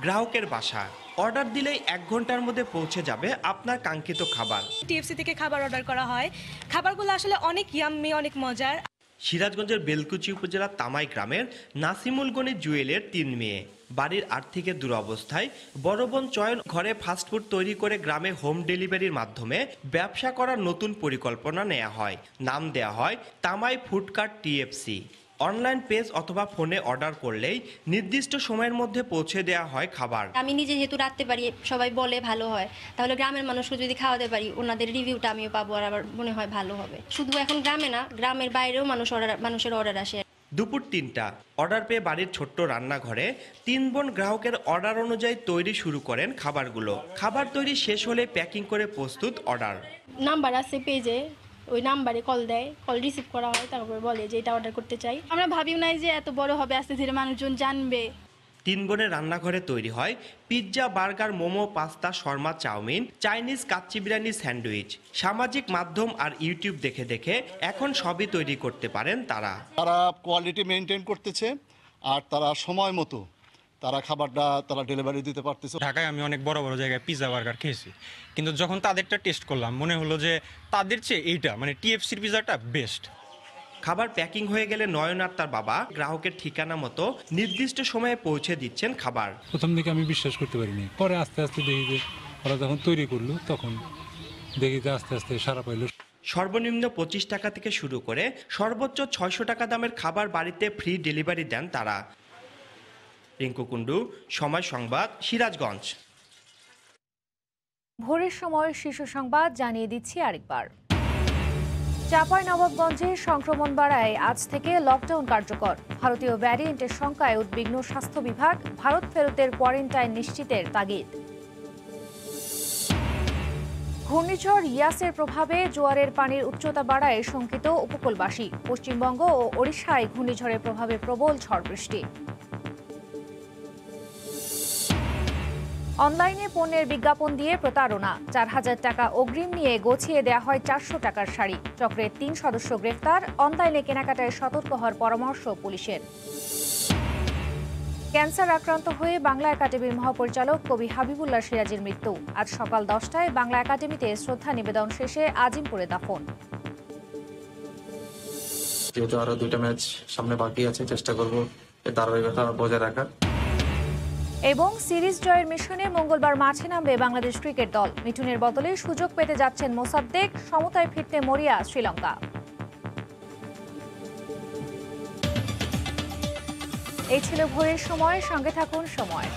গ্রাহকের বাসা। অর্ডার দিলেই 1 ঘন্টার মধ্যে পৌঁছে যাবে আপনার কাঙ্ক্ষিত খাবার। টিএফসি থেকে খাবার অর্ডার করা হয়। খাবারগুলো আসলে অনেক ইয়াম্মি, অনেক মজার। সিরাজগঞ্জের বেলকুচি উপজেলার তামাই গ্রামের নাসিমুল গনি জুয়েলের 3 মেয়ে। বাড়ির আর্থিকের দুরবস্থায় বড় বোন চয়ন ঘরে ফাস্টফুড তৈরি করে গ্রামে হোম ডেলিভারির মাধ্যমে ব্যবসা করার নতুন পরিকল্পনা নেওয়া হয়। নাম দেয়া হয় তামাই ফুডকার্ট টিএফসি। অনলাইন পেজ অথবা ফোনে অর্ডার করলেই নির্দিষ্ট সময়ের মধ্যে পৌঁছে দেওয়া হয় খাবার। আমি নিজে যেহেতু রাখতে পারি, সবাই বলে ভালো হয়, তাহলে গ্রামের মানুষকে যদি খাওয়াতে পারি ওনাদের রিভিউটা আমিও পাবো, আর আবার মনে হয় ভালো হবে। শুধু এখন গ্রামে না, গ্রামের বাইরেও মানুষের অর্ডার আসে। দুপুর 3টা অর্ডার পেয়ে বাড়ির ছোট্ট রান্নাঘরে 3 বোন গ্রাহকের অর্ডার অনুযায়ী তৈরি শুরু করেন খাবারগুলো। খাবার তৈরি শেষ হলে প্যাকিং করে প্রস্তুত অর্ডার। নাম্বার আছে পেজে, ওই নাম্বারে কল দেয়, কল রিসিভ করা হয়, তারপর বলে যে এটা অর্ডার করতে চাই। আমরা ভাবিও নাই যে এত বড় হবে, আস্তে ধীরে মানুষজন জানবে। 3 বোনের রান্নাঘরে তৈরি হয় pizza, burger, momo, pasta, shawarma, chowmein, Chinese, kacchi biryani, sandwich. সামাজিক মাধ্যম আর ইউটিউব দেখে দেখে এখন সবই তৈরি করতে পারেন তারা। তারা কোয়ালিটি মেনটেন করতেছে আর তারা সময় মতো তারা খাবারটা তারা ডেলিভারি দিতে পারতেছে। ঢাকায় আমি অনেক বড় বড় জায়গায় পিৎজা, বার্গার খেয়েছি, কিন্তু যখন তাদেরটা টেস্ট করলাম মনে হলো যে তাদের চেয়ে এইটা মানে টিএফসির পিৎজাটা বেস্ট। খাবার প্যাকিং হয়ে গেলে নয়ন আর তার বাবা গ্রাহকের ঠিকানা মতো নির্দিষ্ট সময়ে পৌঁছে দিচ্ছেন খাবার। প্রথম দিকে আমি বিশ্বাস করতে পারিনি, পরে আস্তে আস্তে দেখি যে ওরা যখন তৈরি করলো তখন দেখি যে আস্তে আস্তে সারা পাইল। সর্বনিম্ন 25 টাকা থেকে শুরু করে সর্বোচ্চ 600 টাকা দামের খাবার বাড়িতে ফ্রি ডেলিভারি দেন তারা। রিঙ্কু কুণ্ডু, সময় সংবাদ, সিরাজগঞ্জ। ভোরের সময় শীর্ষ সংবাদ জানিয়ে দিচ্ছি আরেকবার। চাঁপাইনবাবগঞ্জে সংক্রমণ বাড়ায় আজ থেকে লকডাউন কার্যকর। ভারতীয় ভ্যারিয়েন্টের শঙ্কায় উদ্বিগ্ন স্বাস্থ্য বিভাগ, ভারত ফেরতের কোয়ারেন্টাইন নিশ্চিতের তাগিদ। ঘূর্ণিঝড় ইয়াসের প্রভাবে জোয়ারের পানির উচ্চতা বাড়ায় শঙ্কিত উপকূলবাসী। পশ্চিমবঙ্গ ও ওড়িশায় ঘূর্ণিঝড়ের প্রভাবে প্রবল ঝড় বৃষ্টি। অনলাইনে পণ্যের বিজ্ঞাপন দিয়ে প্রতারণা, 4000 টাকা অগ্রিম নিয়ে গছিয়ে দেয়া হয় 400 টাকার শাড়ি। চক্রের 3 সদস্য গ্রেফতার। অনলাইনে কেনাকাটায় সতর্ক হওয়ার পরামর্শ পুলিশের। ক্যান্সার আক্রান্ত হয়ে বাংলা একাডেমির মহাপরিচালক কবি হাবিবুল্লাহ সিরাজের মৃত্যু। আজ সকাল 10টায় বাংলা একাডেমিতে শ্রদ্ধা নিবেদন শেষে আজিমপুরে দাফন। যেহেতু আরো 2টা ম্যাচ সামনে বাকি আছে, চেষ্টা করব এর ধারাবাহিকতা বজায় রাখার। এবং সিরিজ জয়ের মিশনে মঙ্গলবার মাঠে নামবে বাংলাদেশ ক্রিকেট দল। মিঠুনের বদলে সুযোগ পেতে যাচ্ছেন মোসাদ্দেক। সমতায় ফিরতে মরিয়া শ্রীলঙ্কা। এই ছিল ভোরের সময়। সঙ্গে থাকুন সময়।